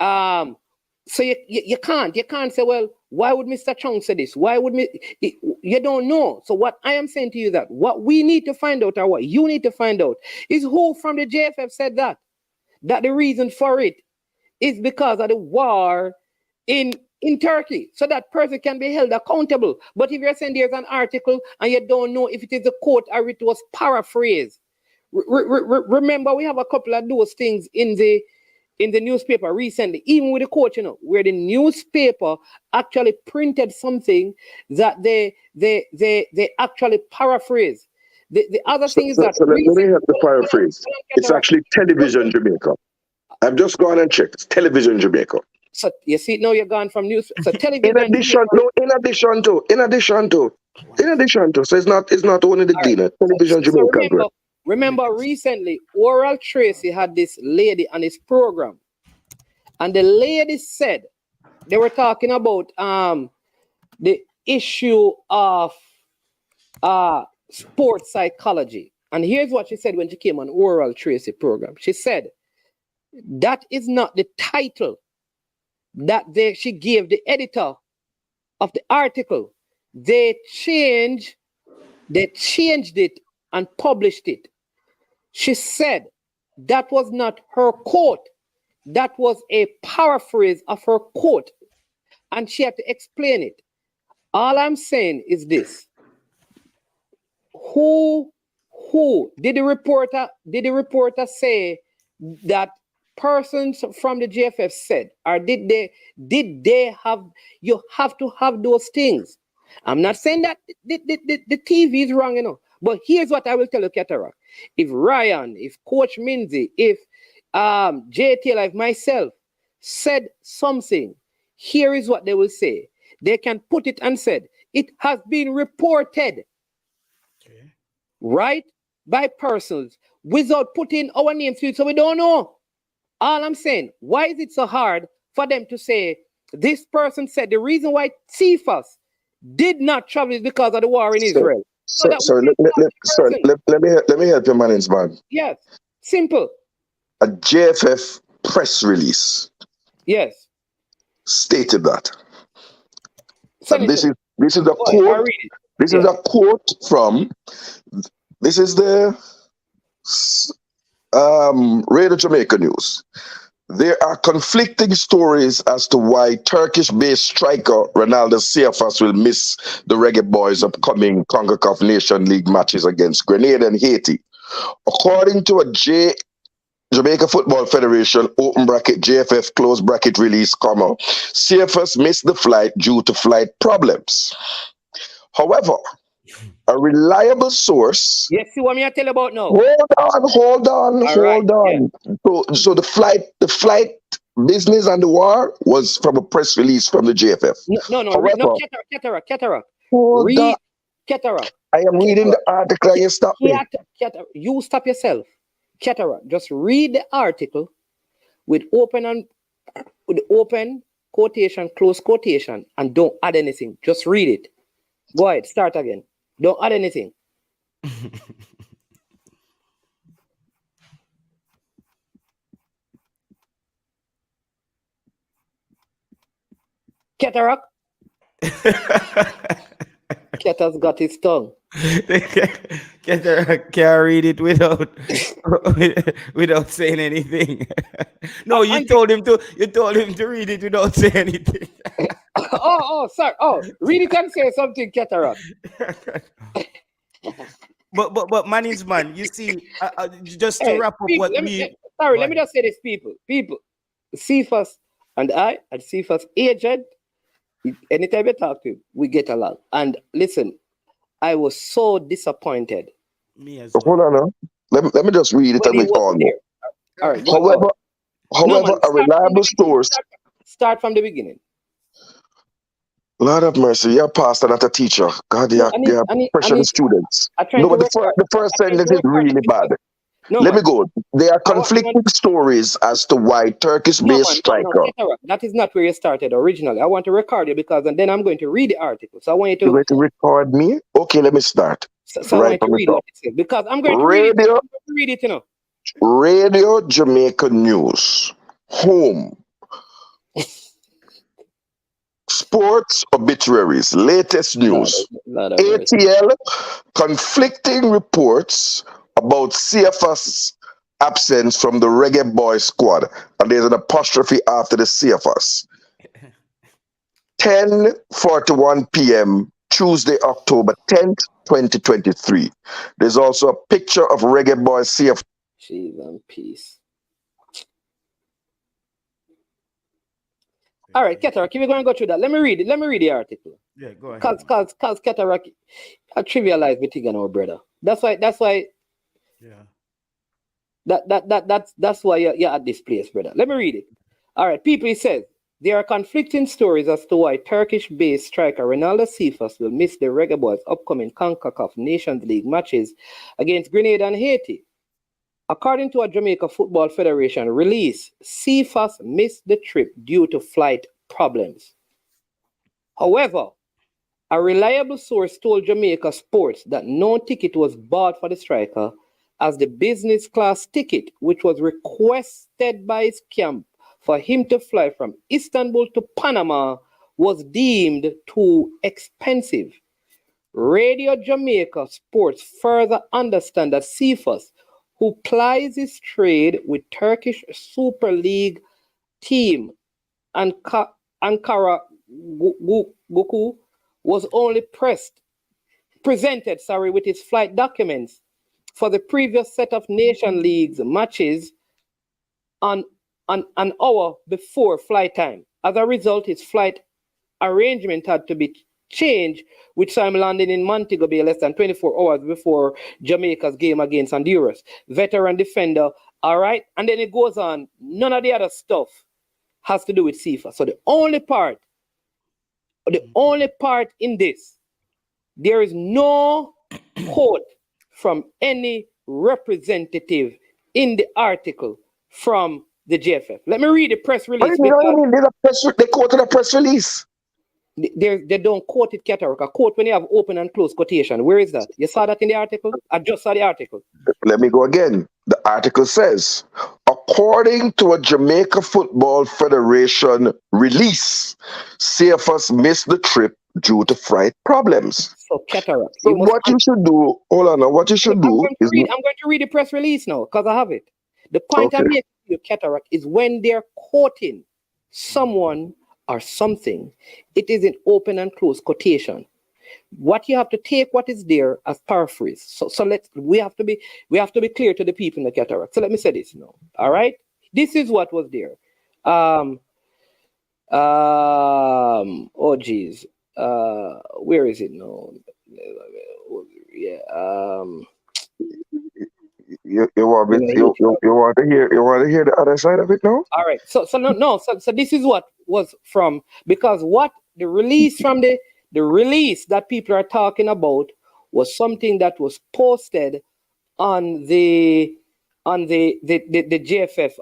So you can't say, well, why would Mr. Chung say this? Why would you don't know. So what I am saying to you that what we need to find out, or what you need to find out, is who from the JFF said that the reason for it is because of the war in Turkey, so that person can be held accountable. But if you're saying there's an article and you don't know if it is a quote or it was paraphrased, remember we have a couple of those things in the newspaper recently, even with the coach, where the newspaper actually printed something that they actually paraphrase. The other thing is that let me have the paraphrase. It's actually Television Jamaica. I've just gone and checked. It's Television Jamaica. So you see, now you're gone from news. So television. In addition to. So it's not only the Dina. Television Jamaica. Remember recently, Oral Tracy had this lady on his program, and the lady said they were talking about the issue of sports psychology. And here's what she said when she came on Oral Tracy program. She said that is not the title that she gave the editor of the article. They changed it and published it. She said that was not her quote. That was a paraphrase of her quote. And she had to explain it. All I'm saying is this. Who did the reporter say that persons from the JFF said, or did they have, you have to have those things. I'm not saying that the TV is wrong, but here's what I will tell you, Cataract. If Ryan, if Coach Minzy, if JTL, like myself, said something, here is what they will say. They can put it and said, it has been reported, right, by persons without putting our names to it, so we don't know. All I'm saying, why is it so hard for them to say, this person said the reason why Cephas did not travel is because of the war in Israel? Let me help you, man. Yes, simple. A JFF press release. Yes. Stated that. And this is a quote. This is a quote from. This is the Radio Jamaica News. There are conflicting stories as to why Turkish-based striker Ronaldo Cephas will miss the Reggae Boyz upcoming CONCACAF Nation League matches against Grenada and Haiti. According to a Jamaica Football Federation open bracket JFF close bracket release, Cephas missed the flight due to flight problems. However, a reliable source. Yes, see what me I tell you about now. Hold on. Yeah. So the flight business and the war was from a press release from the JFF. No, Cataract. Cataract. I am reading the article and you stop me. You stop yourself. Cataract. Just read the article with open quotation, close quotation, and don't add anything. Just read it. Go ahead, start again. Don't add anything. Cataract. Cat has got his tongue. Cataract can't read it without saying anything. No, you told him to read it without saying anything. Sorry. Read it and say something, Cataract. But man is man. You see, just to wrap up what let me just say this, people. Cephas and I, and Cephas agent, anytime we talk to him, we get along. And listen, I was so disappointed. Me as Hold on now. Let me just read it when and he we all wasn't know. there. All right, go on. No, However, man, a reliable source. Start from the beginning. Lord have mercy, you're a pastor, not a teacher. God, No, you're pressuring the students. No, but the first sentence is really bad. No, Let man. me go. There are I want- conflicting stories as to why Turkish-based striker. Cataract. That is not where you started originally. I want to record you because, and then I'm going to read the article. So I want you to. You're going to record me? Okay, let me start. So I want you to read what it says because I'm going to read it. You know. Radio Jamaica News. Home. Sports obituaries. Latest news. ATL. Conflicting reports about CFS absence from the Reggae Boyz squad. And there's an apostrophe after the CFS. 10:41 p.m. Tuesday, October 10th, 2023. There's also a picture of Reggae Boyz CFS. Jeez and peace. All right, Cataract, if we're going to go through that, let me read it. Let me read the article. Yeah, go ahead. Cause Cataract, I trivialize me thing, our brother. That's why. Yeah. That's why you're at this place, brother. Let me read it. All right, people, it says there are conflicting stories as to why Turkish-based striker Ronaldo Cephas will miss the Reggae Boyz' upcoming CONCACAF Nations League matches against Grenada and Haiti. According to a Jamaica Football Federation release, Cephas missed the trip due to flight problems. However, a reliable source told Jamaica Sports that no ticket was bought for the striker, as the business class ticket, which was requested by his camp for him to fly from Istanbul to Panama, was deemed too expensive. Radio Jamaica Sports further understand that Cephas, who plies his trade with Turkish Super League team Ankara Guku, was only presented with his flight documents for the previous set of Nation League's matches on an hour before flight time. As a result, his flight arrangement had to be changed, with time landing in Montego Bay less than 24 hours before Jamaica's game against Honduras. Veteran defender, all right? And then it goes on. None of the other stuff has to do with Cephas. So the only part in this, there is no quote from any representative in the article from the JFF. Let me read the press release. They quoted a press release. They don't quote it, Cataract. A quote when you have open and close quotation. Where is that? You saw that in the article? I just saw the article. Let me go again. The article says, according to a Jamaica Football Federation release, CFS missed the trip due to flight problems. So, Cataract. So what you should do, hold on now, what you should do is... I'm going to read the press release now, because I have it. The point I'm making to you, Cataract, is when they're quoting someone or something, it is an open and close quotation. What you have to take what is there as paraphrase. So we have to be clear to the people in the Cataract. So let me say this now. All right, this is what was there. Oh geez, where is it now? Yeah. You want to hear the other side of it now? All right. So this is what was from, because what the release from the release that people are talking about was something that was posted on the JFF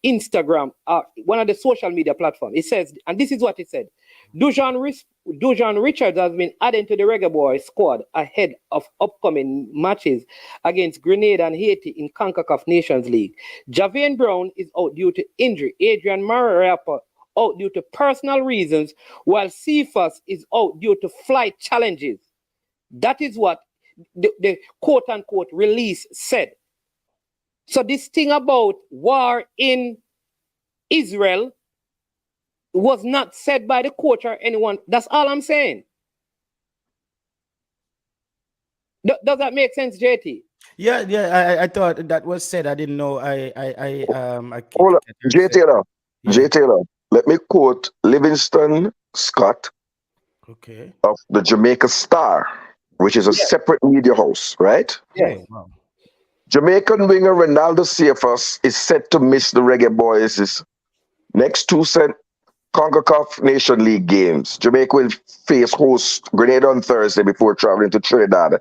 Instagram, one of the social media platforms. It says, and this is what it said: Dujan Richards has been added to the Reggae Boyz squad ahead of upcoming matches against Grenada and Haiti in CONCACAF Nations League. Javian Brown is out due to injury. Adrian Mariapa out due to personal reasons, while Cephas is out due to flight challenges. That is what the quote-unquote release said. So this thing about war in Israel was not said by the coach or anyone. That's all I'm saying. Does that make sense, JT? Yeah. I thought that was said. I didn't know. Hold on, J. Taylor. Let me quote Livingston Scott, okay, of the Jamaica Star. which is a separate media house, right? Yes. Oh, wow. Jamaican winger Ronaldo Cephas is set to miss the Reggae Boys' next two CONCACAF Nation League games. Jamaica will face host Grenada on Thursday before traveling to Trinidad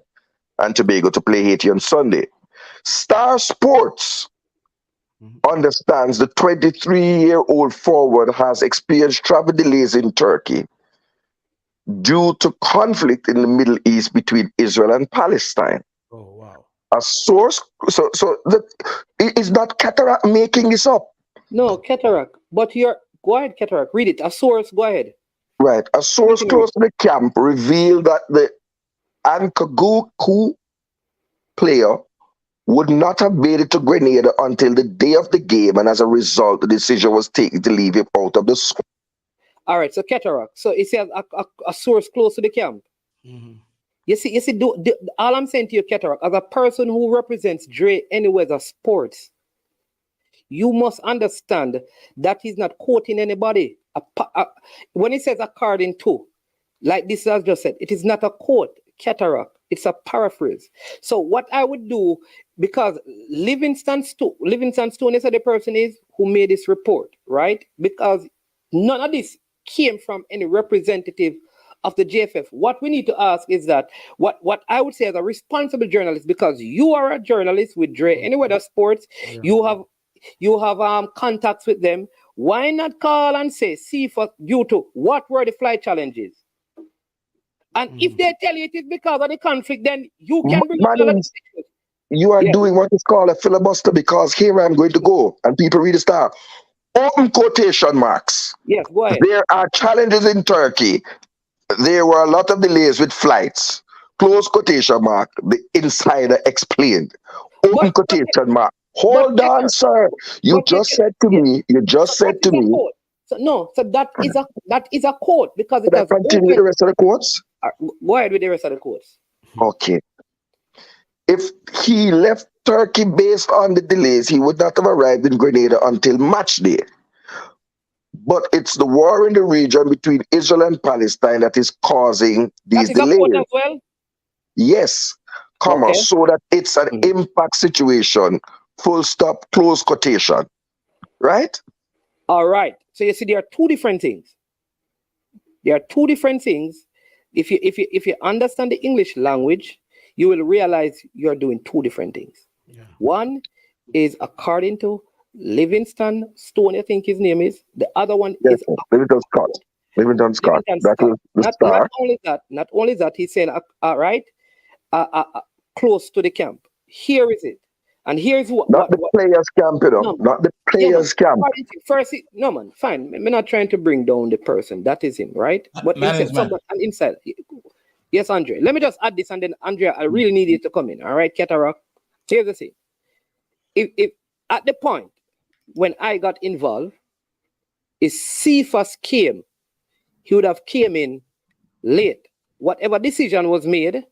and Tobago to play Haiti on Sunday. Star Sports understands the 23-year-old forward has experienced travel delays in Turkey due to conflict in the Middle East between Israel and Palestine. Oh, wow. A source, so that is not Cataract making this up. No, Cataract. But go ahead, Cataract. Read it. A source. Go ahead. Right. A source close to the camp revealed that the Ankaguku player would not have made it to Grenada until the day of the game, and as a result, the decision was taken to leave him out of the squad. All right, so Cataract. So it says a source close to the camp. Mm-hmm. You see, all I'm saying to you, Cataract, as a person who represents Dre Anywhere's sports, you must understand that he's not quoting anybody. When he says according to, like this has just said, it is not a quote, Cataract. It's a paraphrase. So what I would do, because Livingston Stone is the person is who made this report, right? Because none of this came from any representative of the JFF. What we need to ask is that what I would say as a responsible journalist, because you are a journalist with Dre Anywhere Sports, you have contacts with them. Why not call and say, see for you to what were the flight challenges? And if they tell you it is because of the conflict, then you can bring it. You are doing what is called a filibuster, because here I'm going to go, and people read the star. Open quotation marks. Yes, go ahead. There are challenges in Turkey. There were a lot of delays with flights. Close quotation mark. The insider explained. Open quotation mark. Hold on, sir. You just said to me. So that is a quote, because it has continue with the rest of the quotes. Go ahead with the rest of the quotes. Okay. If he left Turkey based on the delays, he would not have arrived in Grenada until match day. But it's the war in the region between Israel and Palestine that is causing these delays. That is a quote as well? Yes, comma, so that it's an impact situation. Full stop, close quotation. Right? All right. So you see, there are two different things. If you understand the English language, you will realize you're doing two different things. Yeah. One is according to Livingston Stone, I think his name is. The other one is Livingston Scott. Livingston Scott. That was the star. Not only that, he's saying, close to the camp. Here is it. And here's not the players' camp, you know. No, not the players' camp. First, no, man, fine. I'm not trying to bring down the person. That is him, right? But inside. Yes, Andre. Let me just add this, and then Andrea, I really need you to come in. All right, Cataract. Here's the thing. If at the point when I got involved, if Cephas came, he would have came in late. Whatever decision was made,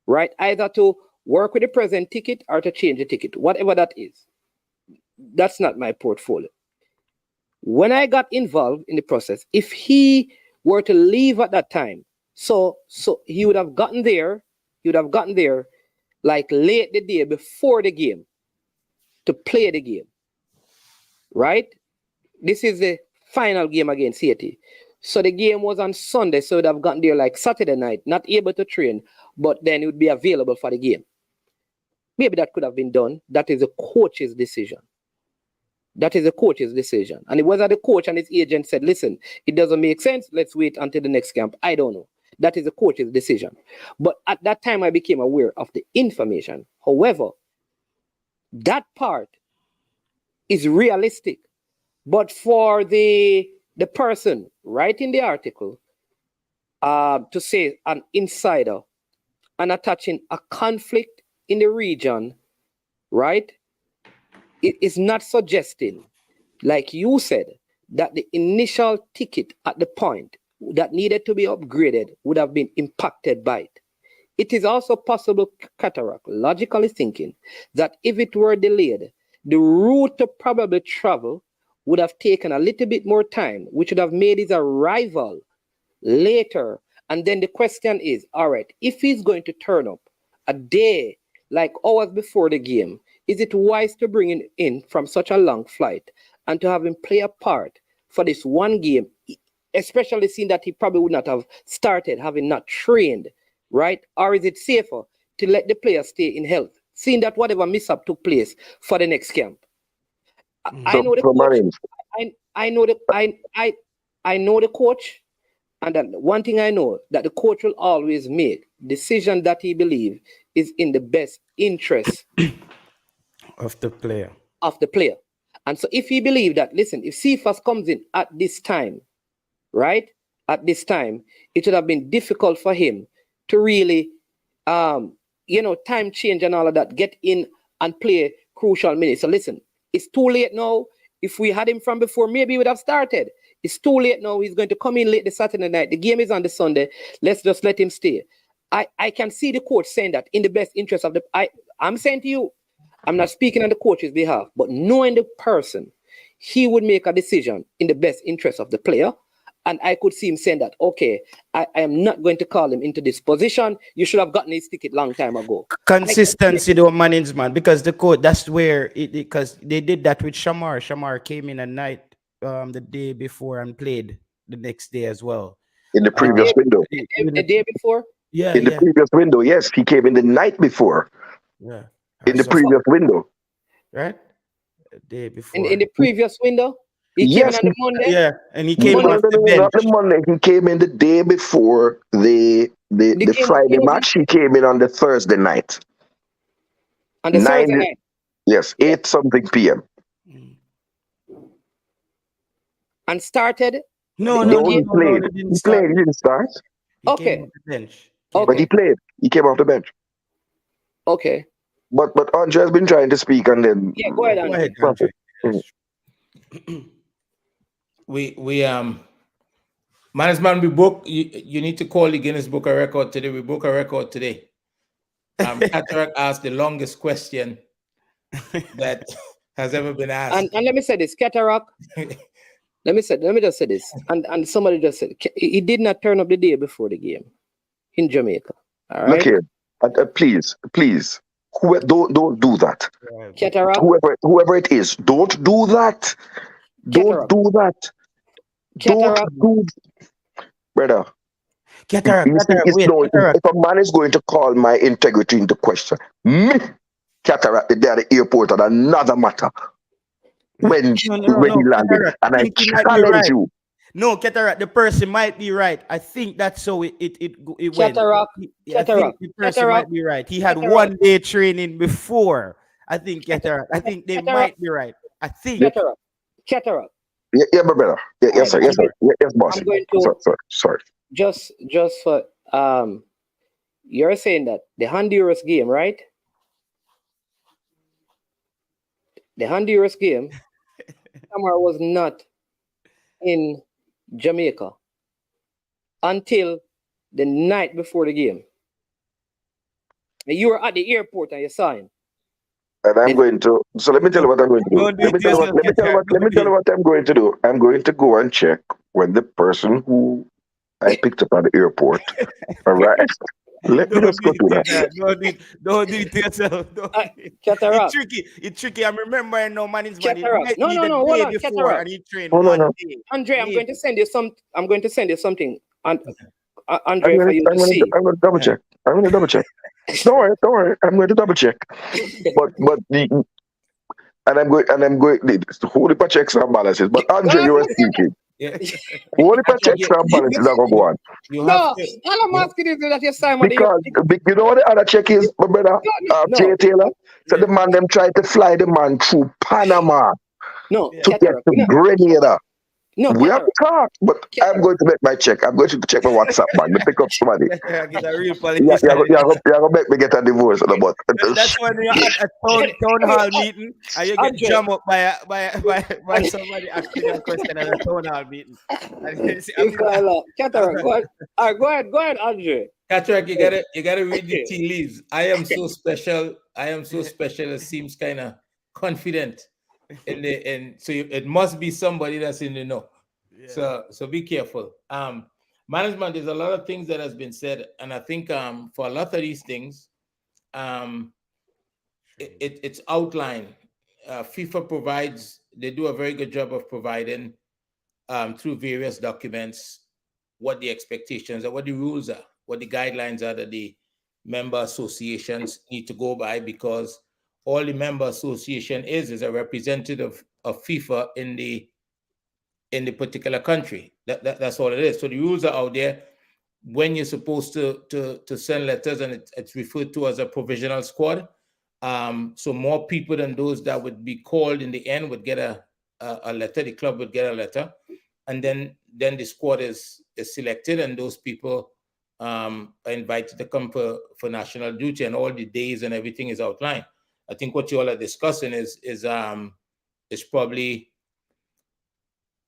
right, either to work with the present ticket or to change the ticket, whatever that is. That's not my portfolio. When I got involved in the process, if he were to leave at that time, so he would have gotten there, like late the day before the game to play the game, right? This is the final game against Haiti. So the game was on Sunday, so he would have gotten there like Saturday night, not able to train, but then he would be available for the game. Maybe that could have been done. That is a coach's decision. And it was that the coach and his agent said, listen, it doesn't make sense. Let's wait until the next camp. I don't know. That is a coach's decision. But at that time, I became aware of the information. However, that part is realistic. But for the person writing the article to say an insider and attaching a conflict in the region, right? It is not suggesting, like you said, that the initial ticket at the point that needed to be upgraded would have been impacted by it. It is also possible, Cataract, logically thinking, that if it were delayed, the route to probably travel would have taken a little bit more time, which would have made his arrival later And then the question is, all right, if he's going to turn up a day like hours before the game, is it wise to bring him in from such a long flight and to have him play a part for this one game, especially seeing that he probably would not have started having not trained, right? Or is it safer to let the player stay in health, seeing that whatever mishap took place for the next camp? I know the coach. I know the coach, and that one thing I know, that the coach will always make decision that he believes is in the best interest of the player. And so if he believes that, listen, if Cephas comes in at this time, right? At this time, it would have been difficult for him to really, time change and all of that, get in and play crucial minutes. So listen, it's too late now. If we had him from before, maybe he would have started. It's too late now. He's going to come in late the Saturday night. The game is on the Sunday. Let's just let him stay. I can see the coach saying that in the best interest of I'm saying to you, I'm not speaking on the coach's behalf, but knowing the person, he would make a decision in the best interest of the player. And I could see him saying that, okay, I am not going to call him into this position. You should have gotten his ticket long time ago. Consistency, though, management, because the coach, that's where because they did that with Shamar. Shamar came in at night the day before and played the next day as well. In the previous window. The day before? Yeah. In the previous window, yes. He came in the night before. Yeah. In the previous window. Right? The day before. In the previous window? He came in on the Monday? Yeah, and he came off the bench. Not the Monday. He came in the day before the Friday match. He came in on the Thursday night. On the Thursday night? Yes, 8-something p.m. And started? No, he played. He played. He didn't start. Okay. But he played. He came off the bench. Okay. But Andre has been trying to speak, and then yeah, go ahead, Andre. We management, we book. You need to call the Guinness Book of Record today. We book a record today. Cataract asked the longest question that has ever been asked. And let me say this, Cataract. let me just say this. And somebody just said he did not turn up the day before the game in Jamaica. All right. Look here, please. Don't do that. Cataract. Whoever it is, don't do that. Don't do that. Don't do, brother. Cataract. If a man is going to call my integrity into question, me, Cataract, the day at the airport, and another matter. When he landed, and I challenge you. No, Cataract, the person might be right. I think that's how it went. Cataract. The person might be right. He had 1 day training before. I think Cataract. I think they might be right. I think. Cataract. Yeah, my brother. Yes, sir. Yes, boss. I'm going to sorry. Just for you're saying that the Honduras game, right? The Honduras game, Samara was not in Jamaica until the night before the game. And you were at the airport and you saw him. And I'm going to. So let me tell you what I'm going to do. Let me tell you what I'm going to do. I'm going to go and check when the person who I picked up at the airport arrived. Let me just go to that. Don't do it to yourself. Cataract. It's tricky. I'm remembering no man is Cataract. No. Hold on. Cataract. And he trained no. Andre, I'm going to send you something. And Andre, for you to see. I'm going to double check. Don't worry. I'm going to double check. And I'm going. The whole heap of checks and balances. But Andre, you are speaking. Yeah. Whole heap of checks and balances are going to go on. No, I'm asking you that you're Simon. Because you know what the other check is, my brother, Jay Taylor. So the man them tried to fly the man through Panama to get to Grenada. No, we have to talk, but I'm going to make my check. I'm going to check my WhatsApp, man. To pick up somebody. Get a real You're going to make me get a divorce. But that's when you're at a town hall meeting and you get jammed up by somebody asking a question at a town hall meeting. Cataract, go ahead, Andre. Cataract, you gotta read the tea leaves. I am so special. It seems kind of confident. So it must be somebody that's in the know. Yeah. So be careful. management, there's a lot of things that has been said, and I think for a lot of these things, it's outlined. FIFA provides; they do a very good job of providing through various documents what the expectations are, what the rules are, what the guidelines are that the member associations need to go by, because all the member association is a representative of FIFA in the particular country. That's all it is. So the rules are out there. When you're supposed to send letters, and it's referred to as a provisional squad. So more people than those that would be called in the end would get a letter. The club would get a letter, and then the squad is selected, and those people are invited to come for national duty, and all the days and everything is outlined. I think what you all are discussing is probably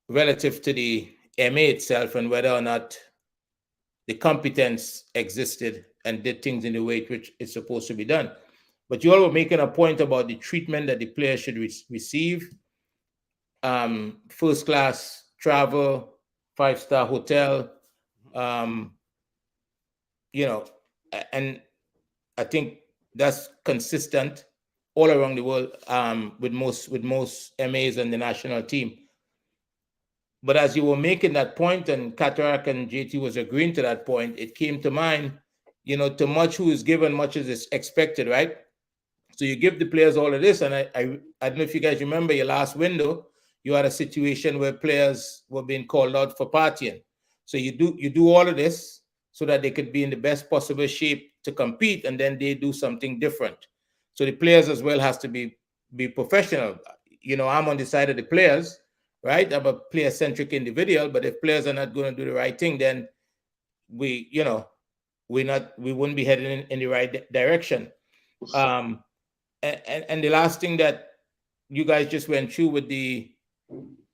relative to the MA itself and whether or not the competence existed and did things in the way which it's supposed to be done. But you all were making a point about the treatment that the players should receive. First class travel, 5-star hotel, and I think that's consistent all around the world with most MAs and the national team. But as you were making that point, and Cataract and JT was agreeing to that point, it came to mind, to much who is given, much is expected, right? So you give the players all of this, and I don't know if you guys remember your last window, you had a situation where players were being called out for partying. So you do all of this so that they could be in the best possible shape to compete, and then they do something different. So the players as well has to be professional. I'm on the side of the players, right? I'm a player-centric individual, but if players are not going to do the right thing, then we wouldn't be heading in the right direction. And the last thing that you guys just went through with the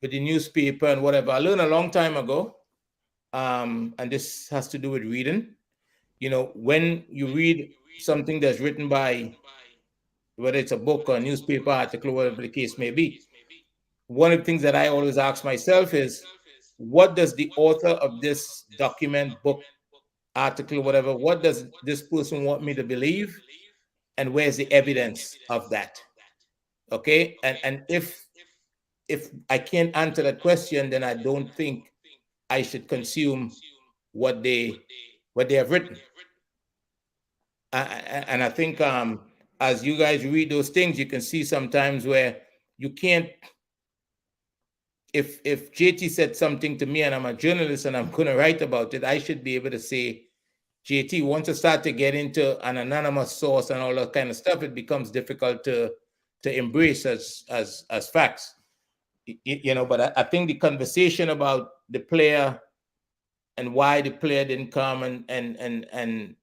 newspaper and whatever, I learned a long time ago, and this has to do with reading. When you read something that's written by, whether it's a book or a newspaper article, whatever the case may be, one of the things that I always ask myself is, what does the author of this document, book, article, whatever, what does this person want me to believe? And where's the evidence of that? Okay. And if I can't answer that question, then I don't think I should consume what they have written. And I think as you guys read those things, you can see sometimes where you can't, if JT said something to me and I'm a journalist and I'm going to write about it, I should be able to say, JT, once you start to get into an anonymous source and all that kind of stuff, it becomes difficult to embrace as facts. But I think the conversation about the player and why the player didn't come and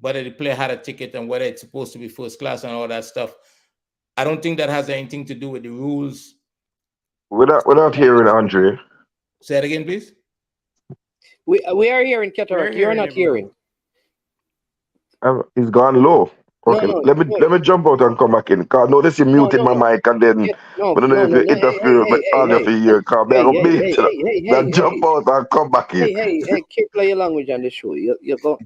whether the player had a ticket and whether it's supposed to be first class and all that stuff, I don't think that has anything to do with the rules. Without hearing Andre. Say it again, please. We are hearing Cataract. You're not hearing. He's gone low. Okay, No, let me jump out and come back in. Cause notice he muted my mic and then I don't know if you interfere with Andre for here. Cause I don't mean to. Jump out and come back in. Hey, keep play your language on the show. You go.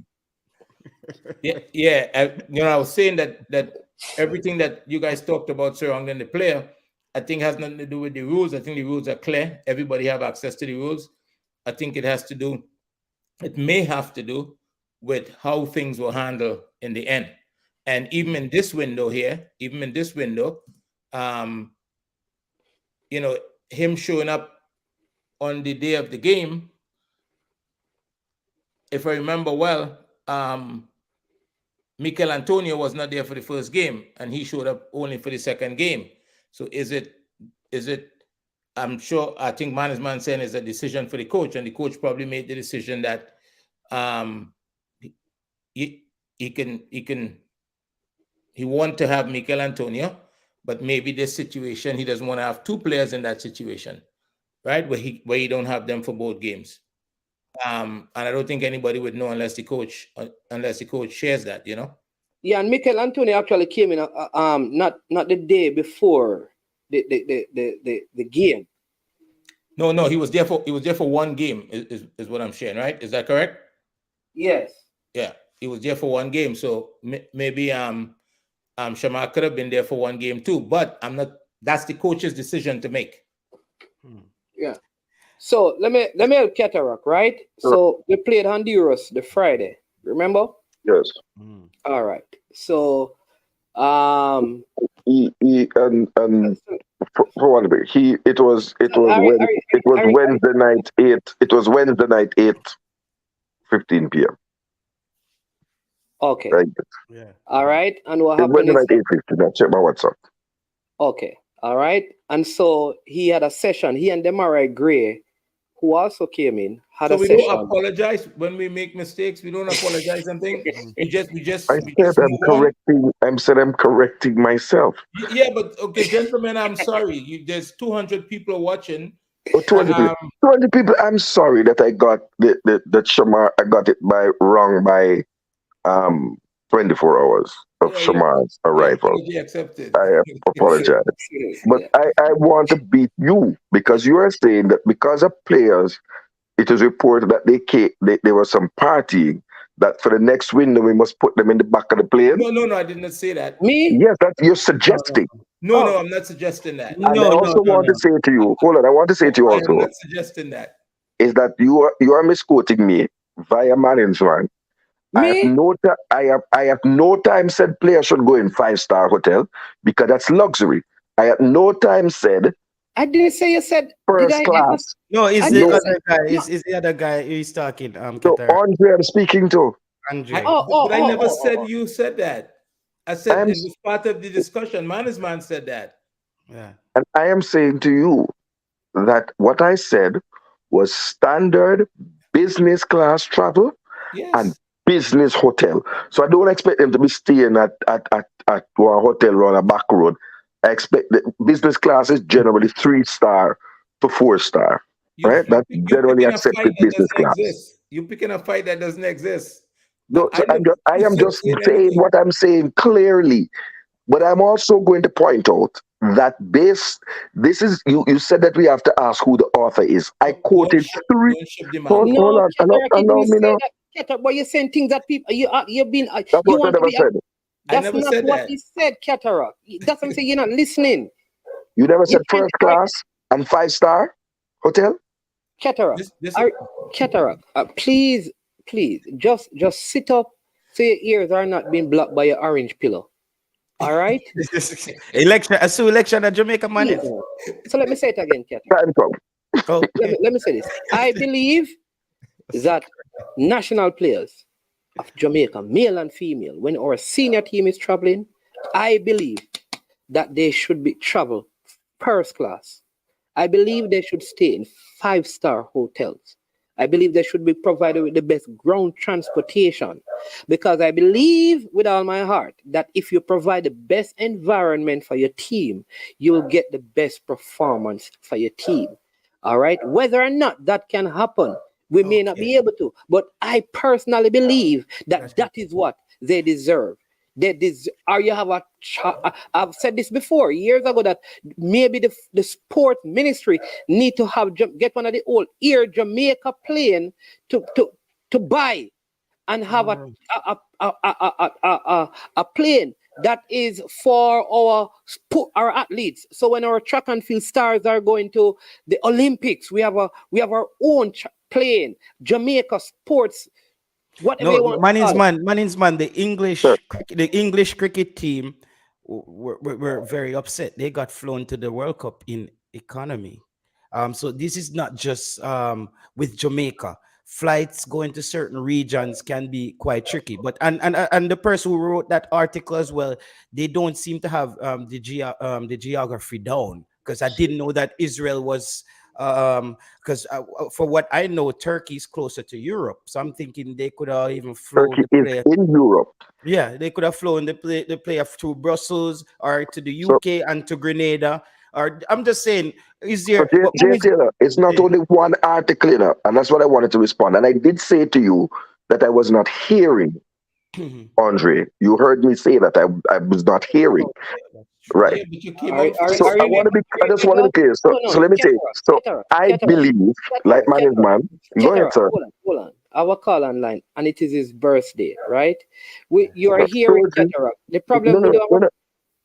Yeah. I was saying that everything that you guys talked about surrounding the player, I think has nothing to do with the rules. I think the rules are clear. Everybody have access to the rules. I think it may have to do with how things were handled in the end. And even in this window here, him showing up on the day of the game, if I remember well, Mikel Antonio was not there for the first game and he showed up only for the second game. So is it, I think management saying is a decision for the coach, and the coach probably made the decision that he want to have Mikel Antonio, but maybe this situation, he doesn't want to have two players in that situation, right? Where he don't have them for both games. And I don't think anybody would know unless the coach shares that, Yeah, and Mikel Antonio actually came in not the day before the game. No, he was there for one game. Is what I'm sharing, right? Is that correct? Yes. Yeah, he was there for one game. So maybe Shamar could have been there for one game too. But I'm not. That's the coach's decision to make. Yeah. So let me help Cataract, right? So we played Honduras the Friday. Remember? Yes. All right. So He and for one bit, it was Wednesday night 8:15 p.m. Okay. Right. Yeah. All right. And what It happened Wednesday is night 8:15. I check my WhatsApp. okay. All right. And so he had a session. He and Demarai Gray, who also came in, had So a we session. don't apologize when we make mistakes. We don't apologize and things. we just I move said on. I'm correcting myself. Yeah, but okay, gentlemen, I'm sorry. There's 200 people watching. Oh, 200 people. I'm sorry that I got the Shamar. I got it wrong by 24 hours of Shamar's arrival. Apology accepted. I apologize. But I want to beat you because you are saying that because of players, it is reported that there was some partying, that for the next window we must put them in the back of the plane. No, I did not say that. Me? Yes, that you're suggesting. No, I'm not suggesting that. And I also want to say to you, hold on, I want to say to you also, I'm not suggesting that. is that you are misquoting me via management. I have no time said players should go in 5-star hotel because that's luxury. I have no time said I didn't say you said first class. No, it's the other guy. Is the other guy who's talking? So Andre, I'm speaking to. Andre. But I never said you said that. I said it was part of the discussion. Management said that. Yeah. And I am saying to you that what I said was standard business class travel and business hotel. So I don't expect them to be staying at a hotel on a back road. I expect that business class is generally 3-star to 4-star. Right? That's generally accepted business class. You're picking a fight that doesn't exist. No, so I am just saying what I'm saying clearly. But I'm also going to point out that this is you said that we have to ask who the author is. I quoted three. Hold on, allow me now. But you're saying things that people you've been. That's what I never said. That's not what he said, Cataract. That's what I'm saying. You're not listening. You never said first class and 5-star hotel. Cataract, Cataract. Please, just sit up so your ears are not being blocked by your orange pillow. All right. Election at Jamaica money. So let me say it again, Cataract. Let me say this. I believe that national players of Jamaica, male and female, when our senior team is traveling, I believe that they should be travel first class. I believe they should stay in 5-star hotels. I believe they should be provided with the best ground transportation, because I believe with all my heart that if you provide the best environment for your team, you will get the best performance for your team. All right. Whether or not that can happen, we may not be able to, but I personally believe that that is what they deserve. I've said this before years ago that maybe the sport ministry need to get one of the old Air Jamaica plane to buy and have a plane that is for our athletes. So when our track and field stars are going to the Olympics, we have our own plane, Jamaica Sports. The English cricket team were very upset. They got flown to the World Cup in economy. So this is not just with Jamaica. Flights going to certain regions can be quite tricky. But and the person who wrote that article as well, they don't seem to have the geography down, because I didn't know that Israel was. Because for what I know, Turkey is closer to Europe, so I'm thinking they could have even flown. Turkey is in Europe. Yeah, they could have flown the player to Brussels or to the UK and to Grenada. Or I'm just saying, is there? Jay Taylor, it's not only one article, and that's what I wanted to respond. And I did say to you that I was not hearing, Andre. You heard me say that I was not hearing. Right. Yeah, but you came Are, out are, So are I you want to be. I are just you want to done? be clear. No, So no, let me say. So Cataract, I believe, like man is man. Go ahead, sir. hold on. Our call online, and it is his birthday, right? You are here with Soji, Cataract. The no, problem no, with no, our no.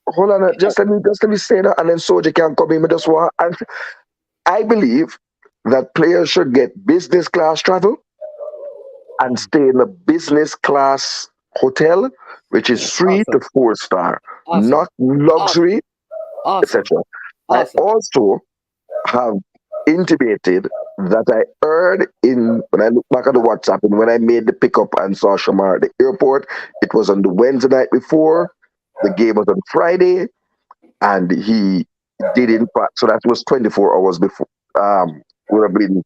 Hold on. Just let me say that, and then Soji can come in. I just want. And I believe that players should get business class travel and stay in a business class hotel, which is 3 to 4 star, awesome, not luxury, awesome, etc. I awesome. also have intimated that I heard in when I look back at the WhatsApp and when I made the pickup and saw Shamar at the airport, it was on the Wednesday night before. The game was on Friday, and he did in fact. So that was 24 hours before. Would have been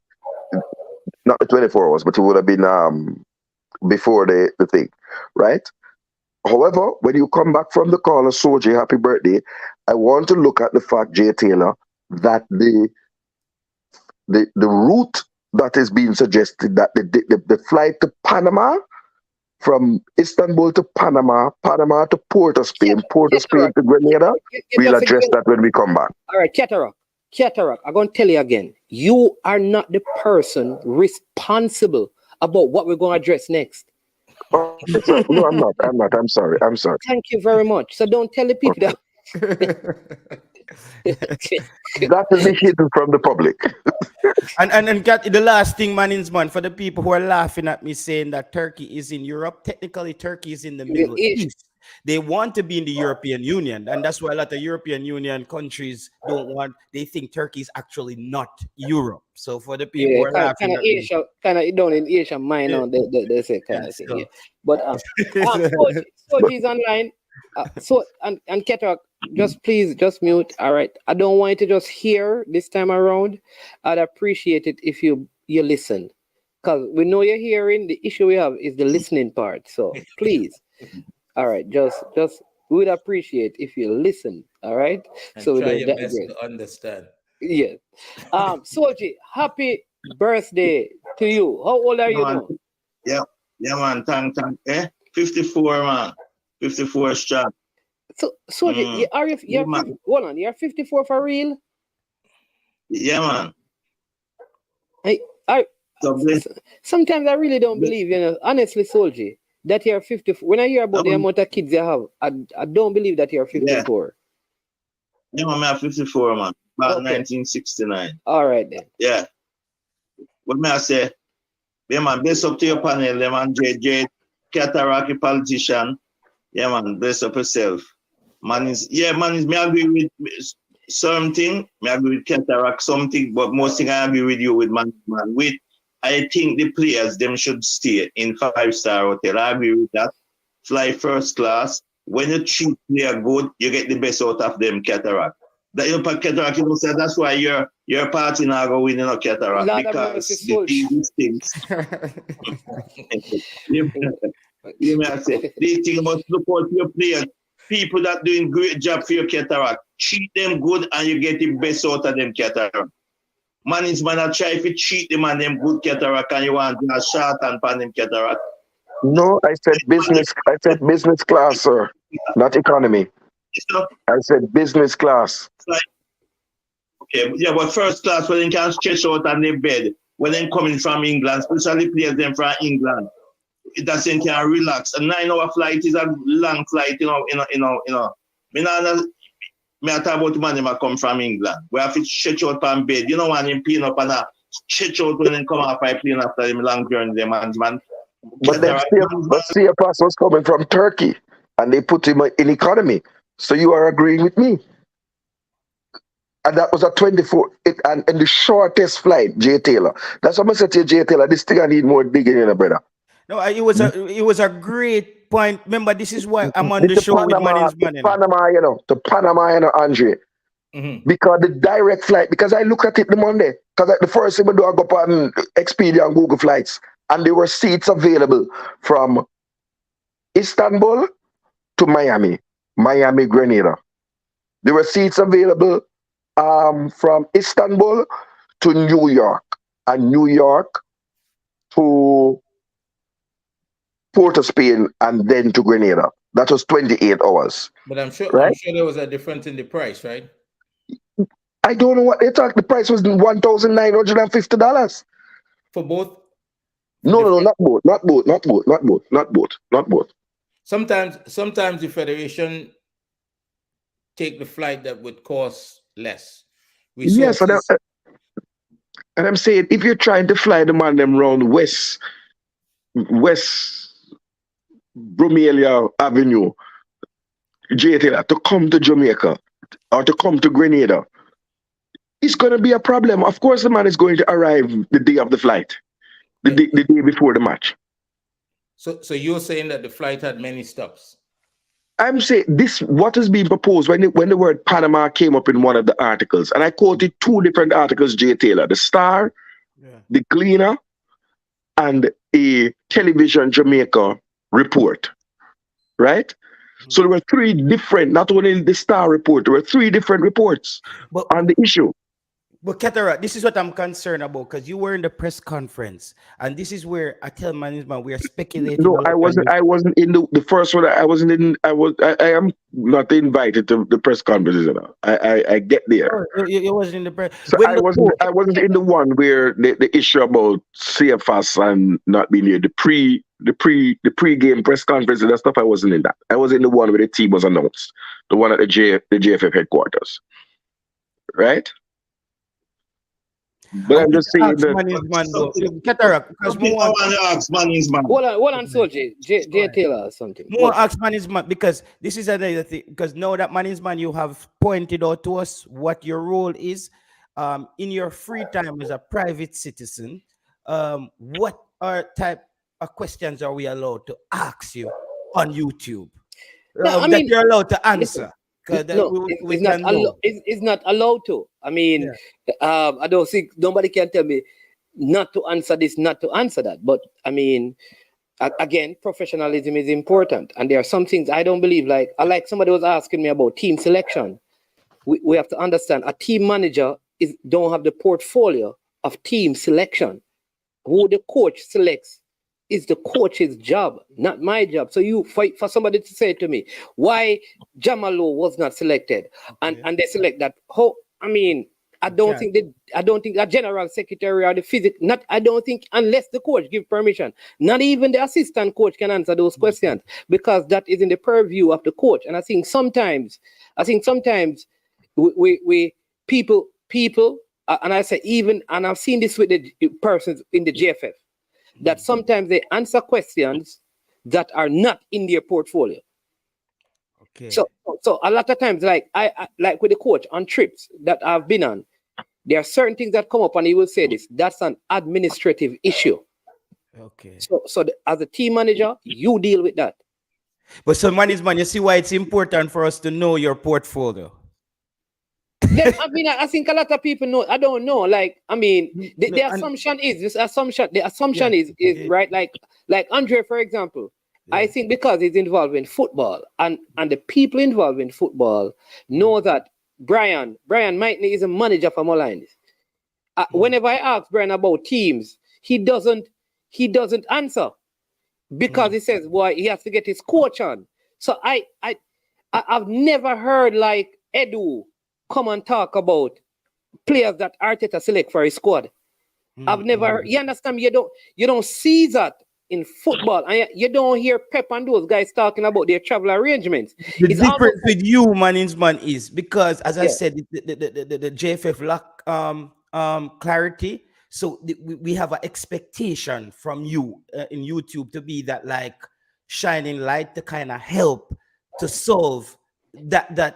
not the 24 hours, but it would have been before the thing, right? However, when you come back from the call of Soji, happy birthday, I want to look at the fact, Jay Taylor, that the route that is being suggested, that the flight to Panama, from Istanbul to Panama, Panama to Port of Spain, Port of Spain Cataract, to Grenada, you we'll just address again. that when we come back. All right, Cataract. I'm going to tell you again. You are not the person responsible about what we're going to address next. Oh, no, I'm not. I'm not. I'm sorry. I'm sorry. Thank you very much. So don't tell the people that. That will be hidden from the public. And got the last thing, man, for the people who are laughing at me saying that Turkey is in Europe, technically Turkey is in the Middle East. They want to be in the European Union, and that's why a lot of European Union countries don't want. They think Turkey is actually not Europe. So for the people who are laughing Kind of at me, Asia, kind of down in Asia minor, they say kind of thing. Yeah. But Soji is online. And Cataract, just please, just mute. All right. I don't want you to just hear this time around. I'd appreciate it if you listen, because we know you're hearing. The issue we have is the listening part. So please, all right, just we would appreciate if you listen. All right. And So try that, your best to understand. yeah. Soji, happy birthday to you. How old are you now? Yeah, man. Thank. 54, man. 54 strong. So, Soji, hold on, you're 54 for real? Yeah, man. Sometimes I really don't believe, honestly, Soji, that you're 54. When I hear about the amount of kids you have, I don't believe that you're 54. Yeah, man, I'm 54, man. About 1969. All right, then. Yeah. What may I say? Yeah, man, bless up to your panel, man. JJ, Cataract politician. Yeah, man, bless up yourself. Me agree with something. Me agree with Cataract something, but most thing I agree with you with man. I think the players, them should stay in 5-star hotel. I agree with that. Fly first class. When you treat player good, you get the best out of them, Cataract. Cataract, that's why your party now go win Cataract, Lord because these things. You may say these things must look out for your players. People that doing great job for your Cataract. Treat them good and you get the best out of them, Cataract. Man is man, I try if you treat them and them good, Cataract, and you want a short and pan them, Cataract. No, I said business. I said business class, sir, not economy. I said business class. Okay, yeah, but first class when they can stretch out on their bed when they coming from England, especially players them from England, it doesn't can relax. A 9-hour flight is a long flight, Me I talk about the man that come from England. We have to stretch out on bed. You know when him peeing up and stretch out when they come off by plane after them long journey, man. But CFS was coming from Turkey, and they put him in economy. So you are agreeing with me? And that was a 24, and the shortest flight, Jay Taylor. That's what I said to you, Jay Taylor. This thing I need more digging in, brother. No, it was a great point. Remember, this is why I'm on the show with Man's Man. To Panama, Andre. Mm-hmm. Because the direct flight, because I look at it the Monday, because the first thing I do, I go on Expedia and Google Flights, and there were seats available from Istanbul to Miami, Grenada. There were seats available from Istanbul to New York, and New York to Port of Spain, and then to Grenada. That was 28 hours. But I'm sure Right? there was a difference in the price, right? I don't know what they talk. The price was $1,950. For both? No, not both. Sometimes the federation take the flight that would cost less. Yes, and I'm saying if you're trying to fly the man them around West Bromelia Avenue, JTL, to come to Jamaica or to come to Grenada, it's going to be a problem. Of course, the man is going to arrive the day of the flight, the day before the match. So you're saying that the flight had many stops? I'm saying what is being proposed when the word Panama came up in one of the articles, and I quoted two different articles, Jay Taylor, the Star, the Gleaner, and a Television Jamaica report, right? So there were three different, not only the Star report, there were three different reports on the issue. But Cataract, this is what I'm concerned about, because you were in the press conference, and this is where I tell management we are speculating. No, I wasn't in the first one. I am not invited to the press conferences. I get there. Oh, you wasn't in the press. So I wasn't in the one where the issue about CFS and not being there, the pre-game press conference and that stuff. I wasn't in that. I was in the one where the team was announced, the one at the JFF headquarters, right? But I'm just saying that Cataract, because hold on, Soldier. J Taylor or something. More ask management, because this is another thing. Because now that management, you have pointed out to us what your role is in your free time as a private citizen. What type of questions are we allowed to ask you on YouTube? That you're allowed to answer. It's not allowed to. I mean, I don't think nobody can tell me not to answer this, not to answer that. But I mean, again, professionalism is important, and there are some things I don't believe. Like somebody was asking me about team selection. We have to understand a team manager don't have the portfolio of team selection. Who the coach selects is the coach's job, not my job. So you fight for somebody to say to me why Jamalo was not selected, and they select that. I mean, I don't think that general secretary or the physics. I don't think unless the coach give permission. Not even the assistant coach can answer those questions, because that is in the purview of the coach. And I think sometimes we people, and I say even, and I've seen this with the persons in the JFF, that sometimes they answer questions that are not in their portfolio. Okay. So a lot of times, like I like with the coach on trips that I've been on, there are certain things that come up, and he will say this: that's an administrative issue. Okay. So as a team manager, you deal with that. But so management, you see why it's important for us to know your portfolio. I mean, I think a lot of people know. I don't know. Like, I mean, the assumption is right. Like Andre, for example, I think because he's involved in football, and the people involved in football know that Brian Maitney is a manager for Mullines. Whenever I ask Brian about teams, he doesn't answer, because he says, "Well, he has to get his coach on." So I've never heard like Edu come and talk about players that Arteta select for his squad. I've never heard. You understand? You don't see that in football, and you don't hear Pep and those guys talking about their travel arrangements. The difference with you, management, is because, as I said, the JFF lack clarity. So we have an expectation from you in YouTube to be that like shining light to kind of help to solve that a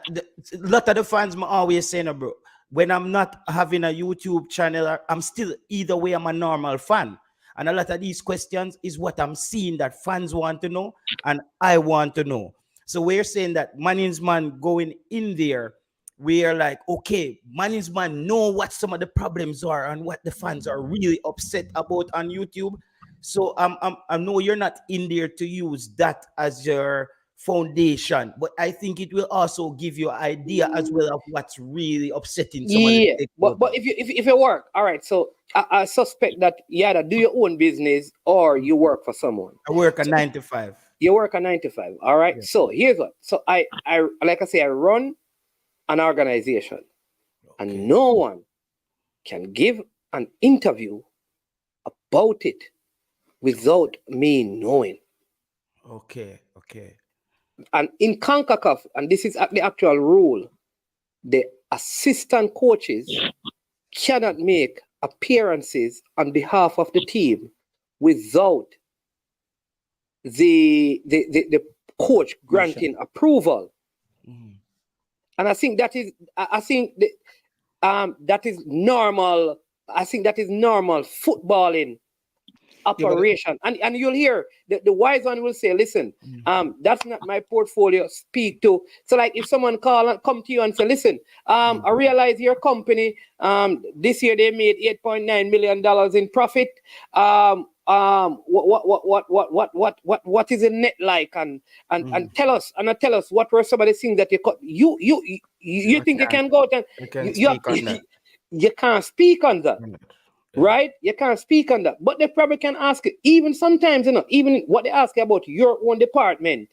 lot of the fans are always saying, bro, when I'm not having a YouTube channel, I'm still, either way, I'm a normal fan. And a lot of these questions is what I'm seeing that fans want to know and I want to know. So we're saying that management going in there, we are like, okay, management know what some of the problems are and what the fans are really upset about on YouTube. So I know you're not in there to use that as your foundation, but I think it will also give you an idea as well of what's really upsetting somebody. But if you work, all right, so I suspect that you either do your own business or you work for someone. I work a 9 to 5. You work a 9 to 5. All right. Yeah. So here's what. So I like I say, I run an organization, and no one can give an interview about it without me knowing. Okay. And in CONCACAF, and this is the actual rule, the assistant coaches cannot make appearances on behalf of the team without the coach granting approval. And I think that is that is normal. I think that is normal footballing operation. And you'll hear the wise one will say, listen, that's not my portfolio, speak to. So like if someone come to you and say, listen, I realize your company this year they made $8.9 million in profit. What is the net like, and tell us what were some of the things that you think you can go out and you can't speak on that. Right? You can't speak on that. But they probably can ask it. Even sometimes, even what they ask about your own department.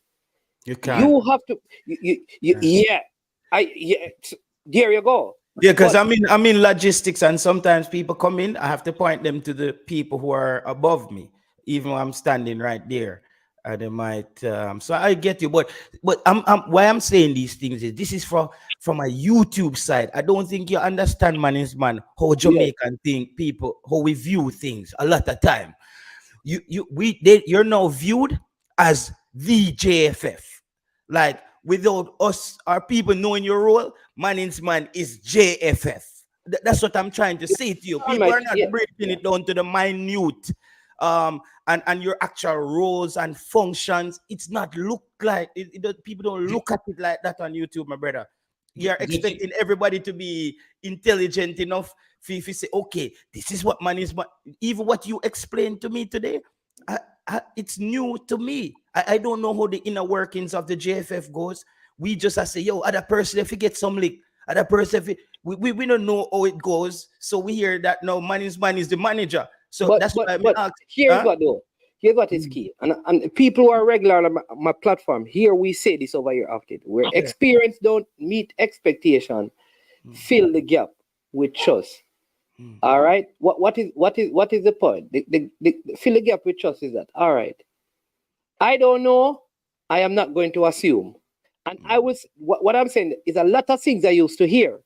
You can't. You have to there you go. Yeah, because I'm in logistics, and sometimes people come in, I have to point them to the people who are above me, even when I'm standing right there. They might so I get you, but why I'm saying these things is this is from a YouTube side. I don't think you understand, man, how Jamaican think people, how we view things a lot of time. You're now viewed as the JFF. Like without us, our people knowing your role, Manning's man is JFF. That's what I'm trying to say to you. People are not breaking it down to the minute. And your actual roles and functions, it's not look like people don't look at it like that on YouTube, my brother. You're expecting everybody to be intelligent enough if you say, okay, this is what man is. Even what you explained to me today, it's new to me. I don't know how the inner workings of the JFF goes. We just say, yo, other person if you get some lick, other person we don't know how it goes. So we hear that now man is the manager. So that's what I'm asking. Here's what though. Here's what is key. And people who are regular on my platform, here we say this over here often. Where experience don't meet expectation, fill the gap with trust. All right. What is the point? The fill the gap with trust is that. All right. I don't know. I am not going to assume. And what I'm saying is a lot of things I used to hear.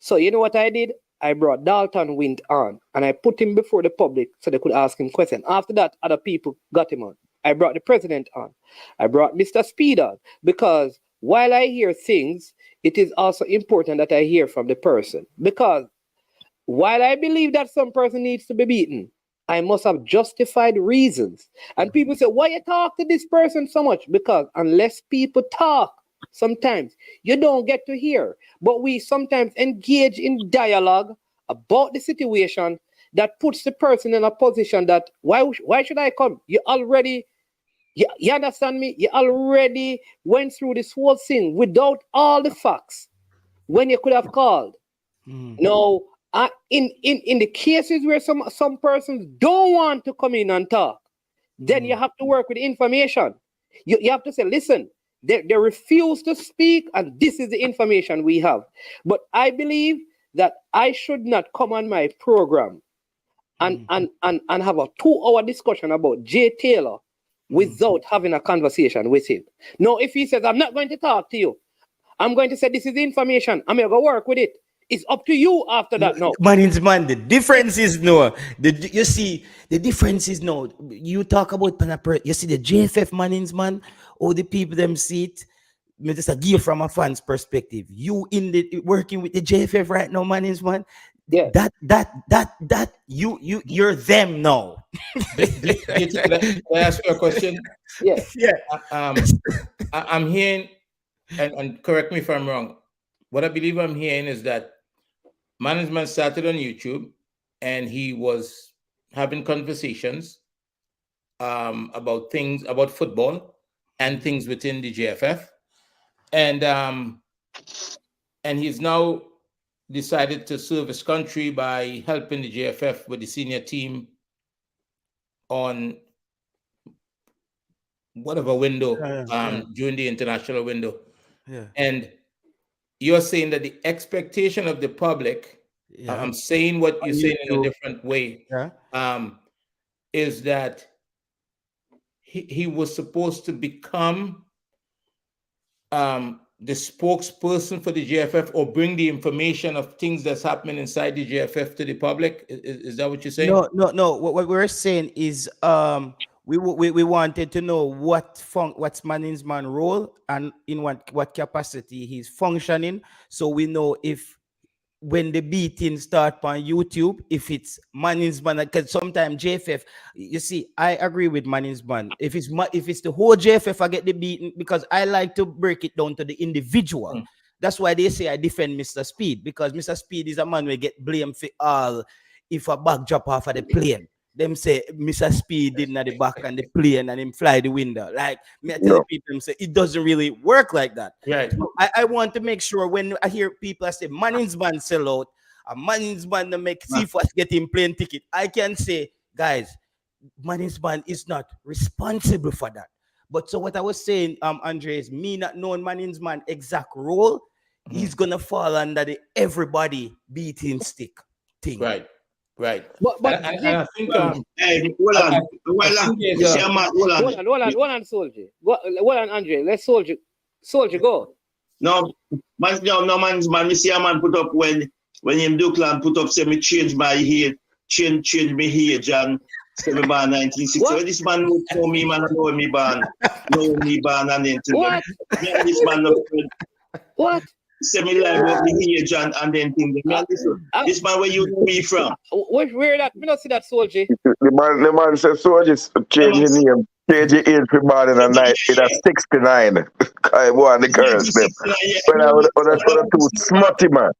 So you know what I did? I brought Dalton Wint on and I put him before the public so they could ask him questions. After that, other people got him on. I brought the president on. I brought Mr. Speed on because while I hear things, it is also important that I hear from the person. Because while I believe that some person needs to be beaten, I must have justified reasons. And people say, why you talk to this person so much? Because unless people talk, sometimes you don't get to hear. But we sometimes engage in dialogue about the situation that puts the person in a position that, why should I come? You understand me? You already went through this whole thing without all the facts when you could have called. No. In the cases where some persons don't want to come in and talk, then you have to work with information. You have to say, listen, they refuse to speak, and this is the information we have. But I believe that I should not come on my program and have a 2-hour discussion about Jay Taylor without having a conversation with him. Now, if he says, I'm not going to talk to you, I'm going to say, this is the information, I'm going to go work with it. It's up to you after that. No, man, the difference is no. You see, the difference is no. You talk about you see the JFF Mannings man, or the people them see it. Me just a give from a fan's perspective. You in the working with the JFF right now, Mannings man. Yeah. That you're them now. Can I ask you a question? Yeah. I'm hearing, and correct me if I'm wrong. What I believe I'm hearing is that management started on YouTube and he was having conversations about things about football and things within the JFF. And he's now decided to serve his country by helping the JFF with the senior team on whatever window during the international window. And you're saying that the expectation of the public, I'm saying what you're saying in a different way, is that he was supposed to become the spokesperson for the JFF, or bring the information of things that's happening inside the JFF to the public. Is that what you're saying? No. What we're saying is we wanted to know what's Manning's man role and in what capacity he's functioning, so we know if when the beating start on YouTube, if it's Manning's man, because sometimes JFF, you see, I agree with Manning's man. If it's the whole JFF, I get the beating, because I like to break it down to the individual. That's why they say I defend Mr. Speed, because Mr. Speed is a man who get blamed for all if a bag drop off of the plane. Them say Mr. Speed didn't at the back and the plane and him fly the window. Like me, I tell the people, say it doesn't really work like that. Right. So I want to make sure when I hear people say Manning's man sell out, a Manning's man to make Seafoss get him plane ticket, I can say, guys, Manning's man is not responsible for that. But so what I was saying, Andre, is me not knowing Manning's man exact role, he's gonna fall under the everybody beating stick thing. Right. But I think hey, hold on, Soldier. Hold on, Andre. Let's Soldier go. No, man, you see a man put up when him Dukeland put up, say me change my age, change me age, and say me born 1960. Well, this man know me, man, know me born and anything. What? Yeah, this man know what? Say me live about the age and then thing. This man where you know me from? Where that? Me not see that, Soldier. The man said Soldier change your name. Change your age for born in a night in a 69. I want the girls, them. When I would have two smutty man.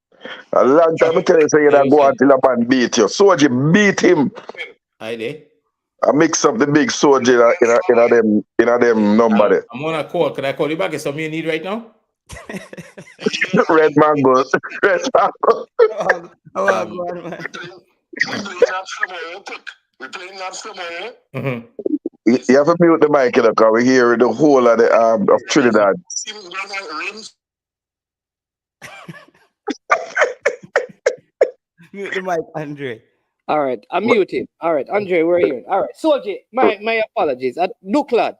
A long time I tell you, say you don't go until a man beat you. Soldier beat him. I mix up the big Soldier in a them number there. I'm on a call. Can I call you back? Is something you need right now? Red mango. Red mango. You have to mute the mic, because we hear the whole of the of Trinidad. Mute the mic, Andre. All right, I'm muted. All right, Andre, we're here. All right, Soldier, my apologies. Dukeland.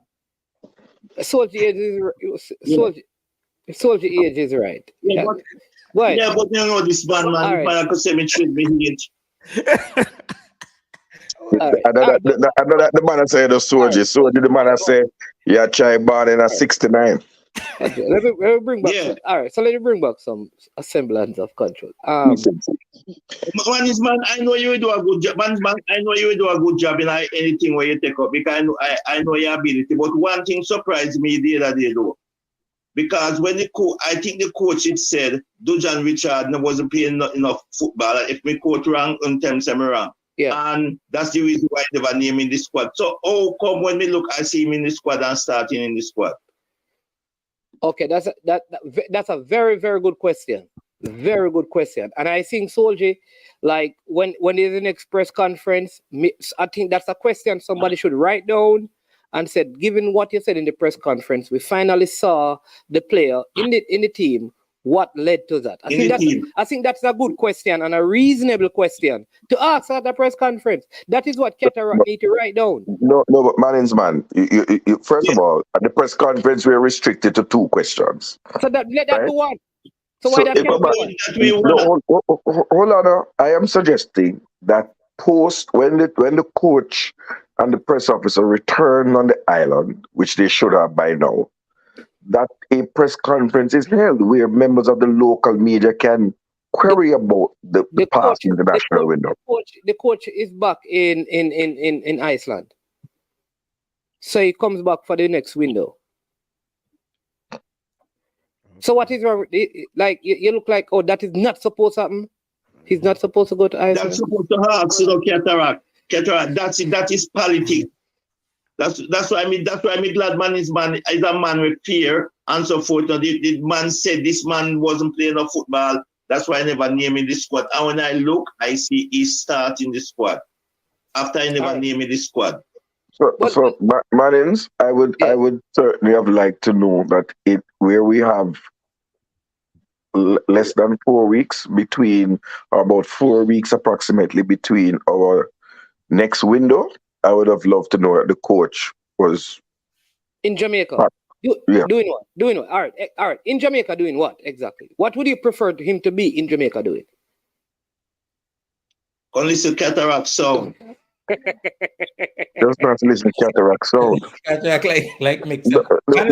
Soldier age is right. Yeah, but you know this man could say me treat me age. The man say the Soldier. Right. Soldier, the man say, yeah, try born in a 69. Okay, let me bring back all right, so let me bring back some semblance of control. Man, I know you will do a good job. Man, I know you will do a good job in anything where you take up, because I know your ability. But one thing surprised me the other day though. Because when I think the coach had said Dujan Richard wasn't playing enough football. If me coach wrong, on terms I'm wrong. Yeah. And that's the reason why they never name in the squad. So how come when me look, I see him in the squad and starting in the squad? Okay, that's a very, very good question. Very good question. And I think Soldier, like when there's an express conference, I think that's a question somebody should write down and said, given what you said in the press conference, we finally saw the player in the team. What led to that? I think that's a good question and a reasonable question to ask at the press conference. That is what Ketara need to write down. No, but Manning's man, you first of all, at the press conference, we're restricted to 2 questions. So let that go on. So why that hold on. I am suggesting that when the coach and the press officer return on the island, which they should have by now, that a press conference is held where members of the local media can query about the past international window. The coach is back in Iceland. So he comes back for the next window. So what is wrong? Like you look like, oh, that is not supposed to happen. He's not supposed to go to Iceland. That's supposed to happen. So Cataract. That is politics. That's why I'm glad man is a man with fear and so forth. The man said this man wasn't playing enough football. That's why I never name in the squad. And when I look, I see he's starting the squad. After I never name in the squad. So Martins, I would certainly have liked to know that where we have less than 4 weeks between, or about 4 weeks approximately between our next window. I would have loved to know that the coach was in Jamaica. Doing what? Doing what? All right. In Jamaica, doing what exactly? What would you prefer him to be in Jamaica doing? Only to Cataract Sound. Just not to listen to Cataract Sound. Cataract like mixer. Let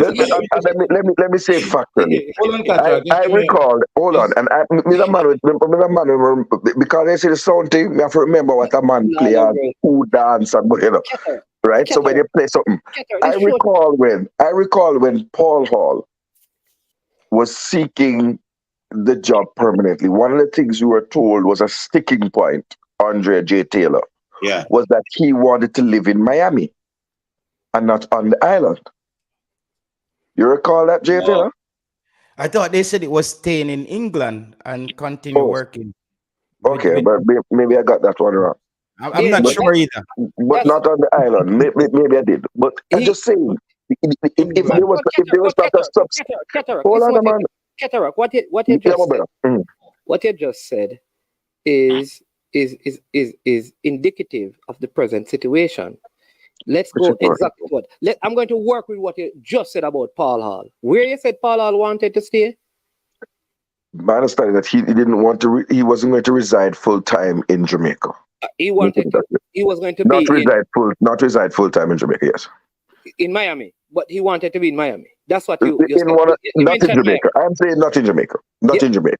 me say it factually. Hold on, Cataract. I recall. Hold on, and Mr. Man, because they say the sound thing, you have to remember what a man play and who dance and right. So when you play something, I recall when Paul Hall was seeking the job permanently. One of the things you were told was a sticking point, Andre J. Taylor. Yeah. Was that he wanted to live in Miami and not on the island. You recall that, J. Taylor? I thought they said it was staying in England and continue working. Okay, but maybe I got that one wrong. I'm not sure either. But not on the island. Maybe I did. But I'm just saying, if there was not a substance. Hold on, man. Cataract, what you just said is indicative of the present situation. Let's go exactly what. I'm going to work with what you just said about Paul Hall. Where you said Paul Hall wanted to stay? My understanding that he didn't want to. He wasn't going to reside full time in Jamaica. He was going to not reside full time in Jamaica. Yes. In Miami, but he wanted to be in Miami. That's what you said. Not in Jamaica. Miami. I'm saying not in Jamaica. Not in Jamaica.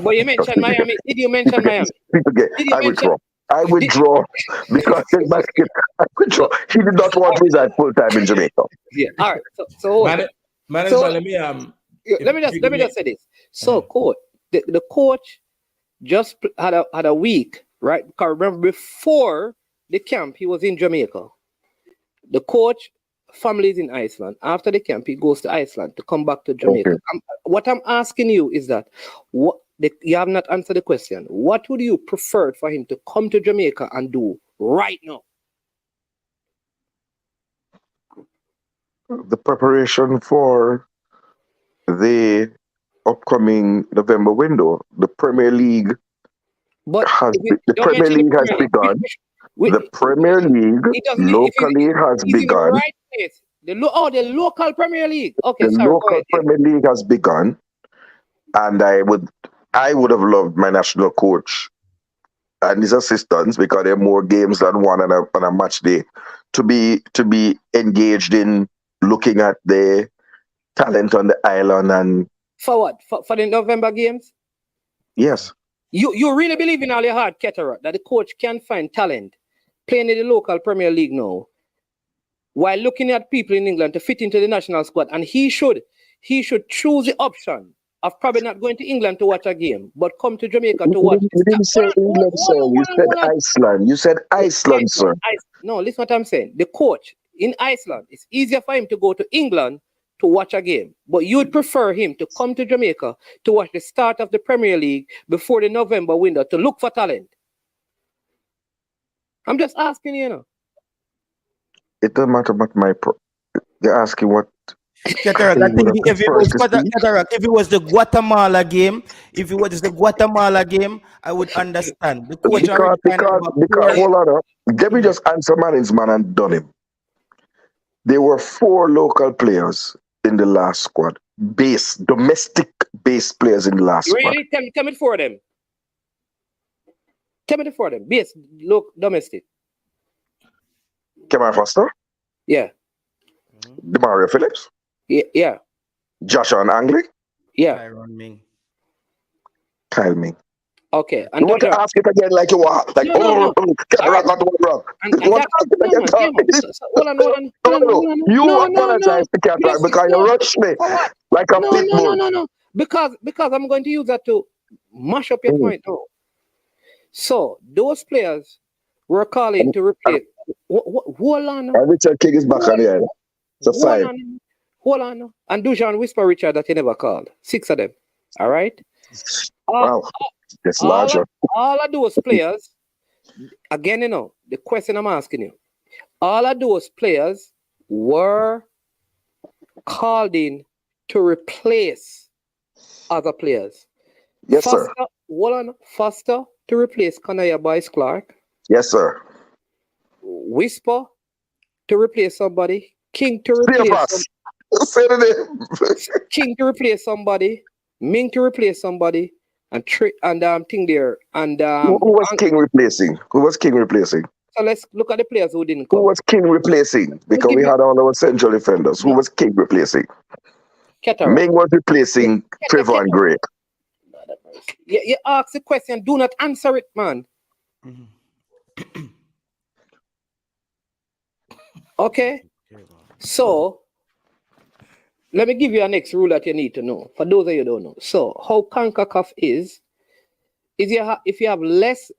But you mentioned Miami. Did you mention Miami? I withdraw because I withdraw. He did not want to reside full time in Jamaica. Yeah. All right. So let me just say this. So, coach, the coach just had a week, right? Because remember, before the camp, he was in Jamaica. The coach family is in Iceland. After the camp, he goes to Iceland to come back to Jamaica. Okay. What I'm asking you is that you have not answered the question. What would you prefer for him to come to Jamaica and do right now? The preparation for the upcoming November window, the Premier League has begun. The Premier League locally has begun. Right place. The local Premier League. Okay, the local Premier League has begun, and I would have loved my national coach and his assistants, because there are more games than one on a match day, to be engaged in looking at the talent on the island. And for what? For the November games? Yes. You really believe in all your heart, Ketterer, that the coach can find talent playing in the local Premier League now, while looking at people in England to fit into the national squad, and he should choose the option of probably not going to England to watch a game, but come to Jamaica to watch. You didn't say England, sir. You said Iceland. You said Iceland, sir. No, listen what I'm saying. The coach in Iceland, it's easier for him to go to England to watch a game, but you'd prefer him to come to Jamaica to watch the start of the Premier League before the November window to look for talent. I'm just asking you, It doesn't matter about they're asking what. Cataract, I think if it was the Guatemala game, I would understand. The coach because hold on, let me just answer Manning's man and done him. There were 4 local players in the last squad, domestic base players in the last squad. Really? Tell me 4 of them. Tell me the 4 of them. Base, domestic. Cameron Foster? Yeah. Demario Phillips? Yeah. Joshua Angley? Yeah. Kyle Ming. Okay. And you want to ask it again like you are? Like, no. Cataract got one wrong. You apologize to Cataract because you rushed me like a pit bull. No. Because I'm going to use that to mash up your point now. So, those players were calling to replace. Hold on. Richard King is back on the island. So fine. Hold on. And Dujan whisper Richard that he never called. 6 of them. All right? Wow. It's larger. All of those players, again, the question I'm asking you, all of those players were called in to replace other players. Yes, sir. Foster to replace Kanaya Boyce Clark. Yes, sir. Whisper to replace somebody. King to Three of replace us. Say the name. King to replace somebody. Ming to replace somebody. And Thing there. And Who was King replacing? Who was King replacing? so let's look at the players who didn't Who come. was King replacing? Because we had all our central defenders. Who was King replacing? Cataract. Ming was replacing Trevor and Gray. You ask the question, do not answer it, man. Okay? So, let me give you a next rule that you need to know. For those of you who don't know. So, how CONCACAF is if you have less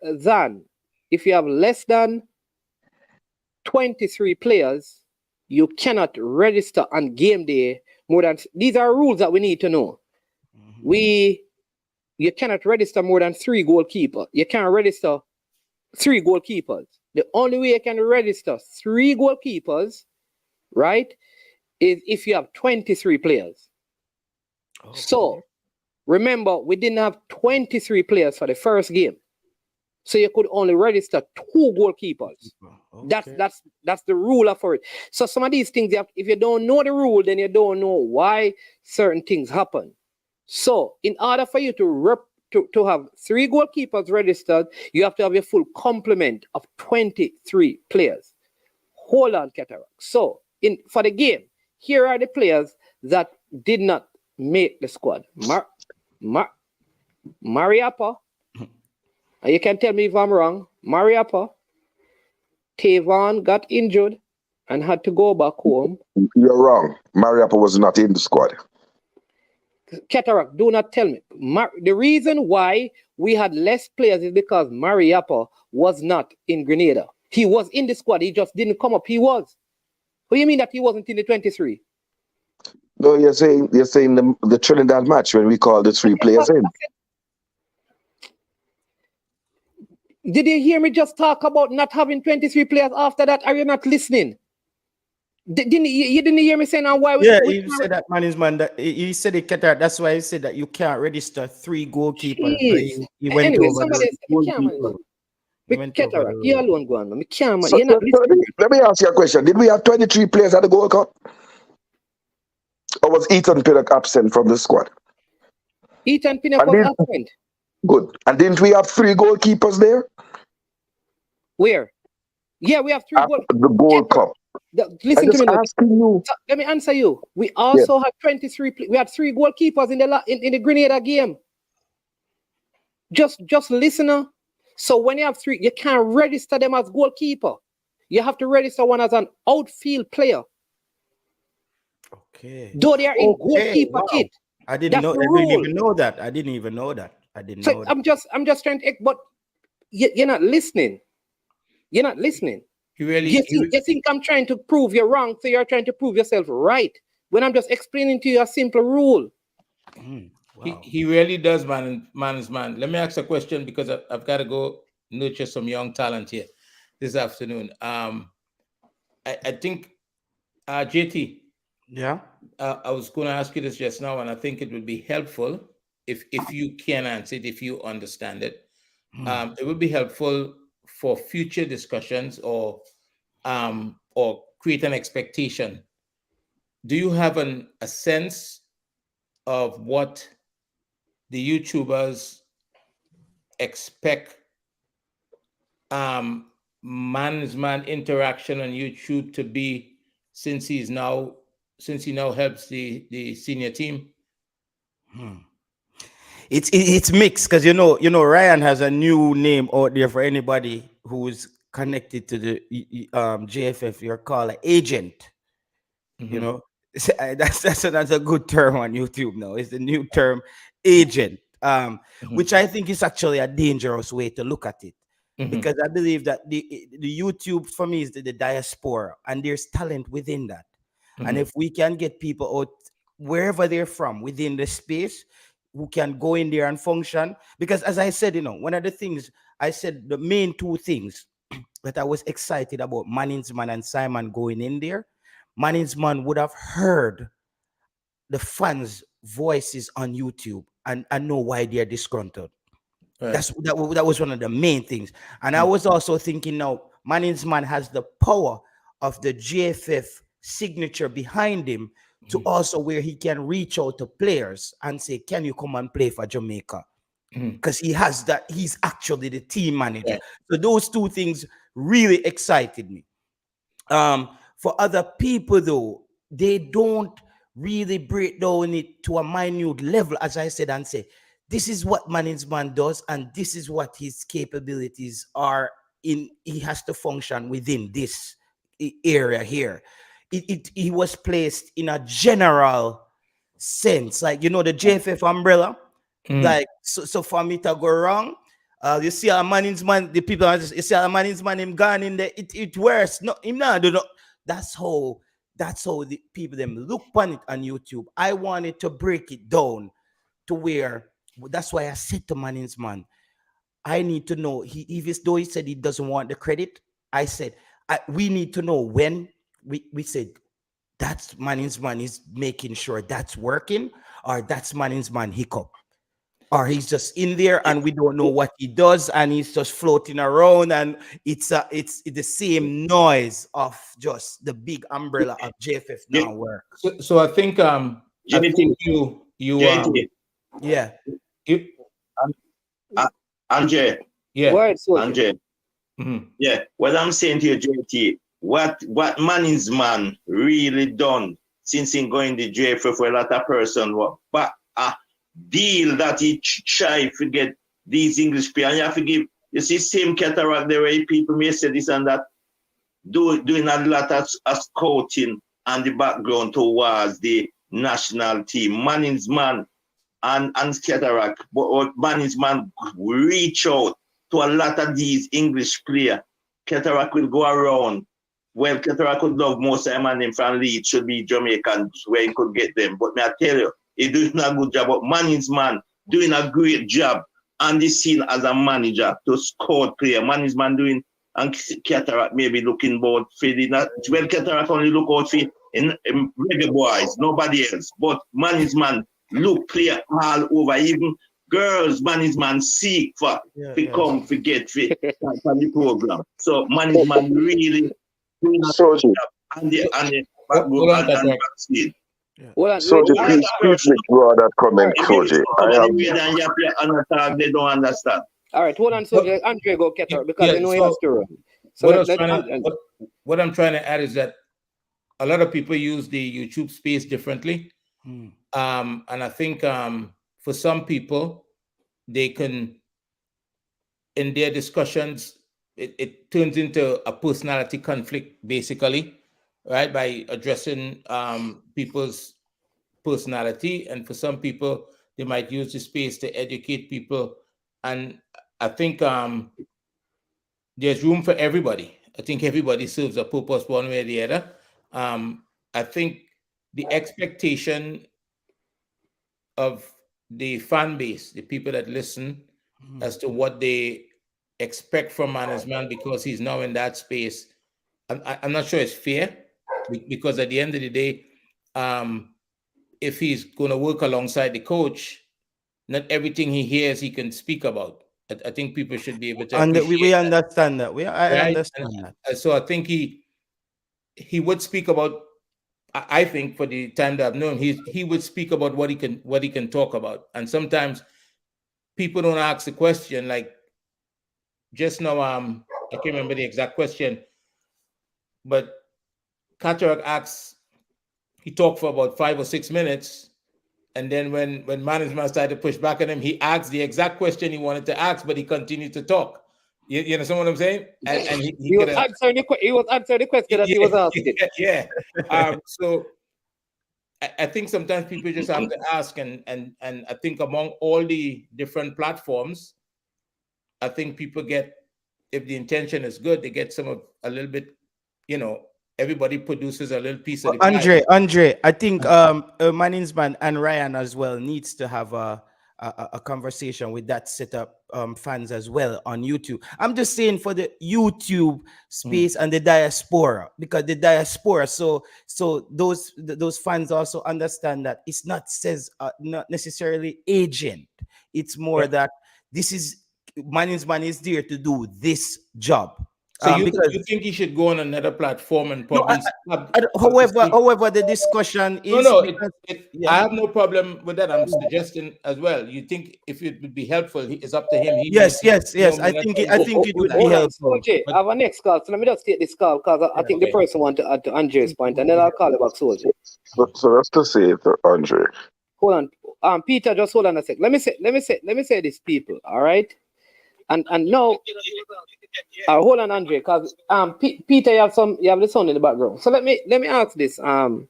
than 23 players, you cannot register on game day more than. These are rules that we need to know. You cannot register more than 3 goalkeepers. You can't register 3 goalkeepers. The only way you can register 3 goalkeepers, right, is if you have 23 players. Okay. So remember, we didn't have 23 players for the first game. So you could only register 2 goalkeepers. Okay. That's the rule for it. So some of these things, if you don't know the rule, then you don't know why certain things happen. So in order for you to have 3 goalkeepers registered, you have to have a full complement of 23 players. Hold on, Cataract. So for the game, here are the players that did not make the squad. Mariappa. You can tell me if I'm wrong. Mariappa. Tavon got injured and had to go back home. You're wrong. Mariappa was not in the squad. Cataract, do not tell me. The reason why we had less players is because Mariappa was not in Grenada. He was in the squad. He just didn't come up. He was. What do you mean that he wasn't in the 23? No, you're saying the Trinidad match when we called the 3 players in. Did you hear me just talk about not having 23 players after that? Are you not listening? You didn't hear me saying why? You said that, man. That he said it, Qatar. That's why he said that you can't register 3 goalkeepers. So he went anyway, over somebody said, you alone go on, man. So, let me ask you a question. Did we have 23 players at the Gold Cup? Or was Ethan Pinnock absent from the squad? Ethan Pinnock was absent. Good. And didn't we have 3 goalkeepers there? Where? Yeah, we have 3 goalkeepers. The Gold Cup. Listen to me. So, let me answer you. We also had 23. We had 3 goalkeepers in the Grenada game. Just listen. So when you have 3, you can't register them as goalkeeper. You have to register one as an outfield player. Okay. Though they are in goalkeeper kit. I didn't even know that. I didn't know that. I'm just trying to. But you're not listening. You're not listening. You think I'm trying to prove you're wrong, so you're trying to prove yourself right. When I'm just explaining to you a simple rule. Wow. He really does, man. Let me ask a question because I've got to go nurture some young talent here this afternoon. I think, JT. Yeah. I was going to ask you this just now, and I think it would be helpful if you can answer it, if you understand it. It would be helpful for future discussions or create an expectation. Do you have a sense of what the YouTubers expect man-to-man interaction on YouTube to be since he now helps the senior team? It's mixed because you know Ryan has a new name out there for anybody who's connected to the JFF. You're called an agent. You know, that's a good term on YouTube now. It's the new term, agent. Which I think is actually a dangerous way to look at it. Because I believe that the YouTube for me is the diaspora, and there's talent within that. And if we can get people out wherever they're from within the space who can go in there and function, because as I said, one of the things I said, the main 2 things that I was excited about Manningsman and Simon going in there, Manningsman would have heard the fans' voices on YouTube and know why they're disgruntled. Right. That was one of the main things. And I was also thinking now, Manningsman has the power of the JFF signature behind him to also where he can reach out to players and say, can you come and play for Jamaica? Because he has that, he's actually the team manager. Yeah. So those two things really excited me. For other people though, they don't really break down it to a minute level, as I said, and say, this is what Manningsman does, and this is what his capabilities are in. He has to function within this area here. He was placed in a general sense, like, you know, the JFF umbrella. Like, so for me to go wrong, you see a Manningsman, the people are just, you see a Manningsman him gone in there, it worse. No, him not do not. That's how the people them look on it on YouTube. I wanted to break it down to where, that's why I said to Manningsman, I need to know, though he said he doesn't want the credit, I said, we need to know when we said that's Manningsman is making sure that's working, or that's Manningsman hiccup, or he's just in there and we don't know what he does and he's just floating around, and it's the same noise of just the big umbrella of JFF now work. So I think yeah. Andre. Yeah. Andre. Yeah. What I'm saying to you, JT, what Manningsman really done since he going the JFF for a lot of person, but deal that he try to get these English players. And you have to give, you see, same cataract the way people may say this and that, doing a lot of scouting on the background towards the national team. Manningsman and cataract, but Manningsman reach out to a lot of these English players. Cataract will go around. Well, cataract could love most of them and them from Leeds should be Jamaicans where he could get them. But may I tell you, he doing a good job. But Manningsman doing a great job on the scene as a manager to scout player. Manningsman doing, and Cataract maybe looking about for the, well, Cataract only look out for in Reggae Boyz, nobody else. But Manningsman look player all over, even girls Manningsman seek for come to get fit from the program. So Manningsman really doing a good job on the backstage. Soji, please withdraw that comment, Soji. They don't understand. All right, hold on, Soji. Andre go Cataract because I know he has to run. So what I'm trying to add is that a lot of people use the YouTube space differently. And I think for some people, they can, in their discussions, it turns into a personality conflict, basically, right? By addressing people's personality. And for some people, they might use the space to educate people. And I think there's room for everybody. I think everybody serves a purpose one way or the other. I think the expectation of the fan base, the people that listen, as to what they expect from Manningsman because he's now in that space, I'm not sure it's fair, because at the end of the day, if he's going to work alongside the coach, not everything he hears he can speak about. I think people should be able to. And we understand that. I understand that. So I think he would speak about. I think for the time that I've known, he would speak about what he can talk about. And sometimes people don't ask the question. Like just now, I can't remember the exact question, but Cataract asks. He talked for about 5 or 6 minutes. And then when Manningsman started to push back at him, he asked the exact question he wanted to ask, but he continued to talk. You understand what I'm saying? And he was answering the question that he was asking. Yeah. So I think sometimes people just have to ask, and I think among all the different platforms, I think people get, if the intention is good, they get a little bit, everybody produces a little piece of the Andre, I think Manningsman and Ryan as well needs to have a a conversation with that set of fans as well on YouTube. I'm just saying for the YouTube space and the diaspora, because the diaspora, so those fans also understand that it's not necessarily agent. It's more that this is man is there to do this job. So you Because think he should go on another platform and no, probably however, the discussion is I have no problem with that. I'm suggesting as well. You think if it would be helpful, it's up to him. Yes. I think it would be helpful. Okay, I have a next call. So let me just take this call because I think the person want to add to Andre's point, and then I'll call you back, Soldier. So that's to say it, Andre. Hold on, Peter. Just hold on a sec. Let me say this, people. All right. And no, hold on, Andre, because Peter, you have the sound in the background. So let me ask this because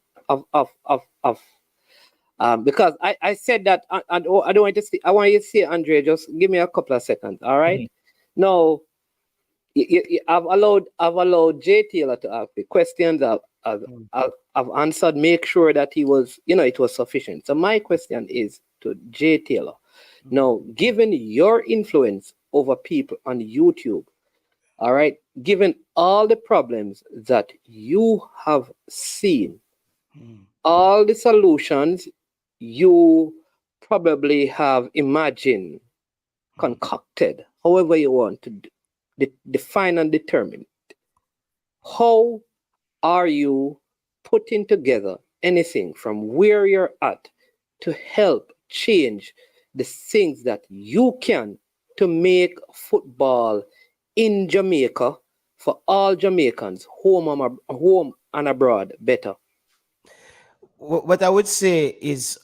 I said that I don't want to see. I want you to see, Andre. Just give me a couple of seconds, all right? No, I've allowed J Taylor to ask the questions. I've answered. Make sure that he was, it was sufficient. So my question is to J Taylor. Now, given your influence over people on YouTube, all right, given all the problems that you have seen, all the solutions you probably have imagined, concocted, however you want to define and determine it, how are you putting together anything from where you're at to help change the things that you can to make football in Jamaica for all Jamaicans, home and abroad, better? What I would say is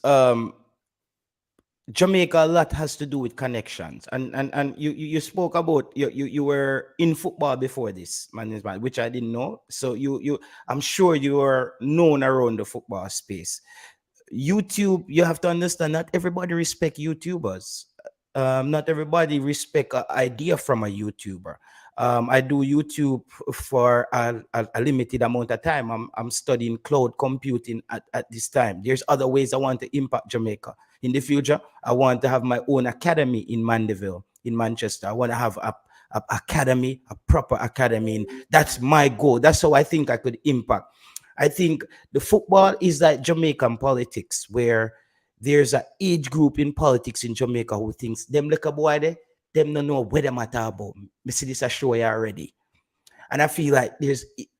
Jamaica, a lot has to do with connections, and you spoke about you were in football before this, man, which I didn't know. So I'm sure you are known around the football space. YouTube, you have to understand not everybody respect YouTubers. Not everybody respect an idea from a YouTuber. I do YouTube for a limited amount of time. I'm studying cloud computing at this time. There's other ways I want to impact Jamaica. In the future, I want to have my own academy in Mandeville, in Manchester. I want to have a academy, a proper academy. And that's my goal. That's how I think I could impact. I think the football is like Jamaican politics, where there's an age group in politics in Jamaica who thinks them like a boy there, them don't know where them at about. Me see this I show you already. And I feel like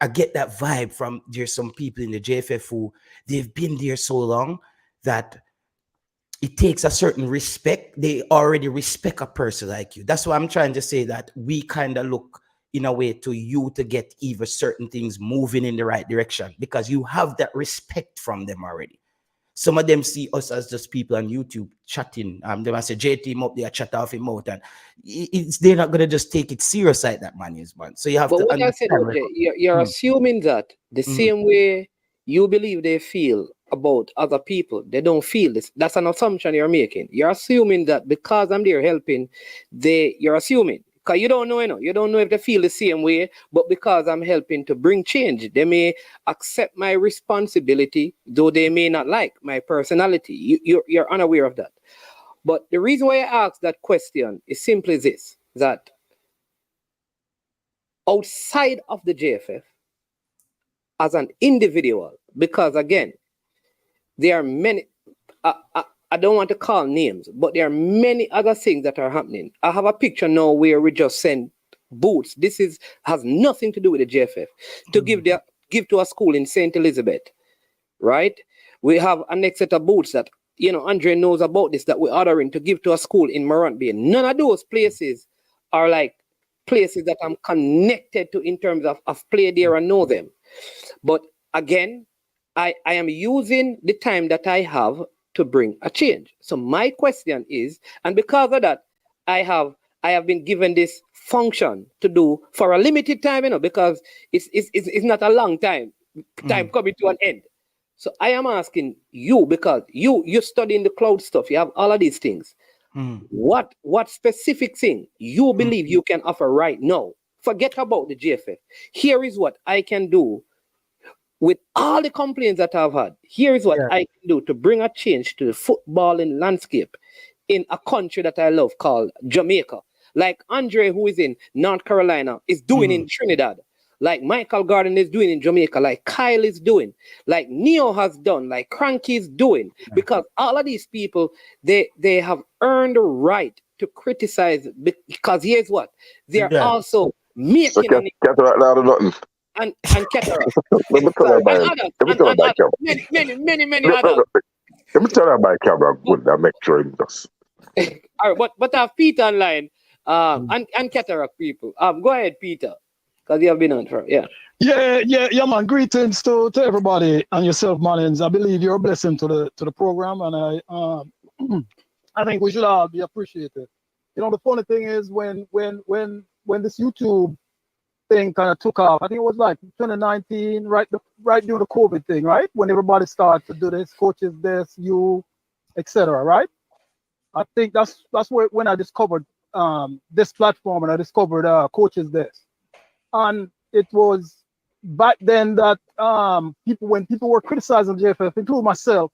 I get that vibe from there's some people in the JFF who they've been there so long that it takes a certain respect. They already respect a person like you. That's why I'm trying to say that we kind of look in a way to you to get even certain things moving in the right direction because you have that respect from them already. Some of them see us as just people on YouTube chatting. They might say, JT him up there, chat off him out. And they're not going to just take it serious like that, man. So you have to understand. I said, OJ, you're assuming that the same way you believe they feel about other people, they don't feel this. That's an assumption you're making. You're assuming that because I'm there helping, you're assuming. Because you don't know, you don't know if they feel the same way, but because I'm helping to bring change, they may accept my responsibility, though they may not like my personality. You're unaware of that. But the reason why I ask that question is simply this, that outside of the JFF, as an individual, because again, there are many, I don't want to call names, but there are many other things that are happening. I have a picture now where we just send boots. This has nothing to do with the JFF to give to a school in St. Elizabeth, right? We have a next set of boots that, Andre knows about this, that we're ordering to give to a school in Morant Bay. None of those places are like places that I'm connected to in terms of play there and know them. But again, I am using the time that I have to bring a change. So my question is, and because of that, I have been given this function to do for a limited time, because it's not a long time coming to an end. So I am asking you, because you're studying the cloud stuff, you have all of these things. What specific thing you believe you can offer right now? Forget about the JFF. Here is what I can do. With all the complaints that I've had, here is what I can do to bring a change to the footballing landscape in a country that I love called Jamaica. Like Andre, who is in North Carolina, is doing in Trinidad. Like Michael Garden is doing in Jamaica. Like Kyle is doing. Like Neo has done. Like Cranky is doing. Because all of these people, they have earned the right to criticize. Because here's what. They are also making So Cataract now or nothing. and Cataract. Let me tell Sorry, everybody. and others. Let me And tell others. everybody. Many others. Let me tell everybody camera good. I make sure it does. All right, but I have Peter online, and Cataract people. Go ahead, Peter, because you have been on for Yeah, man. Greetings to everybody and yourself, Mullins. I believe you're a blessing to the program, and I think we should all be appreciated. You know, the funny thing is when this YouTube thing kind of took off, I think it was like 2019, right during the COVID thing, right? When everybody started to do this, coaches this, etc. Right? I think that's when I discovered this platform, and I discovered coaches this, and it was back then that when people were criticizing JFF, including myself,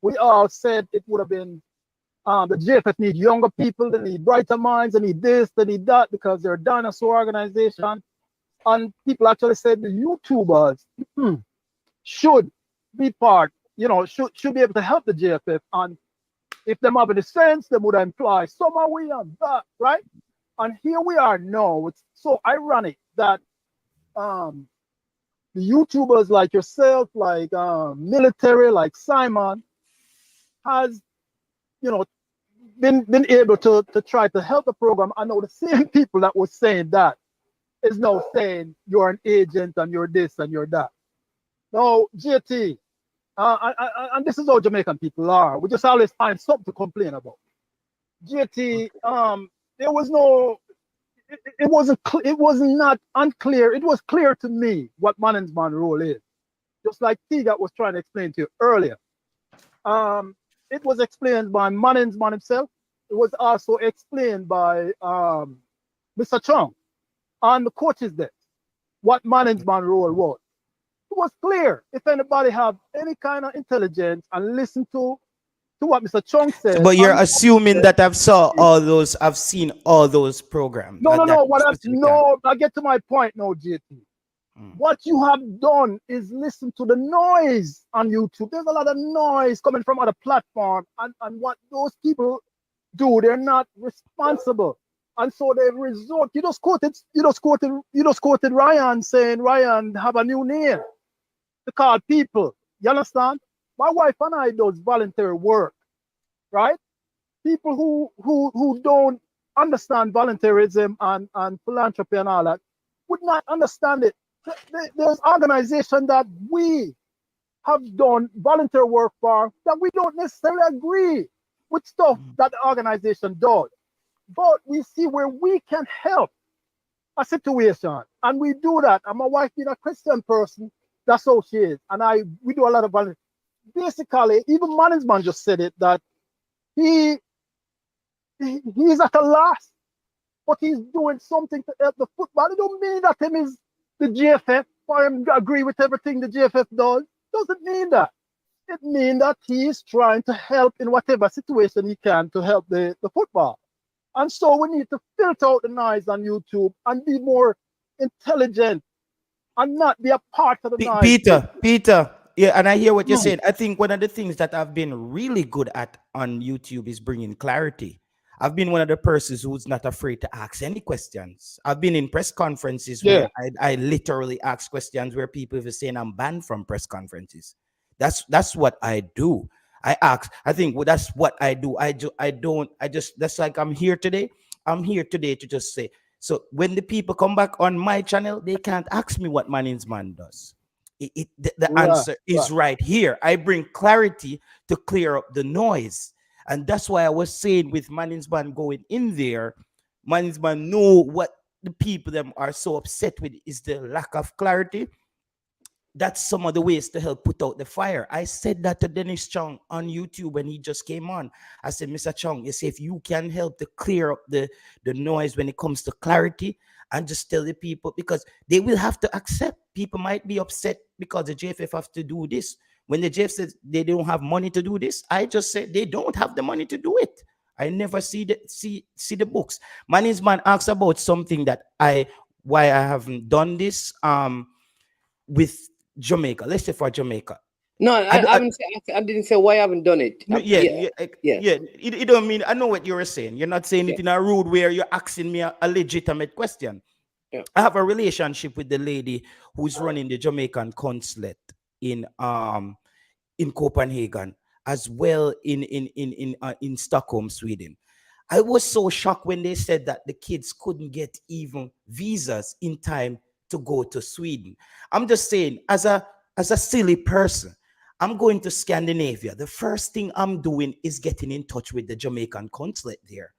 we all said it would have been the JFF need younger people, they need brighter minds, they need this, they need that, because they're a dinosaur organization. And people actually said the YouTubers should be part, should be able to help the JFF. And if them have any sense, they would imply some are we on that, right? And here we are now. It's so ironic that the YouTubers like yourself, like military, like Simon, has been able to try to help the program. I know the same people that was saying that is now saying you're an agent and you're this and you're that. Now, JT, and this is how Jamaican people are. We just always find something to complain about. JT, there was no, it was not unclear. It was clear to me what Manning's man role is. Just like Tigat was trying to explain to you earlier. It was explained by Manning's man himself. It was also explained by Mr. Chung on the coaches desk, what Manning's man role was. It was clear. If anybody have any kind of intelligence and listen to what Mr. Chung said. But you're assuming that I've seen all those programs. I get to my point now, JT. What you have done is listen to the noise on YouTube. There's a lot of noise coming from other platforms, and what those people do, they're not responsible. And so they resort. You just quoted Ryan saying Ryan have a new name to call people. You understand? My wife and I does voluntary work, right? People who don't understand volunteerism and philanthropy and all that would not understand it. There's organization that we have done volunteer work for that we don't necessarily agree with stuff that the organization does. But we see where we can help a situation, and we do that. And my wife being a Christian person, that's how she is. And we do a lot of volunteer. Basically, even Manning's man just said it, that he's at a loss, but he's doing something to help the football. It don't mean that him is the GFF, or him agree with everything the GFF does. Doesn't mean that. It means that he is trying to help in whatever situation he can to help the football. And so we need to filter out the noise on YouTube and be more intelligent and not be a part of the noise. Peter, yeah, and I hear what you're saying. I think one of the things that I've been really good at on YouTube is bringing clarity. I've been one of the persons who's not afraid to ask any questions. I've been in press conferences where I literally ask questions where people are saying I'm banned from press conferences. That's what I do. I ask. I think that's what I do. That's like I'm here today. I'm here today to just say. So when the people come back on my channel, they can't ask me what Manning's man does. The answer is right here. I bring clarity to clear up the noise. And that's why I was saying with Manning's man going in there, Manning's man know what the people them are so upset with is the lack of clarity. That's some of the ways to help put out the fire. I said that to Dennis Chung on YouTube when he just came on. I said, Mr. Chung, you say if you can help to clear up the noise when it comes to clarity, and just tell the people, because they will have to accept. People might be upset because the JFF have to do this, When the JF says they don't have money to do this, I just said they don't have the money to do it. I never see the books. Man asks about something that why I haven't done this with Jamaica. Let's say for Jamaica. No, I didn't say why I haven't done it. No, yeah. It don't mean, I know what you were saying. You're not saying it in a rude way. You're asking me a legitimate question. Yeah. I have a relationship with the lady who's running the Jamaican consulate in Copenhagen, as well in Stockholm, Sweden. I was so shocked when they said that the kids couldn't get even visas in time to go to Sweden. I'm just saying, as a silly person, I'm going to Scandinavia. The first thing I'm doing is getting in touch with the Jamaican consulate there.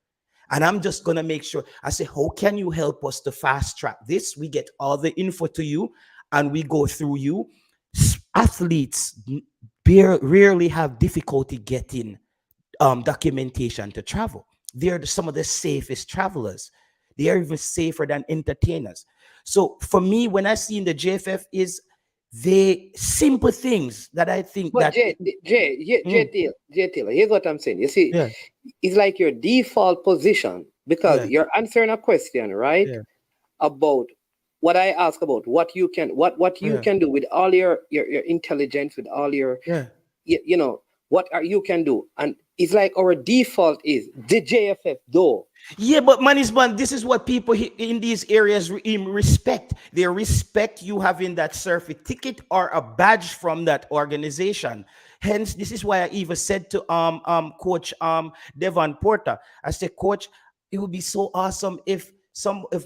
And I'm just going to make sure, I say, how can you help us to fast track this? We get all the info to you and we go through you. Athletes rarely have difficulty getting documentation to travel. They're some of the safest travelers. They are even safer than entertainers. So for me, when I see in the JFF is the simple things that I think but that JTL, here's what I'm saying. You see, it's like your default position because you're answering a question, right? About what I ask about what you can can do with all your intelligence, with all your you know, what you can do. And it's like our default is the JFF though. Yeah, but man, this is what people in these areas respect. They respect you having that surfeit ticket or a badge from that organization. Hence, this is why I even said to Coach Devon Porter, I said, Coach, it would be so awesome if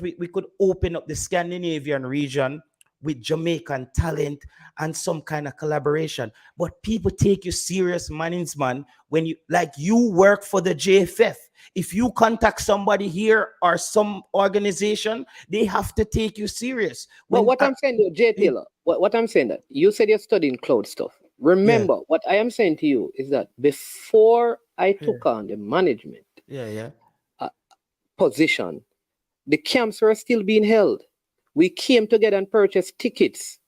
we could open up the Scandinavian region with Jamaican talent and some kind of collaboration. But people take you serious, man, when you work for the JFF. If you contact somebody here or some organization, they have to take you serious. Well, what I'm saying, J. Taylor, what I'm saying, that you said you're studying cloud stuff. Remember, what I am saying to you is that before I took on the management position, the camps were still being held. We came together and purchased tickets.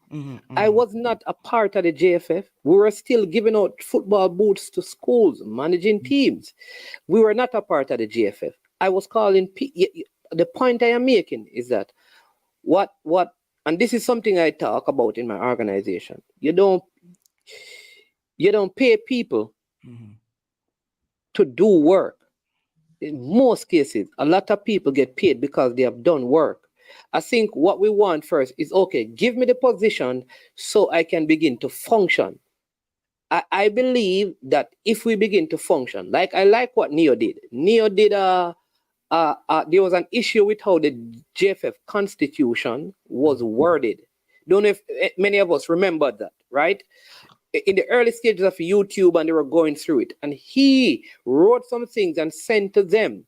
I was not a part of the JFF. We were still giving out football boots to schools, managing teams. We were not a part of the JFF. I was calling. The point I am making is that and this is something I talk about in my organization. You don't pay people to do work. In most cases, a lot of people get paid because they have done work. I think what we want first is, okay, give me the position so I can begin to function. I believe that if we begin to function, I like what Neo did. Neo did there was an issue with how the JFF constitution was worded. Don't know if many of us remember that, right? In the early stages of YouTube, and they were going through it, and he wrote some things and sent to them,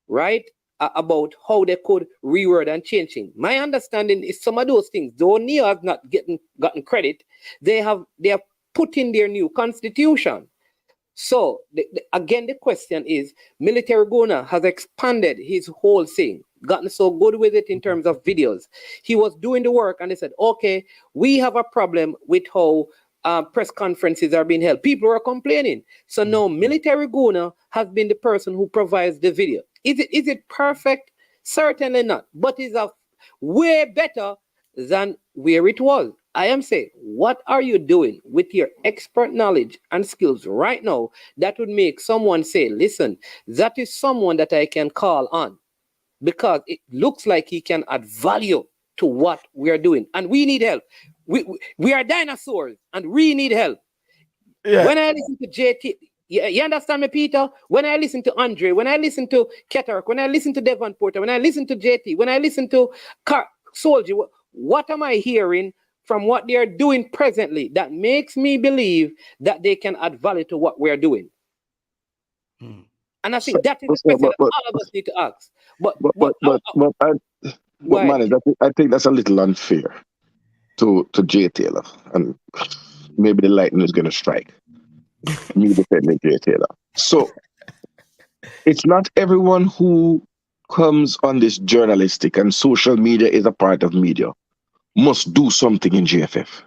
right? About how they could reword and change things. My understanding is some of those things, though Neo has not gotten credit, they have put in their new constitution. So again, the question is, Military Guna has expanded his whole thing, gotten so good with it in terms of videos. He was doing the work and they said, okay, we have a problem with how press conferences are being held. People are complaining. So now Military Guna has been the person who provides the video. Is it perfect? Certainly not. But it's way better than where it was. I am saying, what are you doing with your expert knowledge and skills right now that would make someone say, listen, that is someone that I can call on because it looks like he can add value to what we are doing. And we need help. We are dinosaurs and we need help. Yeah. When I listen to JT, you understand me, Peter? When I listen to Andre, when I listen to Ketark, when I listen to Devon Porter, when I listen to JT, when I listen to Soldier, what am I hearing from what they are doing presently that makes me believe that they can add value to what we're doing? And I think that is the question that all of us need to ask. I think that's a little unfair to Jay Taylor, and maybe the lightning is going to strike. Me defending Jay Taylor. So it's not everyone who comes on this journalistic, and social media is a part of media, must do something in JFF.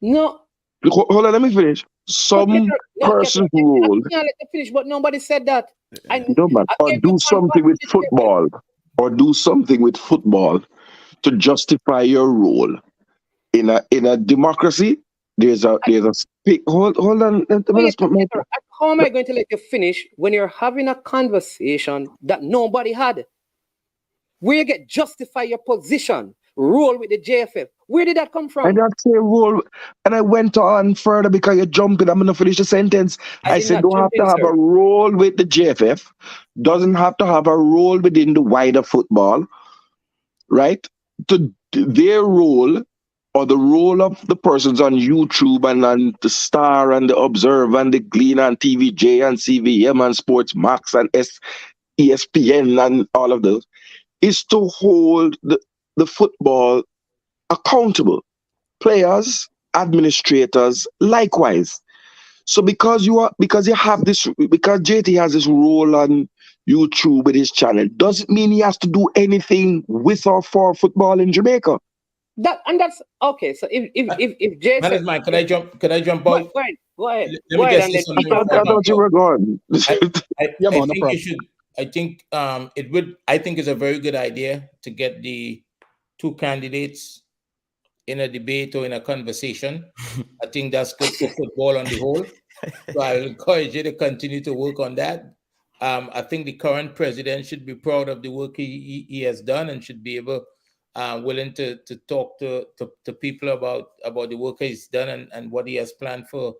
No. hold on, let me finish. Some person's role. Yeah, let me finish, but nobody said that. No, man. Or do something with football. Or do something with football to justify your role. In a democracy, there's a hold on. How am I going to let you finish when you're having a conversation that nobody had? Where you get justify your position, role with the JFF. Where did that come from? I didn't say role, and I went on further because you're jumping. I'm gonna finish the sentence. I said don't have to have a role with the JFF, doesn't have to have a role within the wider football, right? To their role or the role of the persons on YouTube and on the Star and the Observer and the Glean and TVJ and CVM and Sports Max and ESPN and all of those is to hold the football accountable. Players, administrators, likewise. So because you have this, because JT has this role on YouTube with his channel, doesn't mean he has to do anything with or for football in Jamaica. That's okay. So if Jason, Could I jump out? Go ahead. Let me just say something. I thought you were gone. I think it's a very good idea to get the two candidates in a debate or in a conversation. I think that's good for football on the whole. So I encourage you to continue to work on that. I think the current president should be proud of the work he has done and should be able willing to talk to people about the work he's done and what he has planned for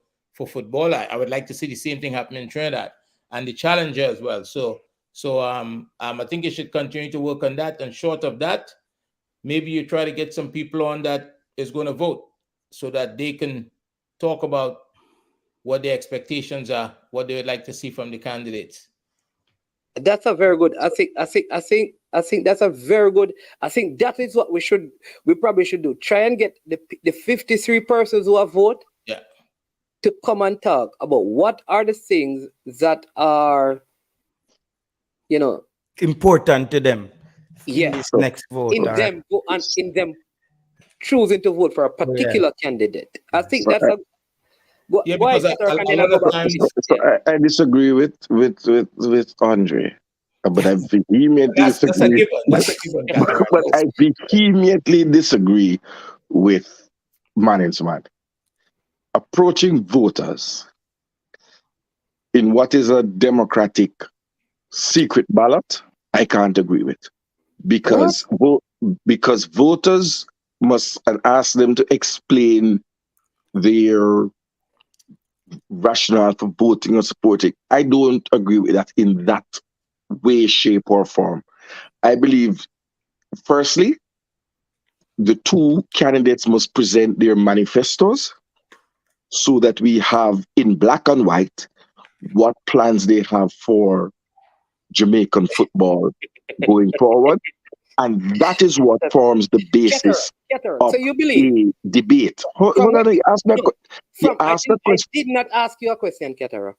football. I would like to see the same thing happen in Trinidad and the Challenger as well. So I think you should continue to work on that. And short of that, maybe you try to get some people on that is going to vote so that they can talk about what their expectations are, what they would like to see from the candidates. That's a very good. I think that's a very good. I think that is what we probably should do. Try and get the 53 persons who have voted to come and talk about what are the things that are, important to them. Yes. Next vote. In them choosing to vote for a particular candidate. I think that's a. Because I disagree with Andre, but I vehemently disagree. But I vehemently disagree with management approaching voters in what is a democratic secret ballot. I can't agree with because voters must ask them to explain their rationale for voting or supporting. I don't agree with that in that way, shape, or form. I believe, firstly, the two candidates must present their manifestos so that we have in black and white what plans they have for Jamaican football going forward. And that is what forms the basis of so you believe a debate. Hold on, you asked that question. I did not ask you a question, Ketara.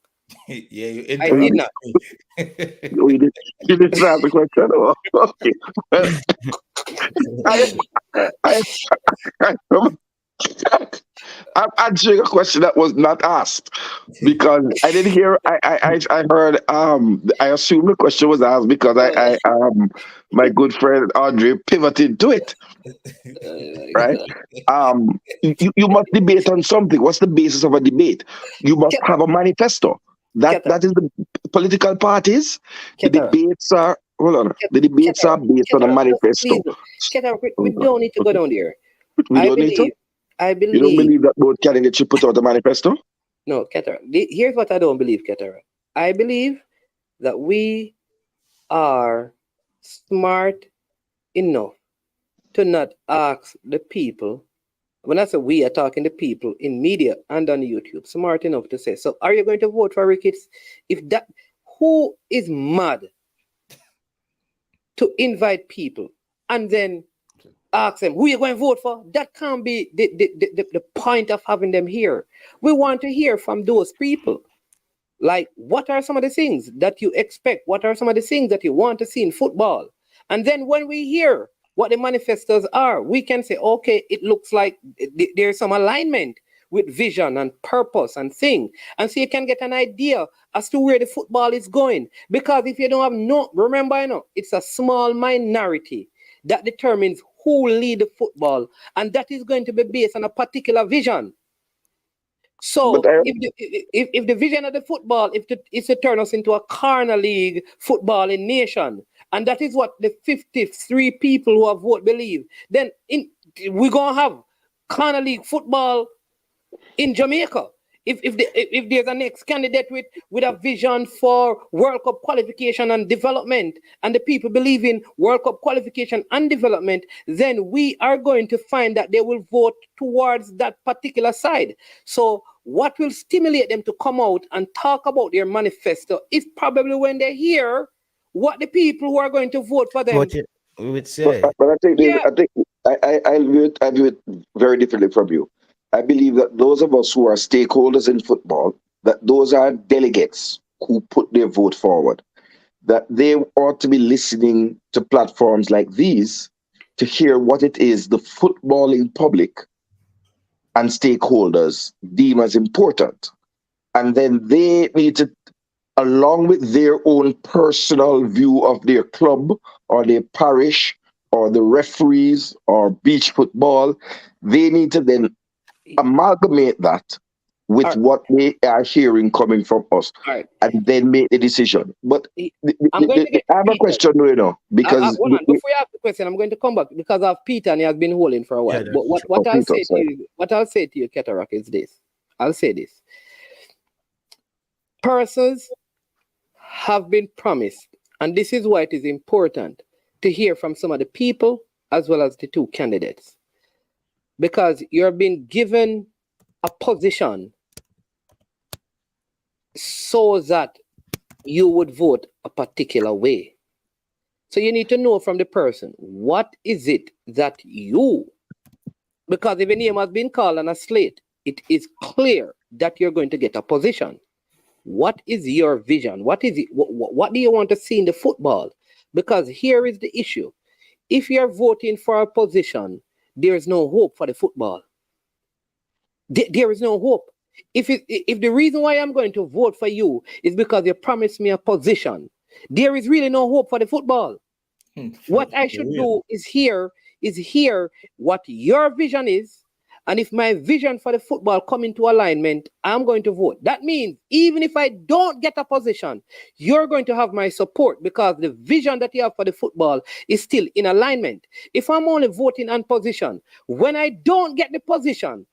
Yeah, I did not. You didn't ask the question. Oh, okay. I'm answering a question that was not asked because I didn't hear. I heard. I assume the question was asked because my good friend Andre pivoted to it. Right. You must debate on something. What's the basis of a debate? You must have a manifesto. That is the political parties. The debates are. Hold on. The debates are based on a manifesto. We don't need to go down there. I believe. You don't believe that both candidates should put out a manifesto? No, Ketara. Here's what I don't believe, Ketara. I believe that we are smart enough to not ask the people. When I say we are talking to people in media and on YouTube, smart enough to say, so are you going to vote for Ricketts? Who is mad to invite people and then ask them who you're going to vote for? That can't be the point of having them here. We want to hear from those people. Like, what are some of the things that you expect? What are some of the things that you want to see in football? And then when we hear what the manifestos are, we can say, okay, it looks like there's some alignment with vision and purpose and thing. And so you can get an idea as to where the football is going. Because if you don't have remember, it's a small minority that determines who will lead the football. And that is going to be based on a particular vision. So if the vision of the football is to turn us into a corner league footballing nation, and that is what the 53 people who have voted believe, then we're going to have corner league football in Jamaica. If there's a next candidate with a vision for World Cup qualification and development, and the people believe in World Cup qualification and development, then we are going to find that they will vote towards that particular side. So what will stimulate them to come out and talk about their manifesto is probably when they hear what the people who are going to vote for them would say. But I think, I view it very differently from you. I believe that those of us who are stakeholders in football, that those are delegates who put their vote forward, that they ought to be listening to platforms like these to hear what it is the footballing public and stakeholders deem as important. And then they need to, along with their own personal view of their club or their parish or the referees or beach football, they need to then amalgamate that with what they are hearing coming from us, and then make the decision. But I have a question, because hold on, before you ask the question, I'm going to come back because of Peter, and he has been holding for a while. But what I'll say to you, Ketarak, is this. I'll say this. Persons have been promised, and this is why it is important to hear from some of the people as well as the two candidates. Because you're being given a position so that you would vote a particular way. So you need to know from the person, what is it that you, because if a name has been called on a slate, it is clear that you're going to get a position. What is your vision? What is it? What do you want to see in the football? Because here is the issue. If you're voting for a position, there is no hope for the football. There is no hope. If the reason why I'm going to vote for you is because you promised me a position, there is really no hope for the football. What I should do is hear what your vision is, and if my vision for the football come into alignment, I'm going to vote. That means even if I don't get a position, you're going to have my support because the vision that you have for the football is still in alignment. If I'm only voting on position, when I don't get the position,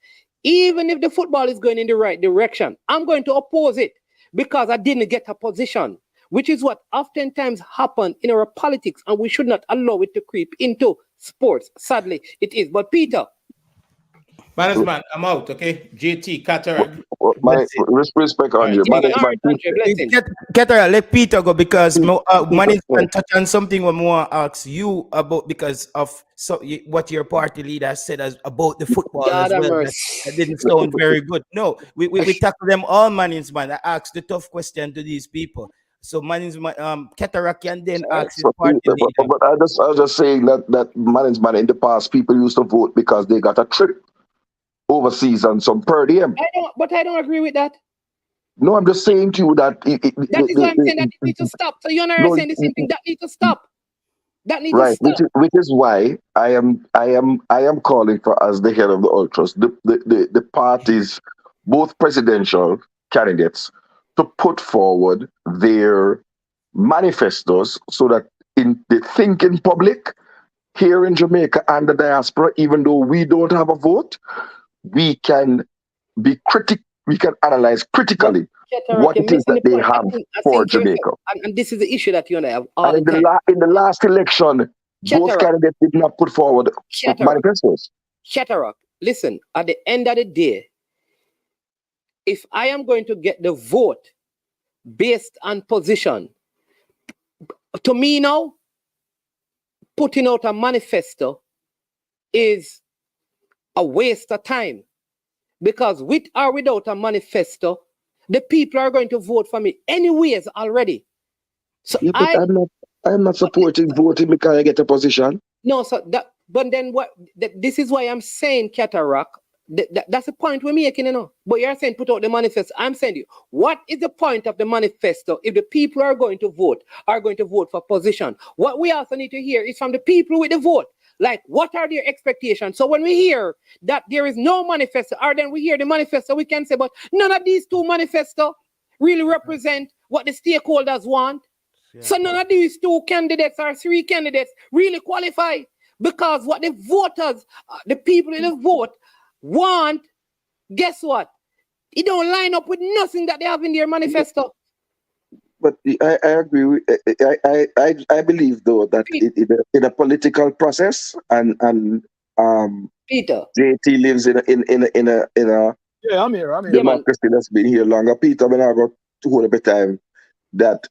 even if the football is going in the right direction, I'm going to oppose it because I didn't get a position, which is what oftentimes happens in our politics, and we should not allow it to creep into sports. Sadly, it is. But Peter, Management, I'm out, okay? JT, Cataract. My respect on you. Cataract, let Peter go because management touch on something what I want to ask you about because of what your party leader said about the football as well. That didn't sound very good. No, we tackle them all, management. I asked the tough question to these people. So management, Cataract can then ask his party leader. But I was just saying that management in the past, people used to vote because they got a trip overseas and some per diem. But I don't agree with that. No, I'm just saying to you that that is why I'm saying that it needs to stop. So you're not saying the same thing. That needs to stop. That needs to stop. Which is why I am calling for, as the head of the Ultras, the parties, both presidential candidates, to put forward their manifestos so that in the thinking public here in Jamaica and the diaspora, even though we don't have a vote, we can be we can analyze critically what it is that they have for Jamaica. And this is the issue that you and I have all in the last election, both candidates did not put forward manifestos. Cataract, listen, at the end of the day, if I am going to get the vote based on position, to me now, putting out a manifesto is a waste of time. Because with or without a manifesto, the people are going to vote for me anyways already. So I'm not supporting voting because I get a position. No, so that, but then what? This is why I'm saying, Cataract, That's the point we're making, you know. But you're saying put out the manifesto. I'm saying you, what is the point of the manifesto if the people are going to vote for position? What we also need to hear is from the people with the vote. Like, what are their expectations? So when we hear that there is no manifesto, or then we hear the manifesto, we can say, but none of these two manifesto really represent what the stakeholders want. Yeah. So none of these two candidates or three candidates really qualify, because what the voters, the people in the vote want, guess what? It don't line up with nothing that they have in their manifesto. But I agree. I believe though that in a political process, and Peter, JT lives in a yeah, I'm here. democracy that's been here longer. Peter, when I got to hold up a time that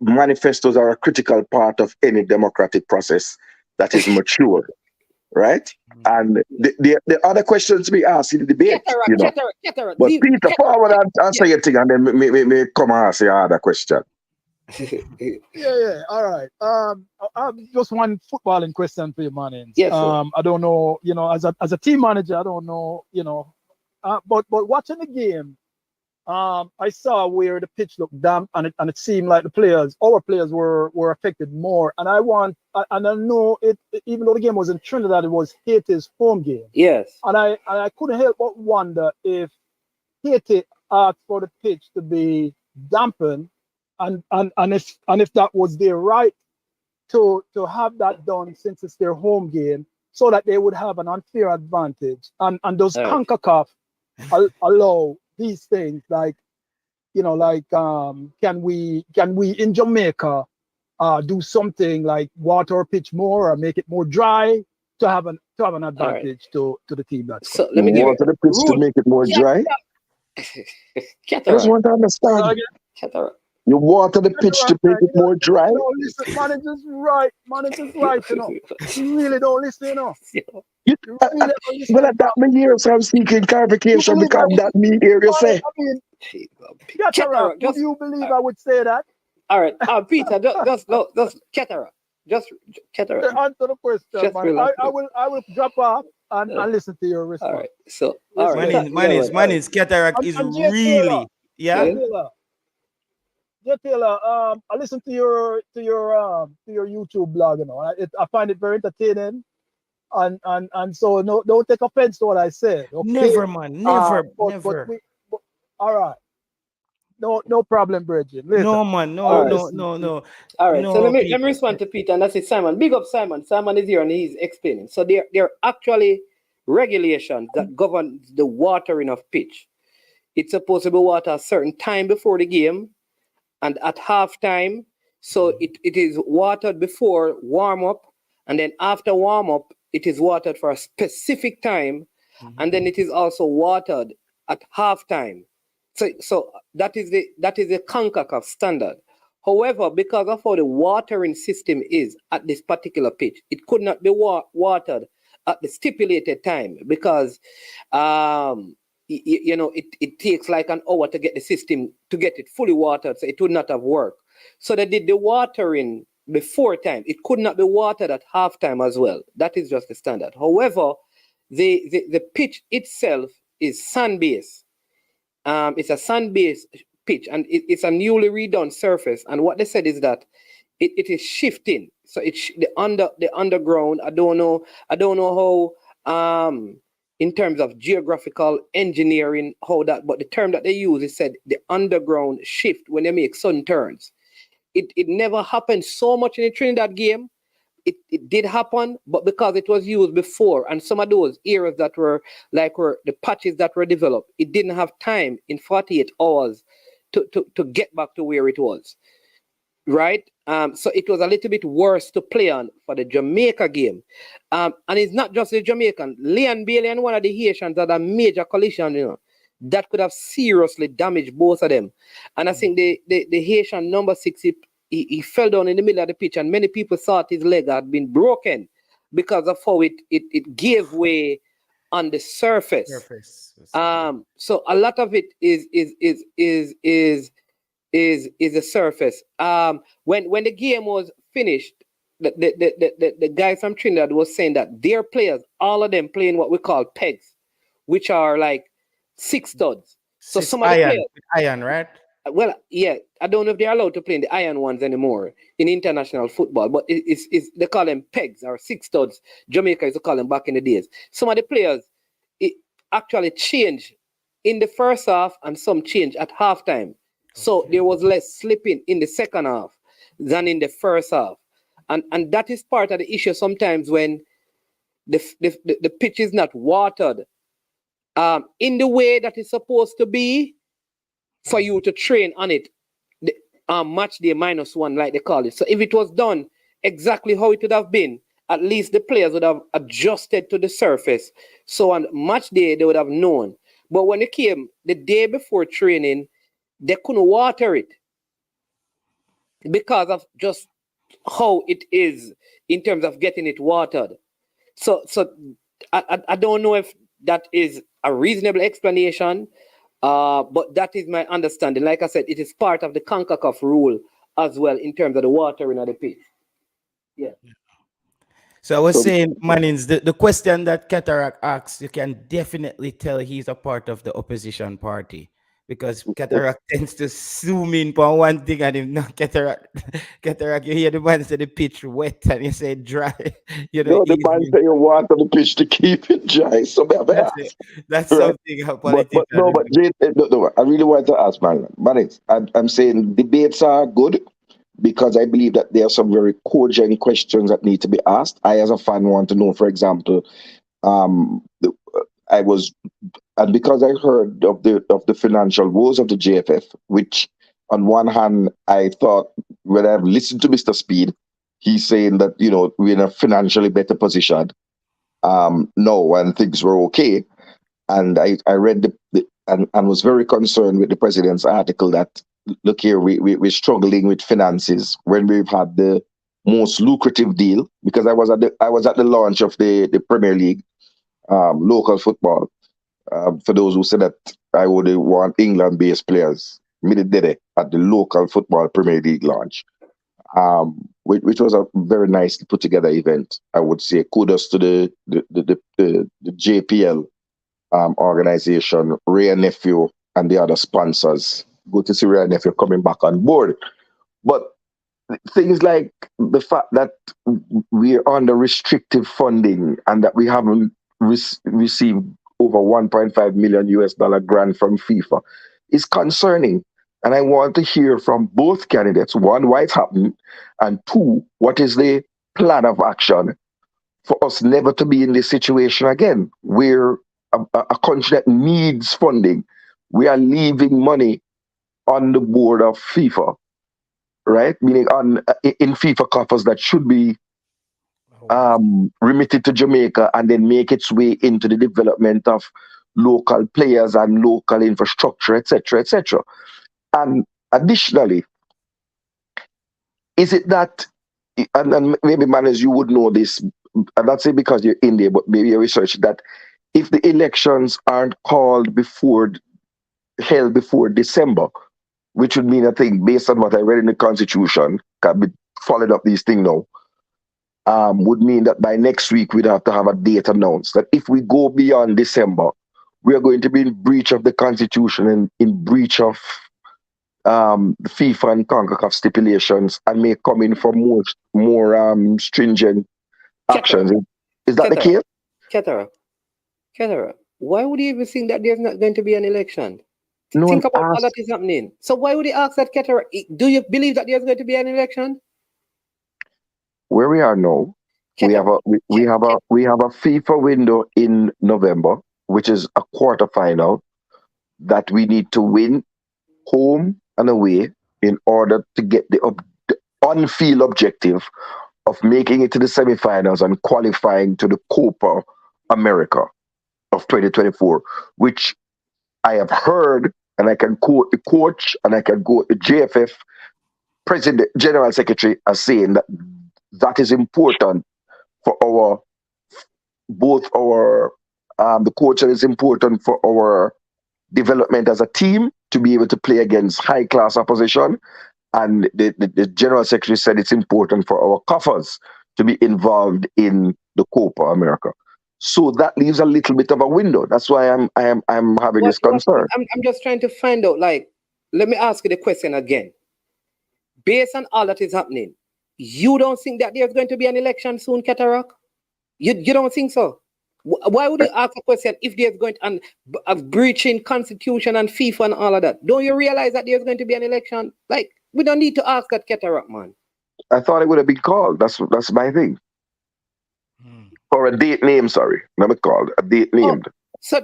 manifestos are a critical part of any democratic process that is mature, right? And the other questions we ask in the debate, But Peter, forward and answer your thing, and then me come and ask your other question. Yeah. All right. Just one footballing question for you, man. Yes. I don't know. As a team manager, I don't know. But watching the game, I saw where the pitch looked damp, and it seemed like our players were affected more. And I know it, even though the game was in Trinidad, it was Haiti's home game. Yes. And I couldn't help but wonder if Haiti asked for the pitch to be dampened, and if that was their right to have that done, since it's their home game, so that they would have an unfair advantage. And does CONCACAF allow these things, can we in Jamaica do something like water pitch more or make it more dry to have an advantage to the team? So let me give water the pitch to make it more dry. I just want to understand. You water the pitch to make it more dry. Listen, manager's right. You really don't listen, Well, that me here, so I'm seeking clarification, because that me here you say. Would you believe I would say that? All right, Peter, just Ketara. Just Ketara. Answer the question, man. I will drop off and listen to your response. All right, so Manny's Cataract is really Taylor, I listen to your YouTube blog. I find it very entertaining, and so don't take offense to what I said. Okay? Never, man, never. But all right, no problem, Bridget. No, man, no. All right, so let me respond to Peter, and that's it. Simon, big up Simon. Simon is here and he's explaining. So there are actually regulations that govern the watering of pitch. It's supposed to be watered a certain time before the game and at halftime. So it is watered before warm up, and then after warm up, it is watered for a specific time, and then it is also watered at halftime. So that is the CONCACAF standard. However, because of how the watering system is at this particular pitch, it could not be watered at the stipulated time, because it takes like an hour to get the system to get it fully watered, so it would not have worked. So they did the watering before time. It could not be watered at halftime as well. That is just the standard. However, the pitch itself is sand-based. It's a sand-based pitch, and it's a newly redone surface. And what they said is that it is shifting. So it's the underground. I don't know how in terms of geographical engineering, but the term that they use is said the underground shift when they make sun turns. It never happened so much in the Trinidad game. It did happen, but because it was used before, and some of those areas that were the patches that were developed, it didn't have time in 48 hours to get back to where it was. Right? So it was a little bit worse to play on for the Jamaica game. And it's not just the Jamaican. Leon Bailey and one of the Haitians had a major collision, that could have seriously damaged both of them. And I think the Haitian number 6, he fell down in the middle of the pitch, and many people thought his leg had been broken because of how it gave way on the surface. So a lot of it is the surface. When the game was finished, the guys from Trinidad was saying that their players, all of them playing what we call pegs, which are like 6 studs. So Six some of the iron, players, iron, right? well, yeah, I don't know if they're allowed to play in the iron ones anymore in international football, but it's they call them pegs or 6 studs. Jamaica used to call them back in the days. Some of the players it actually changed in the first half and some change at halftime. So there was less slipping in the second half than in the first half. And that is part of the issue sometimes when the pitch is not watered in the way that it's supposed to be for you to train on it. The, match day -1, like they call it. So if it was done exactly how it would have been, at least the players would have adjusted to the surface. So on match day, they would have known. But when it came the day before training, they couldn't water it because of just how it is in terms of getting it watered. So I don't know if that is a reasonable explanation, but that is my understanding. Like I said, it is part of the CONCACAF rule as well in terms of the watering of the pitch. Yeah. So I was saying, Manins, the question that Cataract asks, you can definitely tell he's a part of the opposition party because Cataract tends to zoom in on one thing and if not Cataract, you hear the man say the pitch wet and you say dry. You know, No, the man say you want on the pitch to keep it dry. So that's right? something a politician. But Jay, no, I really want to ask, man. I'm saying debates are good because I believe that there are some very cogent questions that need to be asked. I, as a fan, want to know, for example, I was, and because I heard of the financial woes of the JFF, which on one hand I thought when I've listened to Mr. Speed, he's saying that we're in a financially better position now when things were okay, and I read and was very concerned with the president's article that look here, we're struggling with finances when we've had the most lucrative deal, because I was at the launch of the Premier League local football. For those who said that I would want England-based players, me did it at the local football Premier League launch, which was a very nicely put together event. I would say kudos to the JPL organization, Ray and Nephew, and the other sponsors. Good to see Ray and Nephew coming back on board. But things like the fact that we're under restrictive funding and that we haven't received over 1.5 million US dollar grant from FIFA is concerning. And I want to hear from both candidates, one, why it's happening, and two, what is the plan of action for us never to be in this situation again. We're a country that needs funding. We are leaving money on the board of FIFA, right? Meaning in FIFA coffers that should be remitted to Jamaica and then make its way into the development of local players and local infrastructure, etc., etc. And additionally, is it that, and maybe Manners, you would know this, I'm not saying because you're in there, but maybe you research that if the elections aren't held before December, which would mean, I think, based on what I read in the Constitution, can be followed up these things now, would mean that by next week we'd have to have a date announced. That if we go beyond December, we are going to be in breach of the Constitution and in breach of the FIFA and CONCACAF stipulations and may come in for more stringent actions. Is that the case? Ketara, why would you even think that there's not going to be an election? No, think about all that is happening. So why would you ask that, Ketara? Do you believe that there's going to be an election? Where we are now, we have a FIFA window in November, which is a quarterfinal that we need to win home and away in order to get the on-field objective of making it to the semifinals and qualifying to the Copa America of 2024, which I have heard, and I can quote the coach and I can quote the JFF President, General Secretary as saying that is important for the coach is important for our development as a team to be able to play against high-class opposition. And the General Secretary said it's important for our coffers to be involved in the Copa America. So that leaves a little bit of a window. That's why I'm having this concern. I'm just trying to find out, like, let me ask you the question again. Based on all that is happening, you don't think that there's going to be an election soon, Cataract? You don't think so? Why would you ask a question if there's going to a breaching constitution and FIFA and all of that? Don't you realize that there's going to be an election? Like, we don't need to ask that, Cataract, man. I thought it would have been called. That's my thing. Or a date name, sorry. Never called. A date named. So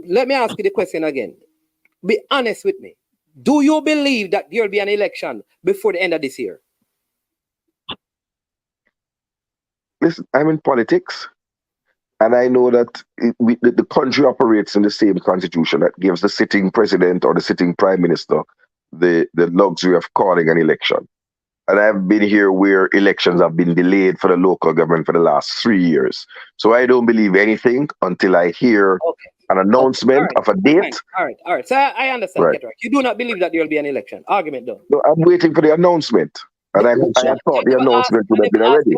let me ask you the question again. Be honest with me. Do you believe that there will be an election before the end of this year? Listen, I'm in politics, and I know that the country operates in the same constitution that gives the sitting president or the sitting prime minister the luxury of calling an election. And I've been here where elections have been delayed for the local government for the last 3 years. So I don't believe anything until I hear an announcement of a date. All right. So I understand, Right. Cataract. You do not believe that there will be an election. Argument done. No, I'm waiting for the announcement. And I thought the announcement would have been already.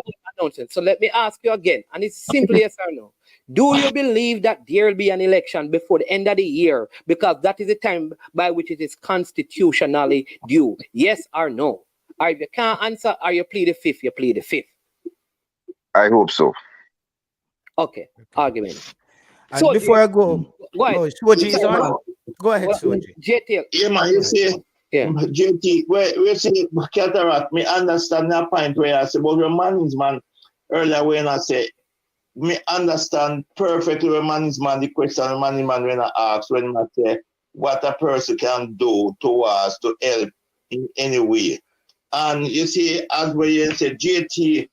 So let me ask you again, and it's simply yes or no. Do you believe that there will be an election before the end of the year? Because that is the time by which it is constitutionally due. Yes or no? Or if you can't answer, or you plead the fifth, you plead the fifth. I hope so. Okay. Argument. And so before I go, Soji is on. Go ahead, Soji. JTL. Yeah, man, you see, JT, where see Cataract, me understand that point where I say, but your man earlier when I say, me understand perfectly when man the question man when I ask, when I say, what a person can do towards to help in any way. And you see, as where you say, JT,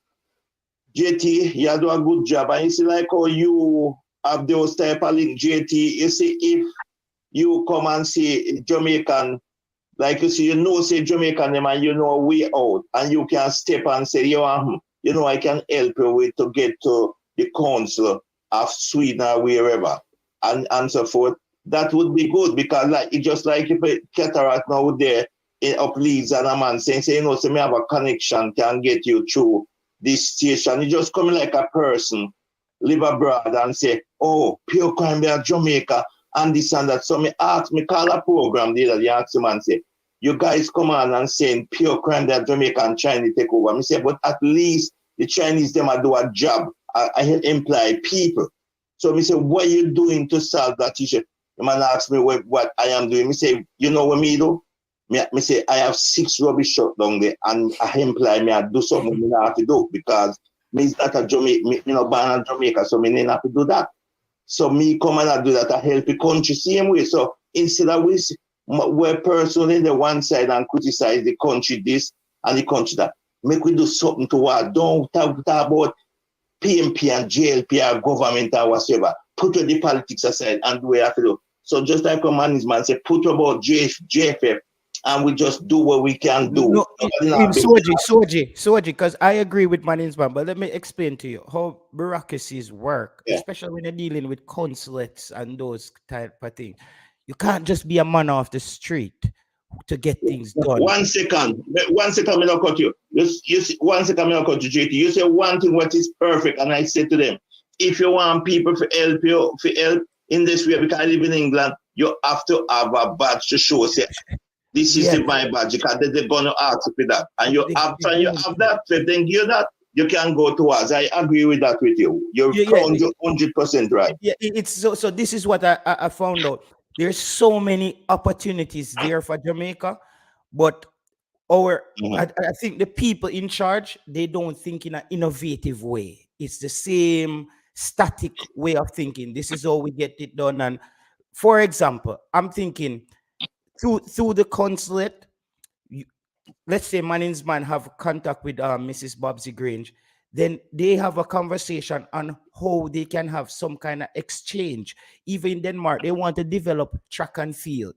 you do a good job. And you see, like how you have those type of link, JT, you see, if you come and see Jamaican, like you see, say Jamaican them and you know a way out, and you can step and say, I can help you with to get to the council of Sweden or wherever, and so forth. That would be good because like it just like if a Cataract now there in up Leeds and a man saying, so me have a connection can get you through this station. You just come like a person, live abroad and say, oh, pure crime there Jamaica and this and that. So me call a program there that ask him and say, you guys come on and saying pure crime that Jamaica and Chinese take over. Me say, but at least the Chinese them do a job. I employ people. So me say, what are you doing to solve that issue? The man ask me what I am doing. Me say, you know what me do? Me say, I have 6 rubbish trucks down there and I employ me, I do something me not have to do because me is not a Jamaica, born in Jamaica, so me not have to do that. So me come and I do that, I help the country same way. So instead of we're personally the one side and criticize the country this and the country that, make we do something to what? Don't talk about PMP and JLP or government or whatever. Put the politics aside and do what you have to do. So just like a man say, put about JFF and we just do what we can do. No, Soji, because I agree with Manisman, but let me explain to you how bureaucracies work, especially when you're dealing with consulates and those type of things. You can't just be a man off the street to get things done. 1 second. 1 second, me not cut you. You see, 1 second, me not cut you, JT. You say one thing what is perfect, and I say to them, if you want people to help you, in this way, because I live in England, you have to have a badge to show, say, this is my badge, because they're going to ask for that. And after you have that, if they give that, you can go towards. I agree with that with you. You're 100% right. Yeah, it's so this is what I found out. There's so many opportunities there for Jamaica, but I think the people in charge, they don't think in an innovative way. It's the same static way of thinking. This is how we get it done. And for example, I'm thinking through the consulate, let's say Manisman have contact with Mrs. Bobsy Grange, then they have a conversation on how they can have some kind of exchange. Even in Denmark, they want to develop track and field.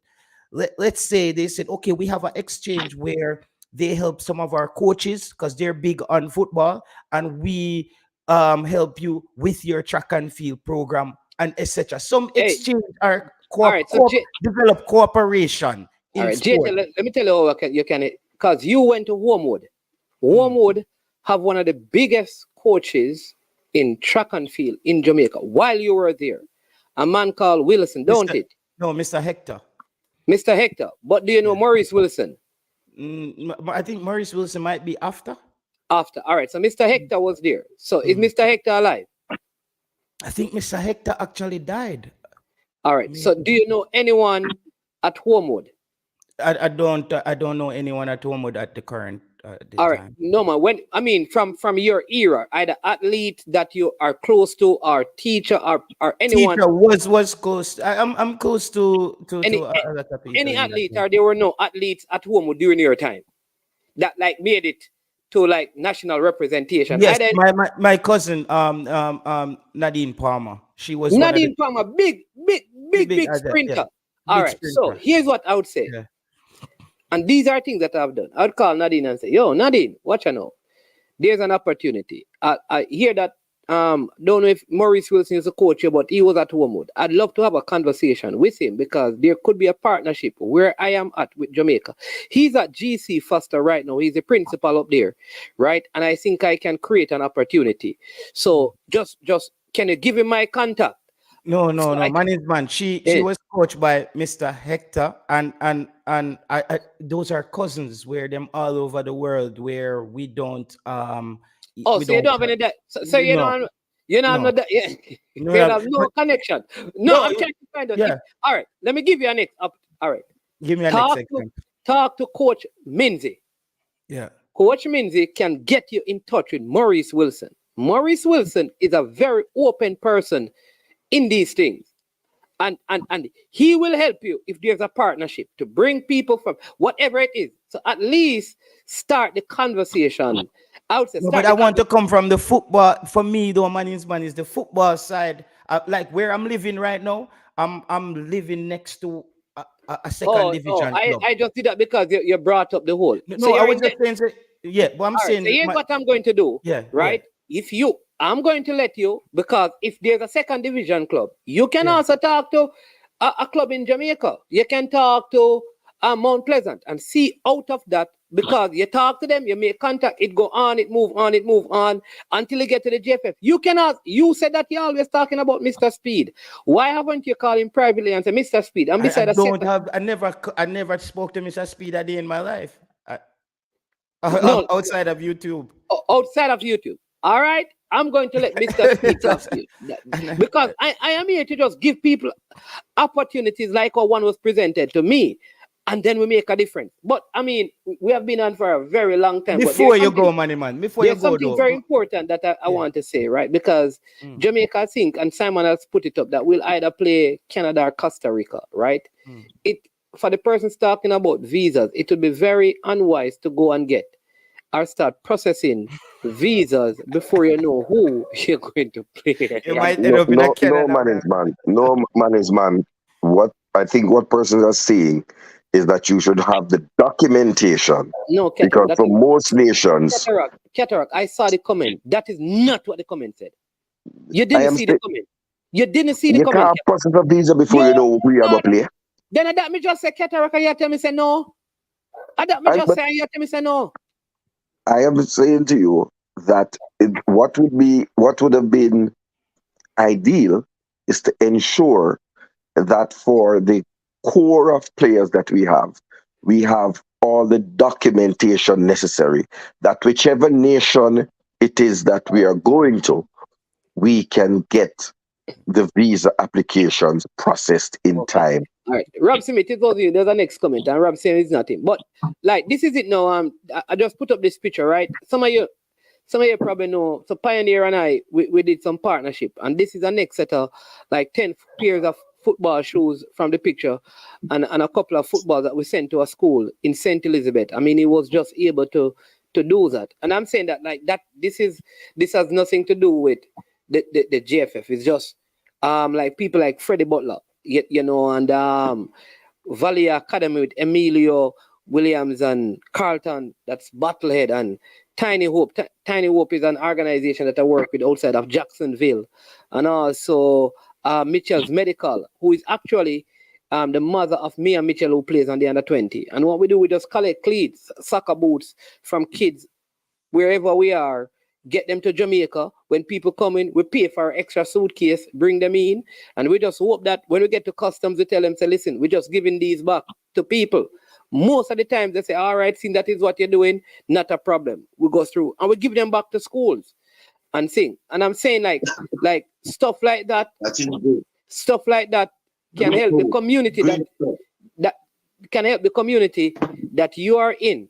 Let's say they said, okay, we have an exchange where they help some of our coaches because they're big on football, and we help you with your track and field program and etc. Some exchange or develop cooperation. All right, JT, let me tell you how you can, because you went to Wormwood. Wormwood have one of the biggest coaches in track and field in Jamaica while you were there. A man called Wilson, don't it? No, Mr. Hector. Mr. Hector. But do you know Maurice Wilson? I think Maurice Wilson might be after. After. All right. So Mr. Hector was there. So is Mr. Hector alive? I think Mr. Hector actually died. All right. So do you know anyone at Homewood? I don't know anyone at Homewood at the current all right. time. No man, when I mean from your era, either athlete that you are close to or teacher or anyone. Teacher was close. I'm close to any athlete, or there were no athletes at Homewood during your time that like made it to like national representation. Yes, my cousin Nadine Palmer. She was Nadine Palmer, big sprinter. Yeah. All right. Sprinter. So here's what I would say. Yeah. And these are things that I've done. I'd call Nadine and say, yo, Nadine, watch you know. There's an opportunity. I hear that, don't know if Maurice Wilson is a coach here, but he was at Homewood. I'd love to have a conversation with him because there could be a partnership where I am at with Jamaica. He's at GC Foster right now. He's the principal up there, right? And I think I can create an opportunity. So just can you give him my contact? No, man. She was coached by Mr. Hector, and I those are cousins where them all over the world where we don't so you don't have any that so you don't have no connection. No, I'm trying to find out. Yeah. All right, let me give you an example. All right. Give me an example. Talk to Coach Minzy. Yeah. Coach Minzy can get you in touch with Maurice Wilson. Maurice Wilson is a very open person in these things, and he will help you if there's a partnership to bring people from whatever it is. So at least start the conversation outside. But I want to come from the football. For me, though, man is the football side. Like where I'm living right now, I'm living next to a second division club. I just did that because you brought up the whole. No, I was just saying. Yeah, but I'm saying. So here's what I'm going to do. Yeah. Right. Yeah. I'm going to let you, because if there's a second division club, you can also talk to a club in Jamaica. You can talk to Mount Pleasant and see out of that, because you talk to them, you make contact, it go on, it move on until you get to the JFF. You cannot. You said that you're always talking about Mr. Speed. Why haven't you called him privately and say Mr. Speed? And beside I never spoke to Mr. Speed a day in my life. Outside of YouTube. Outside of YouTube. All right. I'm going to let Mr. Speed talk to you, because I am here to just give people opportunities like how one was presented to me, and then we make a difference. But I mean, we have been on for a very long time. Before you go, man. Before you go, something very important that I want to say, right? Because Jamaica, I think, and Simon has put it up, that we'll either play Canada or Costa Rica, right? For the persons talking about visas, it would be very unwise to go and get or start processing visas before you know who you're going to play. No management. What I think what persons are saying is that you should have the documentation. No, because for most nations. Cataract, I saw the comment. That is not what the comment said. You didn't see the comment. You didn't see the comment. You can't process a visa before you know who you're going to play. Then that me just say Cataract, and you tell me say no. That me just say, you tell me say no. I am saying to you that what would have been ideal is to ensure that for the core of players that we have all the documentation necessary, that whichever nation it is that we are going to, we can get the visa applications processed in time. All right, Rob Smith, it was you. There's a next comment, and Rob saying it's nothing. But like this is it now. I just put up this picture, right? Some of you probably know. So Pioneer and I, we did some partnership, and this is a next set of like 10 pairs of football shoes from the picture, and a couple of footballs that we sent to a school in St. Elizabeth. I mean, he was just able to do that, and I'm saying that like that. This has nothing to do with the JFF. It's just like people like Freddie Butler. You know, and Valley Academy with Emilio Williams and Carlton, that's Battlehead, and Tiny Hope. Tiny Hope is an organization that I work with outside of Jacksonville, and also Mitchell's Medical, who is actually the mother of Mia Mitchell, who plays on the under-20. And what we do, we just collect cleats, soccer boots from kids wherever we are get them to Jamaica. When people come in, we pay for an extra suitcase, bring them in, and we just hope that when we get to customs, we tell them, say, listen, we're just giving these back to people. Most of the time, they say, all right, since that is what you're doing, not a problem. We go through, and we give them back to schools and sing. And I'm saying, like stuff like that, stuff like that can help the community that can help the community that you are in,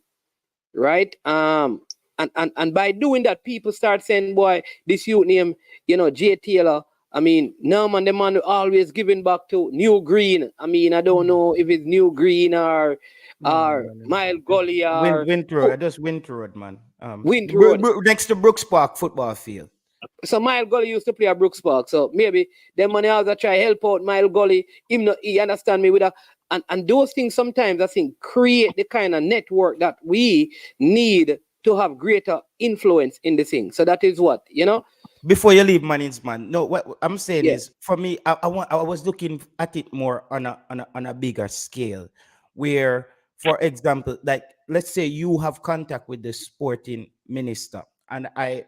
right? And by doing that, people start saying, boy, this youth name, J Taylor. I mean, no man, the man always giving back to New Green. I mean, I don't know if it's New Green or Mile Gully or Wind Road. Just Wind Road, man. Wind Road. Next to Brooks Park football field. So Mile Gully used to play at Brooks Park. So maybe them money also try help out Mile Gully. He understand me with that. And those things sometimes I think create the kind of network that we need to have greater influence in the thing. So that is what, Before you leave, Mannings, man. No, what I'm saying is, for me, I was looking at it more on a bigger scale, where, for example, like let's say you have contact with the sporting minister, and I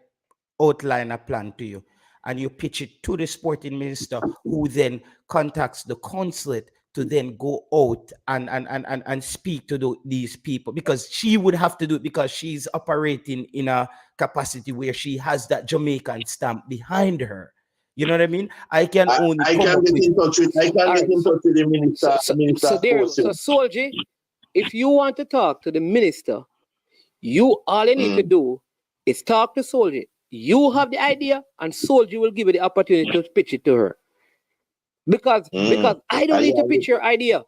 outline a plan to you, and you pitch it to the sporting minister, who then contacts the consulate to then go out and speak to these people, because she would have to do it because she's operating in a capacity where she has that Jamaican stamp behind her. You know what I mean? I can get in touch with the minister. So Soldier, if you want to talk to the minister, all you need to do is talk to Soldier. You have the idea, and Soldier will give you the opportunity to pitch it to her. Because I don't need to pitch your idea.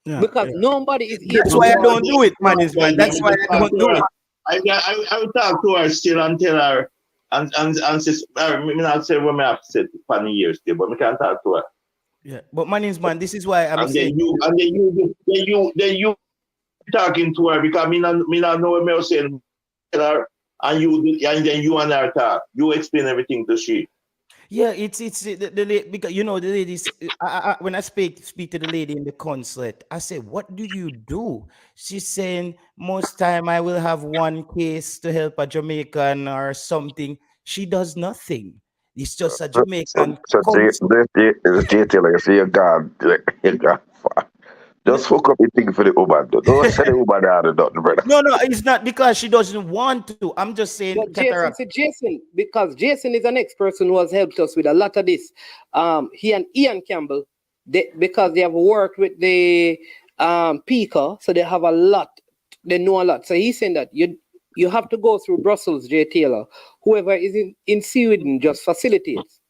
Because nobody is here. That's why I don't do it, man. That's why I don't do it. I will talk to her still and tell her and me not say what me upset for years still, but me can talk to her. Yeah, but man, this is why I'm saying. Then you talking to her, because me not know what me saying. Tell her, and then you and her talk. You explain everything to she. Yeah, it's the because the ladies. When I speak to the lady in the consulate, I say, "What do you do?" She's saying, "Most time I will have one case to help a Jamaican or something." She does nothing. It's just a Jamaican. J Taylor, you see your God, just hook up your thing for the Uber. Don't send the Uber down the nothing, brother. No, it's not because she doesn't want to. I'm just saying. Jason, because Jason is the next person who has helped us with a lot of this. He and Ian Campbell, because they have worked with the PICA, so they have a lot. They know a lot. So he's saying that you have to go through Brussels, J Taylor. Whoever is in Sweden just facilitates.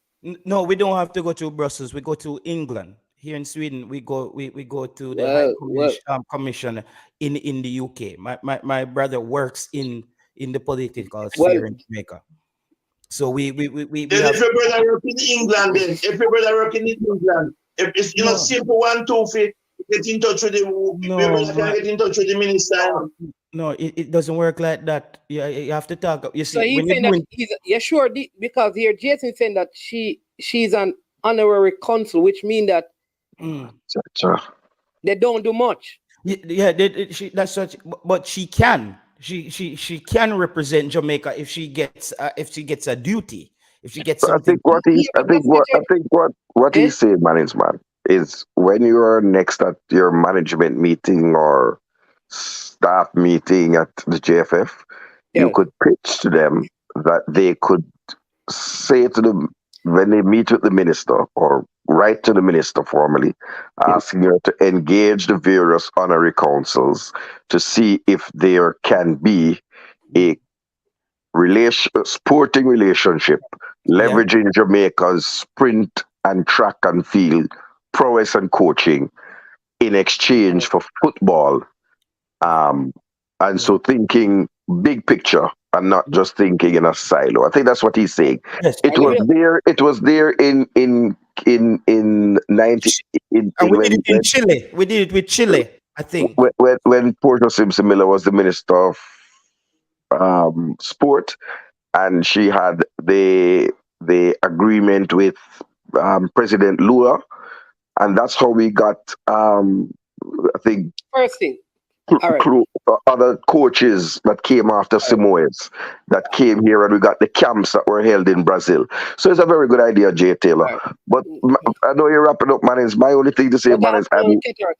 No, we don't have to go to Brussels. We go to England. Here in Sweden, we go to the High Commission in the UK. My brother works in the political sphere in Jamaica. So we if your brother work in England, then if your brother work in England, if it's simple 1, 2, 3, get in touch with get in touch with the minister. No, it doesn't work like that. You have to talk. You see, so he's saying that sure, because here Jason saying that she's an honorary consul, which means that they don't do much. Yeah, that's such. But she can. She can represent Jamaica if she gets a duty. If she gets something. I think what he's saying, man, is when you are next at your management meeting or staff meeting at the JFF, you could pitch to them that they could say to them when they meet with the minister or write to the minister formally, asking her to engage the various honorary councils to see if there can be a sporting relationship, leveraging Jamaica's sprint and track and field prowess and coaching in exchange for football. And so thinking big picture and not just thinking in a silo. I think that's what he's saying. Yes, it was there in 90. And we did it in Chile. We did it with Chile, I think. When Portia Simpson Miller was the Minister of Sport, and she had the agreement with President Lula, and that's how we got. I think first thing. right. other coaches that came after Simoes that came here, and we got the camps that were held in Brazil. So it's a very good idea, Jay Taylor. Right. But I know you're wrapping up, man. It's my only thing to say, man. Is I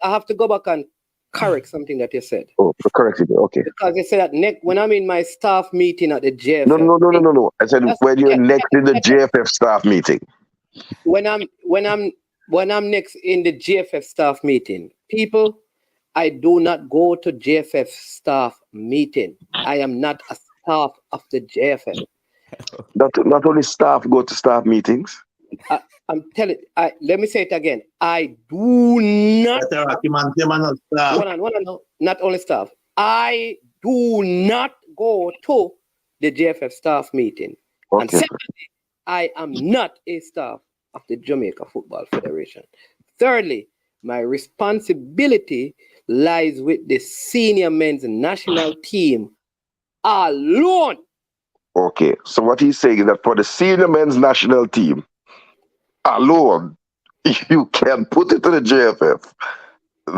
have to go back and correct something that you said. Oh, correct it. Okay. Because you said that when I'm in my staff meeting at the JFF. No. I said when you're next in the JFF staff meeting. When I'm next in the JFF staff meeting, people, I do not go to JFF staff meeting. I am not a staff of the JFF. Not only staff go to staff meetings. I'm telling. Let me say it again. I do not. Hold on. Not only staff. I do not go to the JFF staff meeting. Okay. And secondly, I am not a staff of the Jamaica Football Federation. Thirdly, my responsibility lies with the senior men's national team alone. Okay, so what he's saying is that for the senior men's national team alone, you can put it to the JFF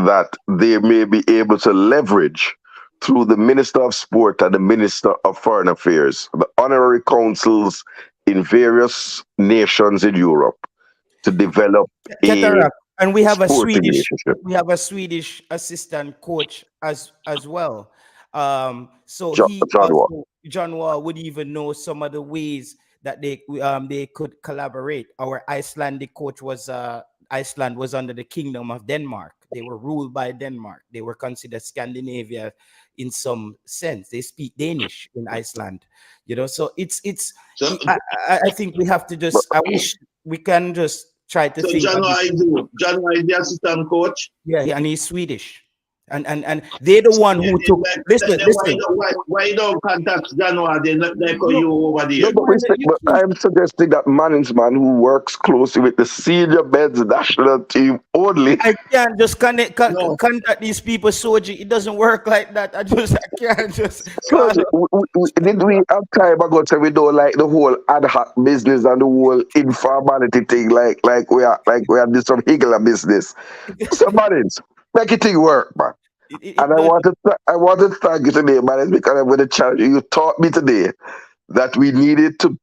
that they may be able to leverage through the Minister of Sport and the Minister of Foreign Affairs, the honorary councils in various nations in Europe to develop and we have a Swedish assistant coach as well. So John Wall would even know some of the ways that they could collaborate. Our Icelandic coach was Iceland was under the Kingdom of Denmark. They were ruled by Denmark. They were considered Scandinavia in some sense. They speak Danish in Iceland, So I think we have to just. I wish we can just try to think. John is the assistant coach. Yeah, and he's Swedish. And they're the one who took. Listen. Why don't contact January? They call you over there. But I'm suggesting that Manningsman, who works closely with the senior men's national team only. I can't just contact these people, Soji. It doesn't work like that. I can't just. Did we have time ago say we don't like the whole ad hoc business and the whole informality thing? Like we are doing some higgler business. So Mannings, make it thing work, man. I want to thank you today, man, because I'm going to challenge you. You taught me today that we needed to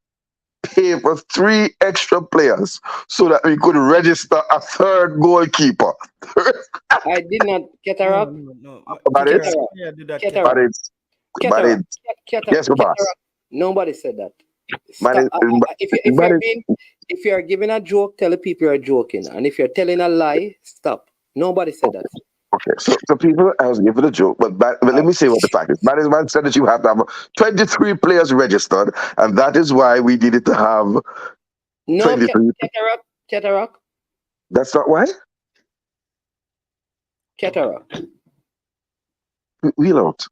pay for 3 extra players so that we could register a 3rd goalkeeper. I did not get her up. No. Yes, boss. Nobody said that. If you're giving a joke, tell the people you're joking. And if you're telling a lie, stop. Nobody said that. Okay, so people, I was giving a joke, but let me say what the fact is. Management said that you have to have 23 players registered, and that is why we needed to have 23. Ketarak. That's not why? Ketarak. We don't.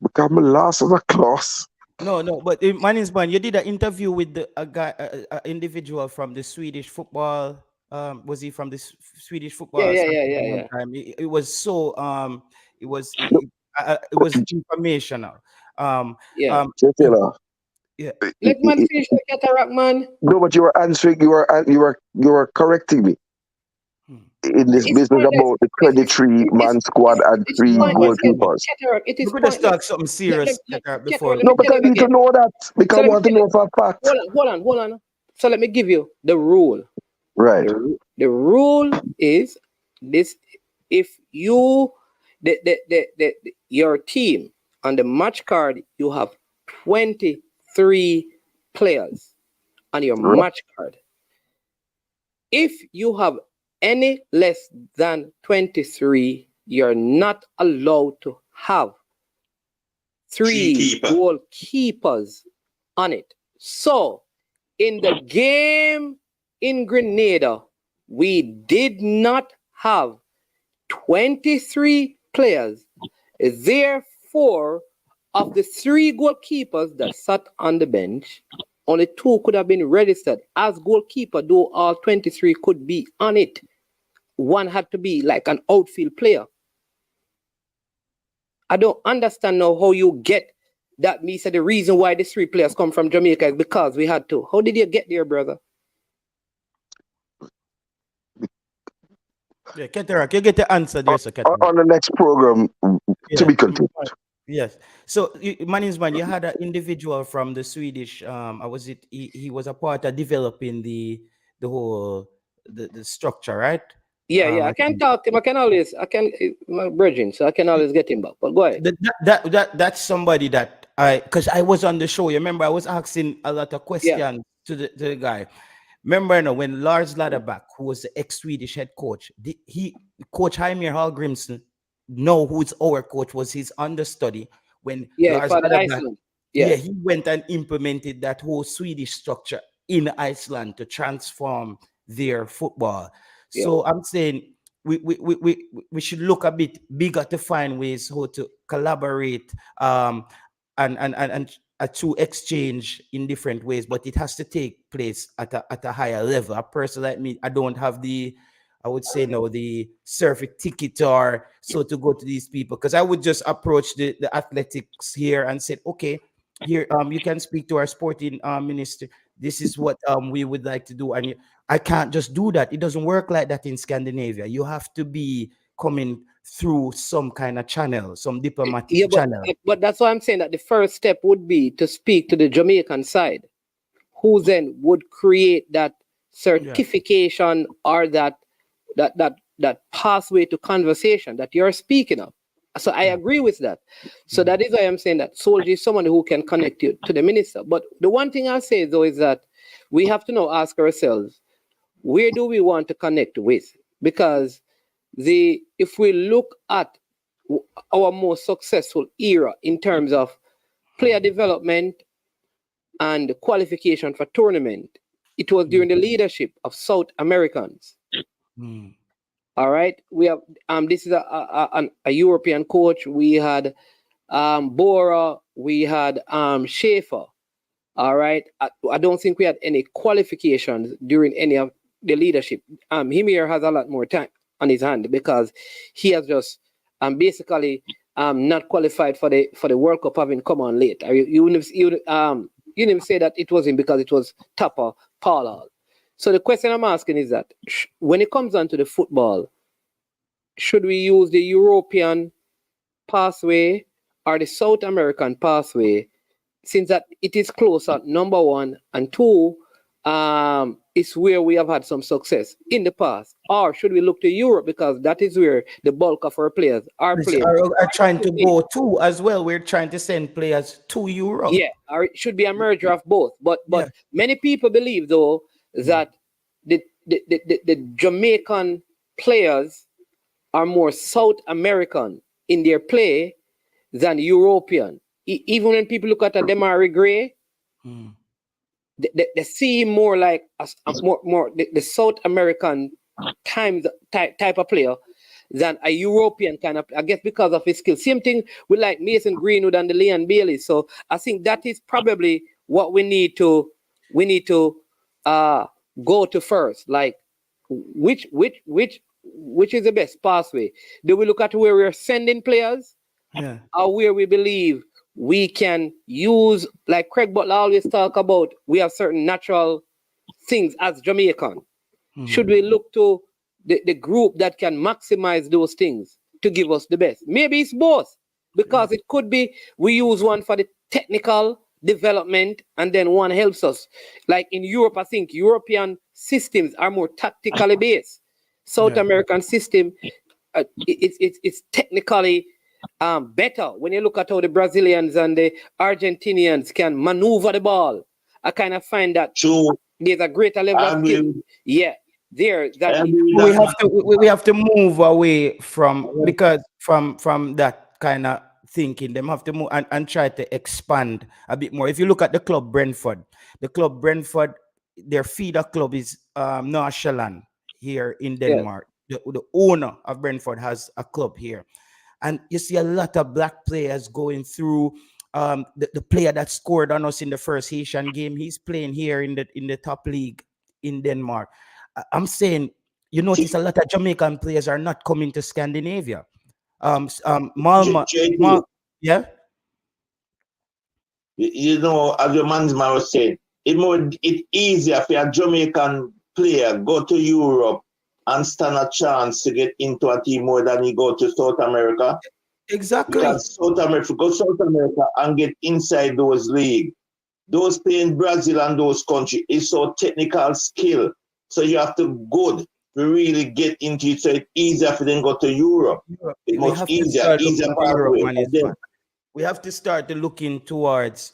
Become a loss of a clause. No, but Manningsman, you did an interview with a guy, an individual from the Swedish football. Was he from the Swedish football? Yeah. It was so it was informational. Yeah. Yeah. Let man finish the cataract, man. No, but you were answering. You were correcting me in this business about the 23-man squad and 3 goalkeepers. We could have started something serious before. No, but I need to know that because I want to know for a fact. Hold on. So let me give you the rule. Right. The rule is this: if you your team on the match card, you have 23 players on your match card. If you have any less than 23, you're not allowed to have 3 goalkeepers on it. So in the game in Grenada, we did not have 23 players. Therefore, of the 3 goalkeepers that sat on the bench, only 2 could have been registered as goalkeeper, though all 23 could be on it. 1 had to be like an outfield player. I don't understand now how you get that. Me said the reason why the 3 players come from Jamaica is because we had to. How did you get there, brother? Yeah, Keterak, you get the answer there, so Keterak. On the next program, to be continued. Yes. So, man, you had an individual from the Swedish. I was it. He was a part of developing the whole the structure, right? Yeah. I can talk to him. My brethren, so I can always get him back. But go ahead. That's somebody that because I was on the show. You remember, I was asking a lot of questions to the guy. Remember, when Lars Ladderback, who was the ex-Swedish head coach, Coach Heimir Hallgrimsson, who's our coach, was his understudy when Lars Ladderback, he went and implemented that whole Swedish structure in Iceland to transform their football. So I'm saying we should look a bit bigger to find ways how to collaborate and to exchange in different ways, but it has to take place at a higher level. A person like me, I don't have the surfeit ticket or so to go to these people, because I would just approach the athletics here and say, okay, here you can speak to our sporting minister. This is what we would like to do, and I can't just do that. It doesn't work like that in Scandinavia. You have to be coming through some kind of channel, some diplomatic channel. But that's why I'm saying that the first step would be to speak to the Jamaican side, who then would create that certification or that pathway to conversation that you're speaking of. So I agree with that. So that is why I'm saying that Soldier is someone who can connect you to the minister. But the one thing I'll say though is that we have to now ask ourselves, where do we want to connect with? Because if we look at our most successful era in terms of player development and qualification for tournament, it was during the leadership of South Americans. All right, we have this is a European coach. We had Bora, we had Schaefer. All right, I don't think we had any qualifications during any of the leadership. Himir has a lot more time on his hand because he has just basically not qualified for the World Cup, having come on late. You didn't say that it was him because it was Tapa Paul. So the question I'm asking is that when it comes down to the football, should we use the European pathway or the South American pathway, since that it is closer, number one, and two, it's where we have had some success in the past? Or should we look to Europe, because that is where the bulk of our players are playing? Are trying to go to as well. We're trying to send players to Europe. Yeah, or it should be a merger of both. But many people believe though that the Jamaican players are more South American in their play than European. Even when people look at a Demari Gray, they see him more like more the South American type of player than a European kind of, I guess, because of his skill. Same thing with like Mason Greenwood and the Leon Bailey. So I think that is probably what we need to go to first. Like which is the best pathway? Do we look at where we're sending players, or where we believe we can use, like Craig Butler always talk about, we have certain natural things as Jamaican. Should we look to the group that can maximize those things to give us the best? Maybe it's both, because it could be we use one for the technical development and then one helps us. Like in Europe, I think European systems are more tactically based. South American system, it's technically better. When you look at how the Brazilians and the Argentinians can maneuver the ball, I kind of find that there's a greater level of skill. Yeah, there. We have to move away from, because from that kind of thinking, them have to move and try to expand a bit more. If you look at the club Brentford, their feeder club is Nordsjælland here in Denmark. The owner of Brentford has a club here, and you see a lot of black players going through. The player that scored on us in the first Haitian game, he's playing here in the top league in Denmark. I'm saying, you notice a lot of Jamaican players are not coming to Scandinavia. Malma, yeah. You know, as your man was saying, it's easier for a Jamaican player go to Europe and stand a chance to get into a team more than he go to South America. Exactly. Because South America and get inside those leagues. Those playing Brazil and those countries is so technical skill. So you have to good to really get into it. So it's easier for them to go to Europe. It's much easier pathway for them. We have to start to looking towards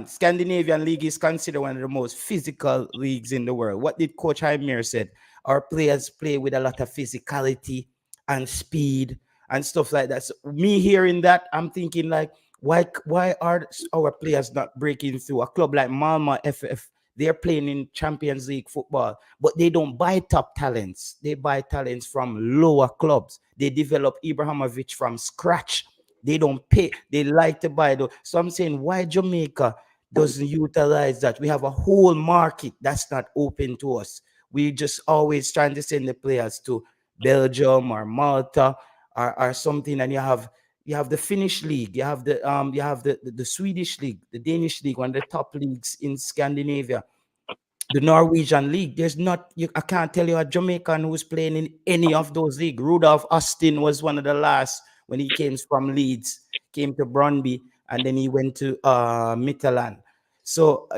Scandinavian League is considered one of the most physical leagues in the world. What did Coach Jaime said? Our players play with a lot of physicality and speed and stuff like that. So me hearing that, I'm thinking like, why are our players not breaking through? A club like Malmö FF, they're playing in Champions League football, but they don't buy top talents. They buy talents from lower clubs. They develop Ibrahimovic from scratch. They don't pay. They like to buy those. So I'm saying, why Jamaica doesn't utilize that? We have a whole market that's not open to us. We just always trying to send the players to Belgium or Malta or something, and you have the Finnish league, you have the Swedish league, the Danish league, one of the top leagues in Scandinavia, the Norwegian league. I can't tell you a Jamaican who's playing in any of those leagues. Rudolph Austin was one of the last when he came from Leeds, came to Brøndby, and then he went to Midtjylland. So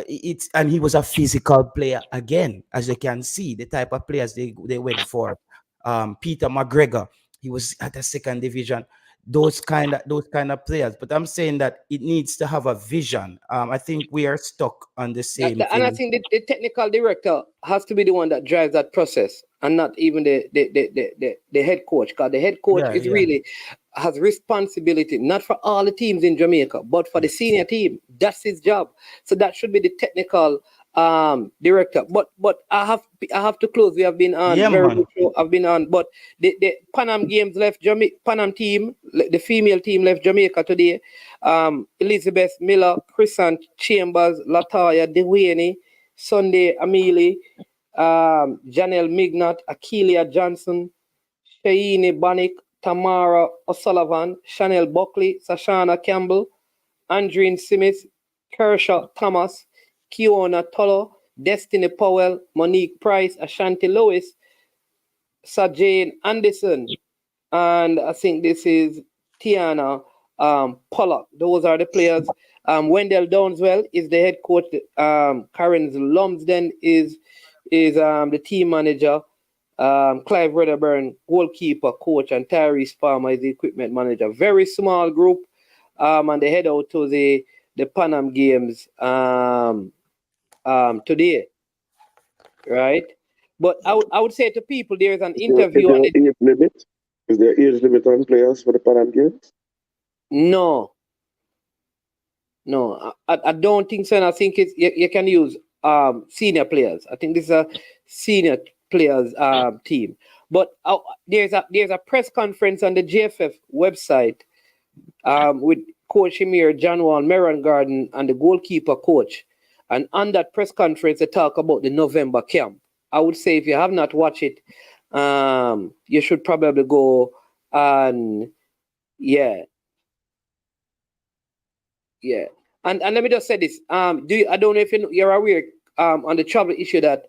and he was a physical player again, as you can see, the type of players they went for. Peter McGregor, he was at the second division. Those kind of players. But I'm saying that it needs to have a vision. I think we are stuck on the same thing. And I think the technical director has to be the one that drives that process, and not even the head coach. Because the head coach really has responsibility, not for all the teams in Jamaica, but for the senior team. That's his job. So that should be the technical director. But I have to close. We have been on I've been on, but the Panam games left Jamaica. Panam team, the female team left Jamaica today. Elizabeth Miller, Crescent Chambers, Latoya Dewayne, Sunday Amelie, Janelle Mignot, Akeelia Johnson, Shaini Bannick, Tamara O'Sullivan, Chanel Buckley, Sashana Campbell, Andreen Smith, Kershaw Thomas, Kiona Tolo, Destiny Powell, Monique Price, Ashanti Lewis, Sajane Anderson, and I think this is Tiana Pollock. Those are the players. Wendell Downswell is the head coach. Karen Lumsden is the team manager. Clive Redderburn, goalkeeper, coach, and Tyrese Palmer is the equipment manager. Very small group, and they head out to the Panam Games today, right? But I would say to people, there is an interview. Is there age limit on players for the Panam Games? No, I don't think so. And I think it's you can use senior players. I think this is a senior players team. But there's a press conference on the JFF website with Coach Emir, John Wall, Meron Garden, and the goalkeeper coach. And on that press conference, they talk about the November camp. I would say if you have not watched it, you should probably go and And let me just say this. I don't know if you're aware on the travel issue that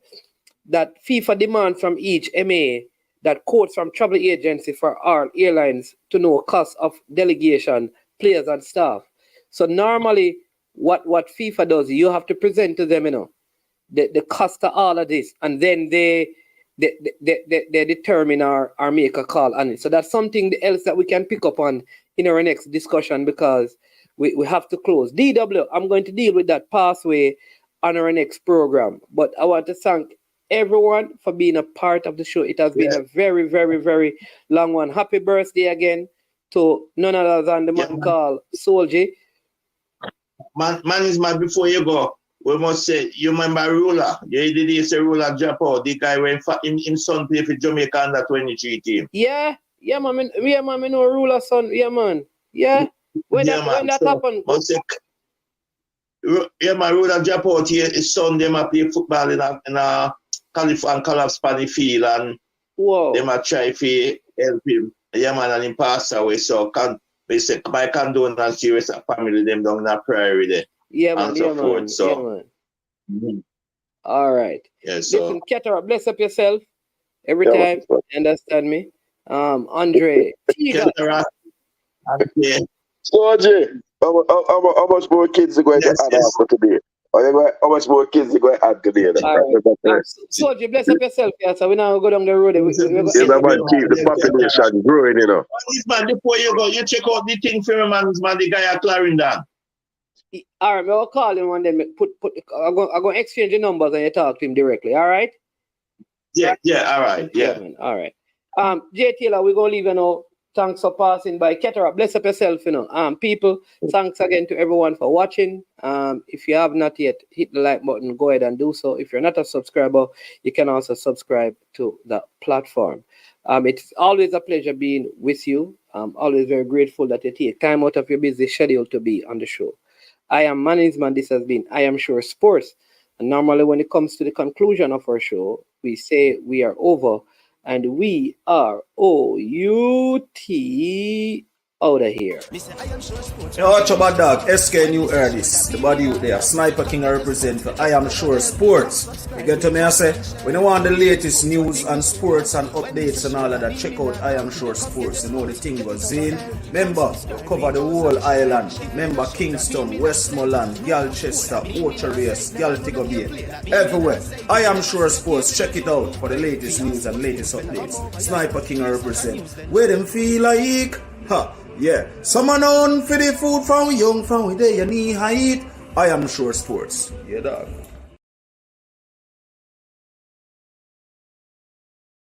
FIFA demands from each MA that quotes from travel agency for all airlines to know cost of delegation, players and staff. So normally what FIFA does, you have to present to them, the cost of all of this, and then they determine or make a call on it. So that's something else that we can pick up on in our next discussion, because we have to close. DW, I'm going to deal with that pathway on our next program. But I want to thank everyone for being a part of the show. It has been a very, very, very long one. Happy birthday again to none other than the man called Solji. Man, before you go, we must say, you remember Ruler? You did say Ruler drop out. The guy went in son play for Jamaica under 23 team. Yeah, man. Yeah, man. I know Ruler son. Yeah, man. Yeah. When that happened. Ruler drop out here. His son, them a play football in a California collapse on the field, and them a try to help him. Yeah, man, and him passed away. So they say my condolence to the family, them down that prairie there. Yeah, man. And so forth. So. All right. Yeah, so. Listen, Ketara, bless up yourself. Every time, understand me? Andre. So, Jay, how much more kids are going to add after today? How much more kids are going to add today? So, Jay, bless up yourself, yeah. So we now go down the road. Keep the population growing, you know. Man, before you go, you check out the thing for me, man, the guy at Clarendon. All right, I'll call him one day. I'm going to exchange the numbers and you talk to him directly, all right? Yeah, all right, yeah. Man, all right. J. Taylor, we're going to leave you now. Thanks for passing by. Ketara, bless up yourself, you know. People, thanks again to everyone for watching. If you have not yet hit the like button, go ahead and do so. If you're not a subscriber, you can also subscribe to the platform. It's always a pleasure being with you. I'm always very grateful that you take time out of your busy schedule to be on the show. I am management. This has been I Am Sure Sports. And normally when it comes to the conclusion of our show, we say we are over. And we are O-U-T out of here. Yo, watch about dog, SK New Erdis, the body out there, Sniper King I represent for I Am Sure Sports. You get to me, I say, when you want the latest news and sports and updates and all of that, check out I Am Sure Sports. You know the thing goes in. Remember, you cover the whole island. Remember Kingston, Westmoreland, Galchester, Orchard Race, Galtigo Bay, everywhere. I Am Sure Sports, check it out for the latest news and latest updates. Sniper King I represent. Where them feel like? Ha, yeah. Someone on for the food from we young, from we day, you need height. I Am Sure Sports. Yeah, dog.